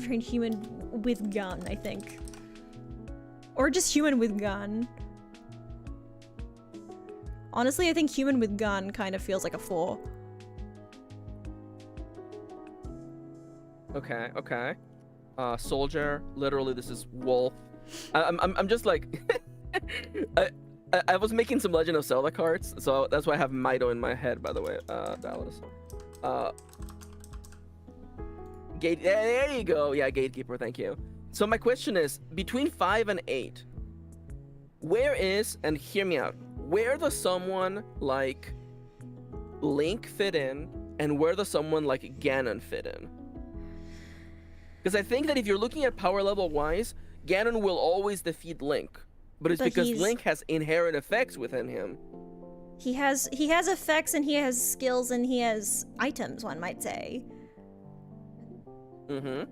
trained human with gun, I think. Or just human with gun. Honestly, I think human with gun kind of feels like a 4. Okay. Soldier. Literally, this is wolf. I'm just like, I was making some Legend of Zelda cards, so that's why I have Mido in my head. By the way, Dallas. Gate. There you go. Yeah, gatekeeper. Thank you. So my question is, between 5 and 8, where is, and hear me out, where does someone like Link fit in, and where does someone like Ganon fit in? Because I think that if you're looking at power level wise, Ganon will always defeat Link, but it's because Link has inherent effects within him. He has effects, and he has skills, and he has items, one might say. Mm-hmm.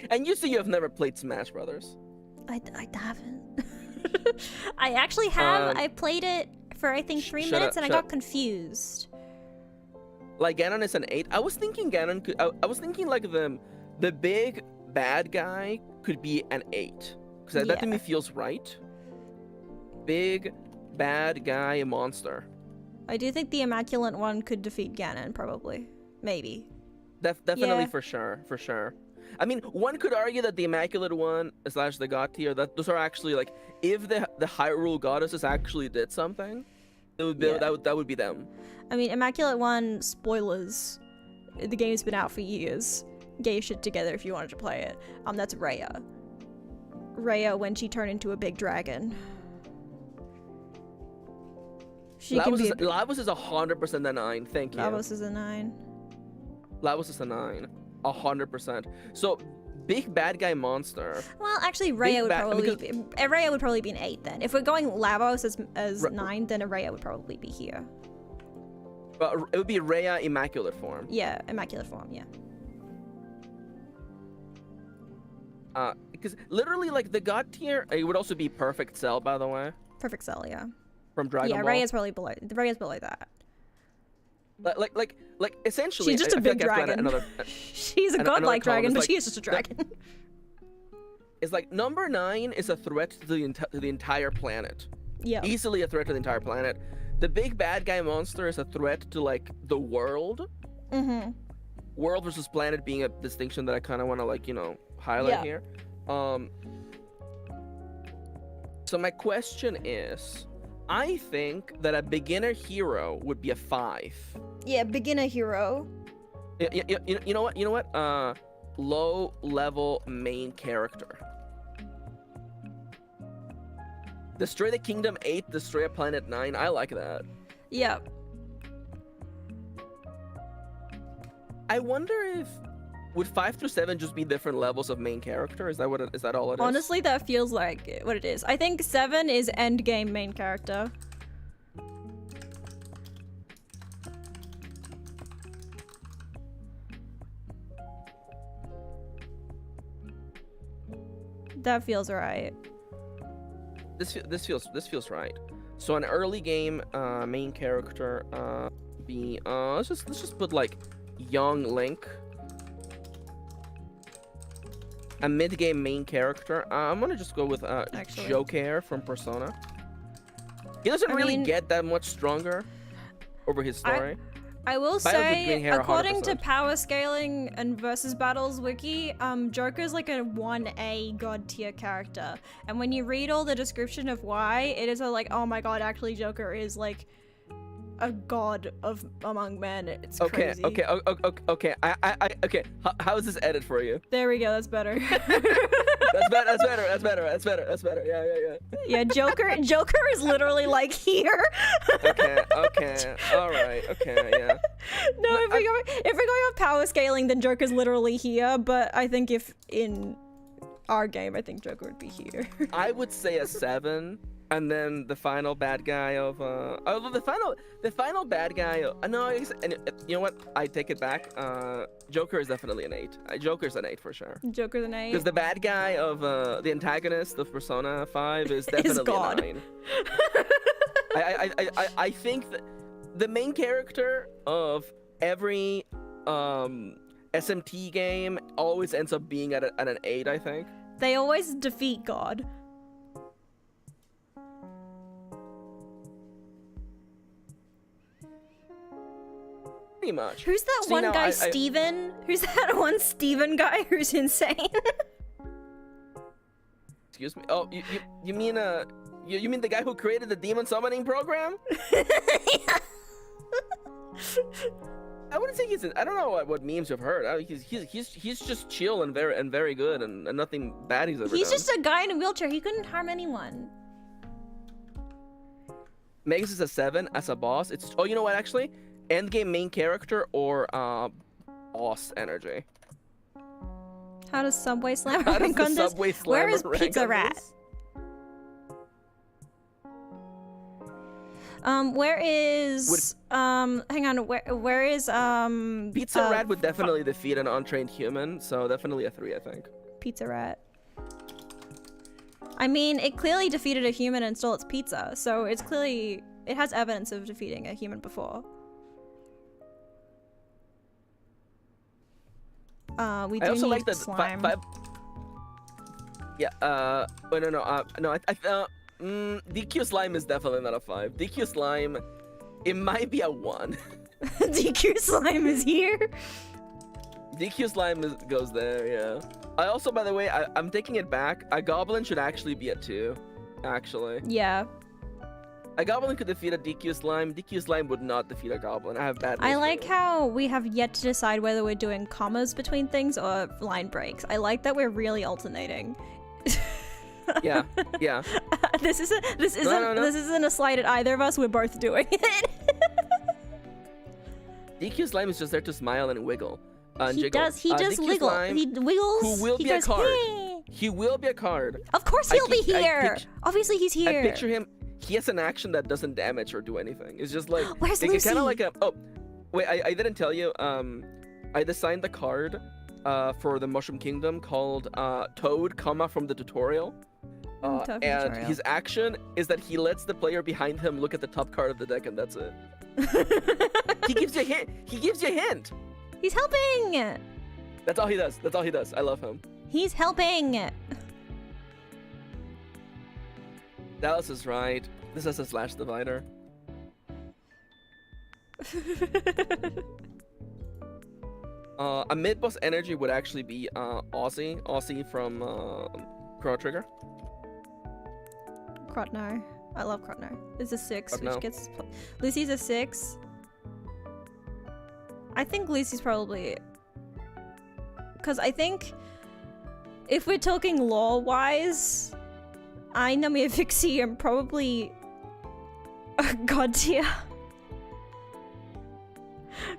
And you say you have never played Smash Brothers. I haven't. I actually have. I played it for I think 3 minutes, and I got confused. Like Ganon is an 8. I was thinking Ganon could. I was thinking like the big bad guy could be an 8, because that to me feels right. Big bad guy monster. I do think the Immaculate one could defeat Ganon, probably, maybe. Definitely, for sure. I mean, one could argue that the Immaculate one / the God tier, that those are actually like, if the Hyrule goddesses actually did something, it would be, that would be them. I mean, Immaculate one, spoilers. The game's been out for years. Get your shit together if you wanted to play it. That's Rhea. Rhea when she turned into a big dragon. Lavos is 100% a 9. Thank you. Lavos is a 9. Lavos is a 9. 100%. So big bad guy monster. Well, actually, Rhea would probably because- be Rhea would probably be an 8 then. If we're going Lavos as Right. 9, then Rhea would probably be here. But it would be Rhea Immaculate Form. Yeah, Immaculate Form. Yeah. Because literally, like the god tier, it would also be Perfect Cell, by the way, Perfect Cell. Yeah. from Dragon Yeah, Ball. Rhea's probably below. Rhea's below that. Like essentially, She's just I a feel big like I have to dragon. add She's a another godlike column. dragon, It's but like she is just a dragon. It's like number 9 is a threat to the entire planet. Yeah. Easily a threat to the entire planet. The big bad guy monster is a threat to like the world. Mm-hmm. World versus planet being a distinction that I kind of want to like highlight Yeah. here. So my question is, I think that a beginner hero would be a 5. Yeah, beginner hero. You know what? Low level main character. Destroy the Kingdom 8, destroy a planet 9. I like that. Yeah. I wonder if would 5 through 7 just be different levels of main character? Is that all it is? Honestly, that feels like what it is. I think 7 is end game main character. That feels right. This feels right. So an early game main character be let's just put like young Link. A mid game main character. I'm gonna just go with Actually. Joker from Persona. He doesn't I really mean- get that much stronger over his story. I will Bios with green say, hair, according to 100%. Power Scaling and Versus Battles wiki, Joker's like a 1A god tier character. And when you read all the description of why, it is like, oh my god, actually Joker is like a god of among men. It's Okay, crazy. okay. Okay. How is this edit for you? There we go, that's better. That's better. Yeah. Yeah, Joker is literally like here. Okay. All right. Okay. Yeah. No, if we're going off Power Scaling, then Joker's literally here, but I think if in our game, I think Joker would be here. I would say a 7, and then the final bad guy of although the final bad guy. No, and you know what? I take it back. Joker is definitely an 8. Joker's an 8 for sure. Joker's an 8. Because the bad guy of the antagonist of Persona 5 is definitely God. a 9. I think that the main character of every SMT game always ends up being at an 8. I think. They always defeat God. Pretty much. Who's that See, one now, guy, Steven? Who's that one Steven guy who's insane? Excuse me. Oh, you mean you mean the guy who created the demon summoning program? I wouldn't say he's. I don't know what memes you've heard. He's just chill and very good and nothing bad he's ever He's done. just a guy in a wheelchair. He couldn't harm anyone. Megas is a 7 as a boss. It's you know what actually, endgame main character or boss energy. How does Subway Slammer How does rank the on this? Subway Where Slammer is rank Pizza on Rat? this? Where is hang on, where is Pizza Rat would definitely defeat an untrained human, so definitely a 3, I think. Pizza Rat? I mean, it clearly defeated a human and stole its pizza, so it has evidence of defeating a human before. We do I also need like that slime. Yeah. DQ slime is definitely not a 5. DQ slime, it might be a 1. DQ slime is here. DQ slime goes there. Yeah. I also, by the way, I'm taking it back. A goblin should actually be a 2. Actually, Yeah. a goblin could defeat a DQ slime. DQ slime would not defeat a goblin. I have bad. I news for like you. how we have yet to decide whether we're doing commas between things or line breaks. I like that we're really alternating. Yeah. This isn't no. this isn't a slight at either of us. We're both doing it. DQ slime is just there to smile and wiggle. He Jiggle. does. He does Dicky wiggle. Slime, He wiggles. who will he be a goes, card. "Hey." He will be a card. Of course I he'll be keep- I here. picture- Obviously he's here. I picture him. He has an action that doesn't damage or do anything. It's just like Where's kind Lucy? of like a. Oh, wait. I didn't tell you. I designed the card for the Mushroom Kingdom called Toad, from the tutorial. Toad from the And tutorial. his action is that he lets the player behind him look at the top card of the deck, and that's it. He gives you a hint. He gives you a hint. He's helping. That's all he does. That's all he does. I love him. He's helping. Dallas is right. This is a slash divider. A mid-boss energy would actually be Aussie. Aussie from Chrono Trigger. Krotnar. I love Krotnar. It's a 6, Krotnar. which gets... Lucy's a 6. I think Lucy's probably... Because I think... If we're talking lore-wise... I, Nomia, Vixie, am probably... a god tier.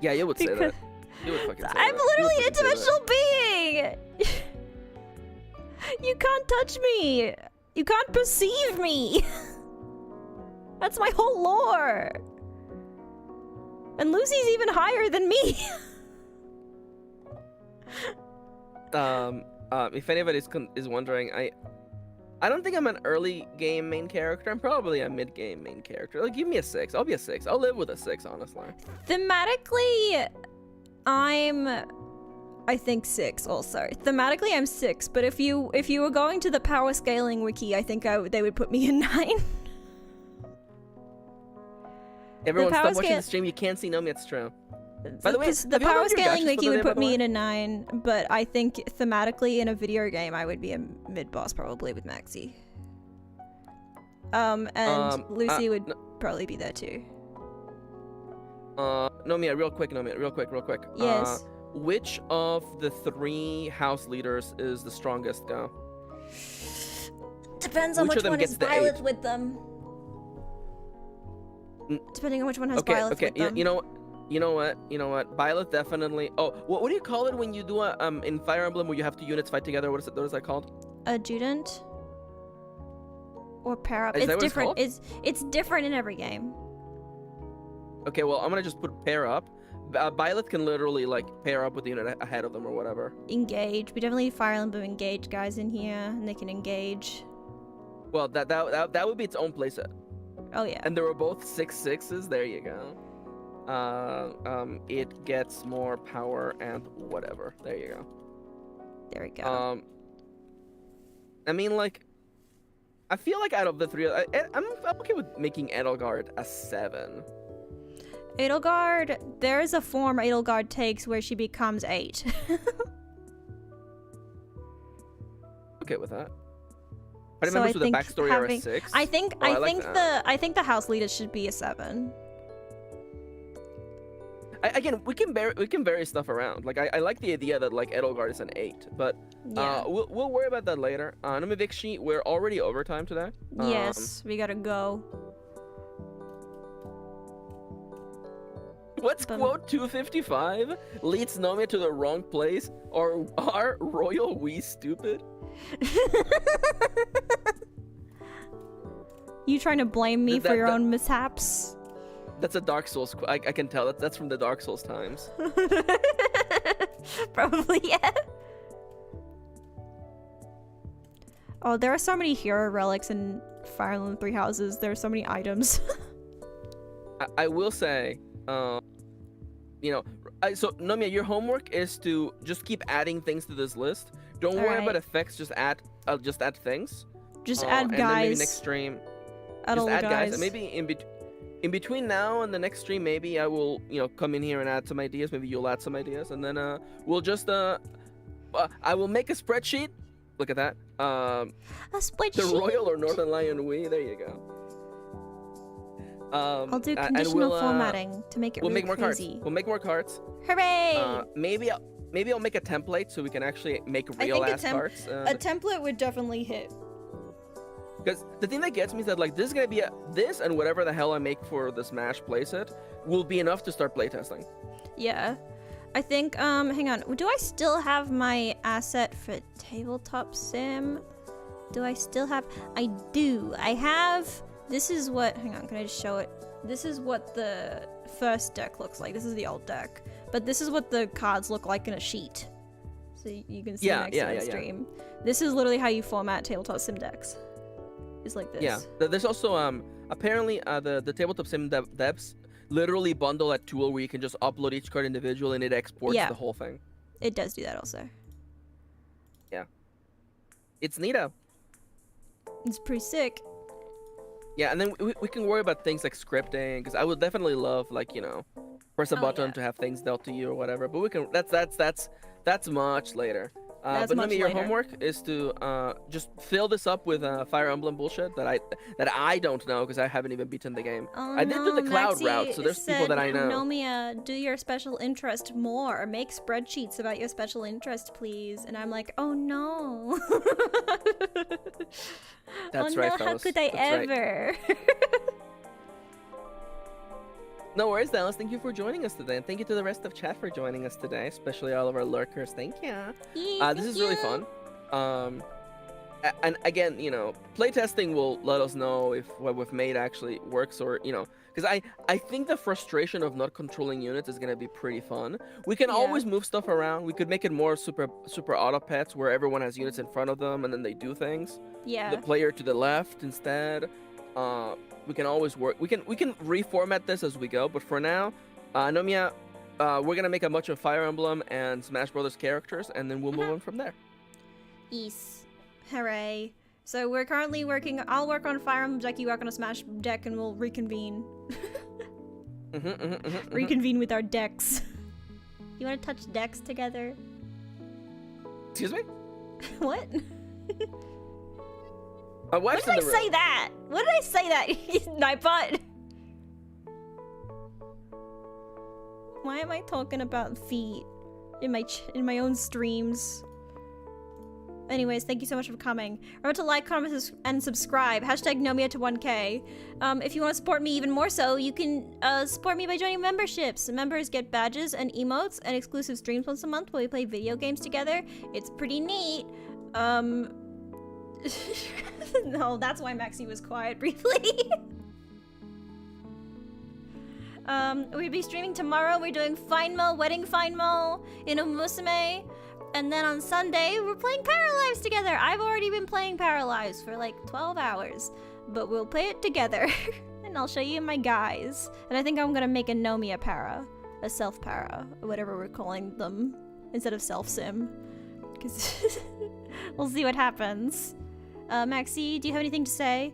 Yeah, you would say Because- that. You would fucking say I'm that. You would literally an fucking say that. interdimensional being! You can't touch me! You can't perceive me! That's my whole lore! And Lucy's even higher than me! If anybody is wondering, I don't think I'm an early game main character. I'm probably a mid game main character. Like, give me a 6. I'll be a 6. I'll live with a 6, honestly. Thematically, I think 6 also. Thematically, I'm 6, but if you were going to the power scaling wiki, I think they would put me in 9. Everyone, power stop watching scale- the stream. You can't see Nomi. It's true. By the way, the have you all power done your scaling gachas for wiki the would day, by put the me way? in a 9, but I think thematically in a video game, I would be a mid boss probably with Maxi. And Lucy would probably be there too. Nomia, real quick. Yes. Which of the 3 house leaders is the strongest go? Depends on Which which of them one gets has the Violet 8? with them. Mm. Depending on which one has Okay, Violet with them. You know what? Violet definitely. Oh, what do you call it when you do a in Fire Emblem where you have 2 units fight together? What is that called? Adjutant or pair up. Is that It's what it's different. called? It's different in every game. Okay, well, I'm gonna just put pair up. Violet can literally like pair up with the unit ahead of them or whatever. Engage. We definitely need Fire Emblem engage guys in here, and they can engage. Well, that would be its own playset. Oh yeah. And they were both 6/6s. There you go. It gets more power and whatever. There you go. There we go. I mean, like, I feel like out of the 3, I'm okay with making Edelgard a 7. Edelgard, there is a form Edelgard takes where she becomes 8. Okay with that. Party So members I with a think backstory are a having- 6. I think Oh, I I like think that. I think the house leader should be a 7. Again, we can vary stuff around. Like I like the idea that like Edelgard is an 8, but Yeah. we'll worry about that later. Nomia Vixie, we're already overtime today. Yes, we gotta go. What's Bum. quote 255 leads Nomia to the wrong place, or are royal we stupid? You trying to blame me for That- your that- own mishaps? That's a Dark Souls. I can tell. That's from the Dark Souls times. Probably, yeah. Oh, there are so many hero relics in Fire Emblem 3 Houses. There are so many items. I will say, so Nomia, your homework is to just keep adding things to this list. Don't worry Alright. about effects. Just add things. Just add And then maybe guys. next stream, Add all just the add guys. guys. And maybe in between now and the next stream, maybe I will, come in here and add some ideas. Maybe you'll add some ideas, and then we'll just I will make a spreadsheet. Look at that. A The spreadsheet. Royal or Northern Lion we. There you go. I'll do and conditional we'll, formatting to make it We'll really make more crazy. cards. We'll make more cards. Hooray! Maybe I'll make a template so we can actually make I real think ass cards. a template would definitely hit. Because the thing that gets me is that like this is gonna be this and whatever the hell I make for the Smash playset will be enough to start playtesting. Yeah. I think, hang on. Do I still have my asset for tabletop sim? Do I still have? I do. I have, this is what, hang on, can I just show it? This is what the first deck looks like. This is the old deck. But this is what the cards look like in a sheet. So you can see next to the stream. This is literally how you format tabletop sim decks. It's like this. Yeah, there's also apparently the tabletop sim devs literally bundle a tool where you can just upload each card individually and it exports the whole thing. It does do that also. Yeah. It's neato. It's pretty sick. Yeah, and then we can worry about things like scripting, because I would definitely love, like, you know, press a button to have things dealt to you or whatever. But we can. That's much later. But Nomia, your homework is to just fill this up with Fire Emblem bullshit that I don't know, because I haven't even beaten the game. Oh, I did do the cloud Maxie route, so there's people that I know. Nomia, do your special interest more. Make spreadsheets about your special interest, please. And I'm like, oh no. That's oh right, no, fellas. how could I ever? Right. No worries, Dallas. Thank you for joining us today, and thank you to the rest of chat for joining us today, especially all of our lurkers. Thank you. This is really fun. And again, you know, playtesting will let us know if what we've made actually works, or, you know, because I think the frustration of not controlling units is gonna be pretty fun. We can always move stuff around. We could make it more super auto pets, where everyone has units in front of them and then they do things. Yeah. The player to the left instead. We can always work. We can reformat this as we go. But for now, Nomia, we're gonna make a bunch of Fire Emblem and Smash Brothers characters, and then we'll move on from there. Yes. Hooray. So we're currently working. I'll work on Fire Emblem deck. You work on a Smash deck, and we'll reconvene. Reconvene with our decks. You want to touch decks together? Excuse me? What? My wife's What in did the I room. say that? What did I say that? Nightbot. Why am I talking about feet in my own streams? Anyways, thank you so much for coming. Remember to like, comment, and subscribe. Hashtag Nomia to 1K. If you want to support me even more so, you can support me by joining memberships. Members get badges and emotes and exclusive streams once a month where we play video games together. It's pretty neat. No, that's why Maxie was quiet briefly. We'll be streaming tomorrow. We're doing Finemo, Wedding Finemo in Umusume. And then on Sunday, we're playing Paralives together. I've already been playing Paralives for like 12 hours. But we'll play it together. And I'll show you my guys. And I think I'm gonna make a Nomia para. A self-para. Or whatever we're calling them. Instead of self-sim. Because we'll see what happens. Maxie, do you have anything to say?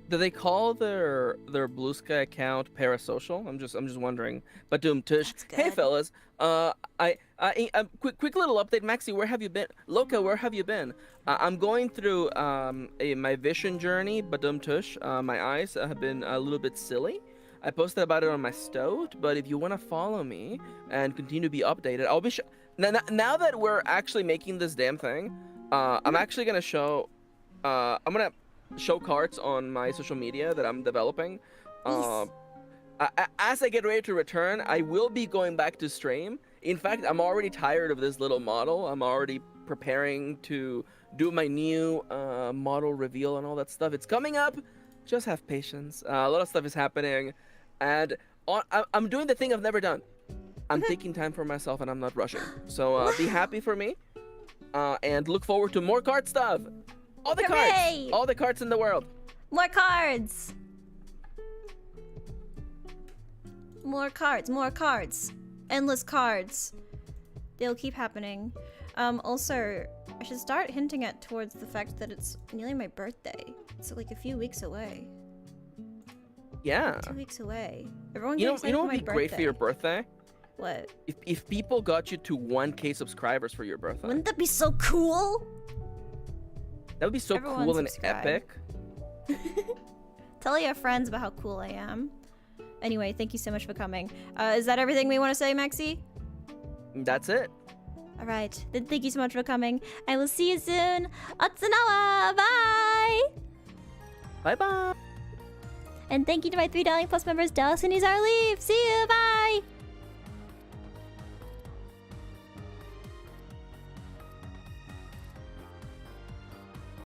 Do they call their Blue Sky account parasocial? I'm just wondering. But Tush. Hey fellas. Quick little update. Maxie, where have you been? Loka, where have you been? I'm going through my vision journey. But Tush. My eyes have been a little bit silly. I posted about it on my stoat. But if you want to follow me and continue to be updated, I'll be now that we're actually making this damn thing. I'm actually gonna show. I'm gonna show cards on my social media that I'm developing. As I get ready to return, I will be going back to stream. In fact, I'm already tired of this little model. I'm already preparing to do my new model reveal and all that stuff. It's coming up. Just have patience. A lot of stuff is happening, and I'm doing the thing I've never done. I'm taking time for myself and I'm not rushing. So be happy for me. And look forward to more card stuff. All the cards. All the cards in the world. More cards. More cards. More cards. Endless cards. They'll keep happening. Also, I should start hinting at towards the fact that it's nearly my birthday. It's like a few weeks away. Yeah. 2 weeks away. Everyone You know what what would be great for your birthday? What? If people got you to 1K subscribers for your birthday. Wouldn't that be so cool? That would be so Everyone cool subscribe. and epic. Tell your friends about how cool I am. Anyway, thank you so much for coming. Is that everything we want to say, Maxie? That's it. Alright, then thank you so much for coming. I will see you soon. Otsunawa! Bye! Bye-bye. And thank you to my $3 Plus members, Dallas and Izar Leaf. See you, bye!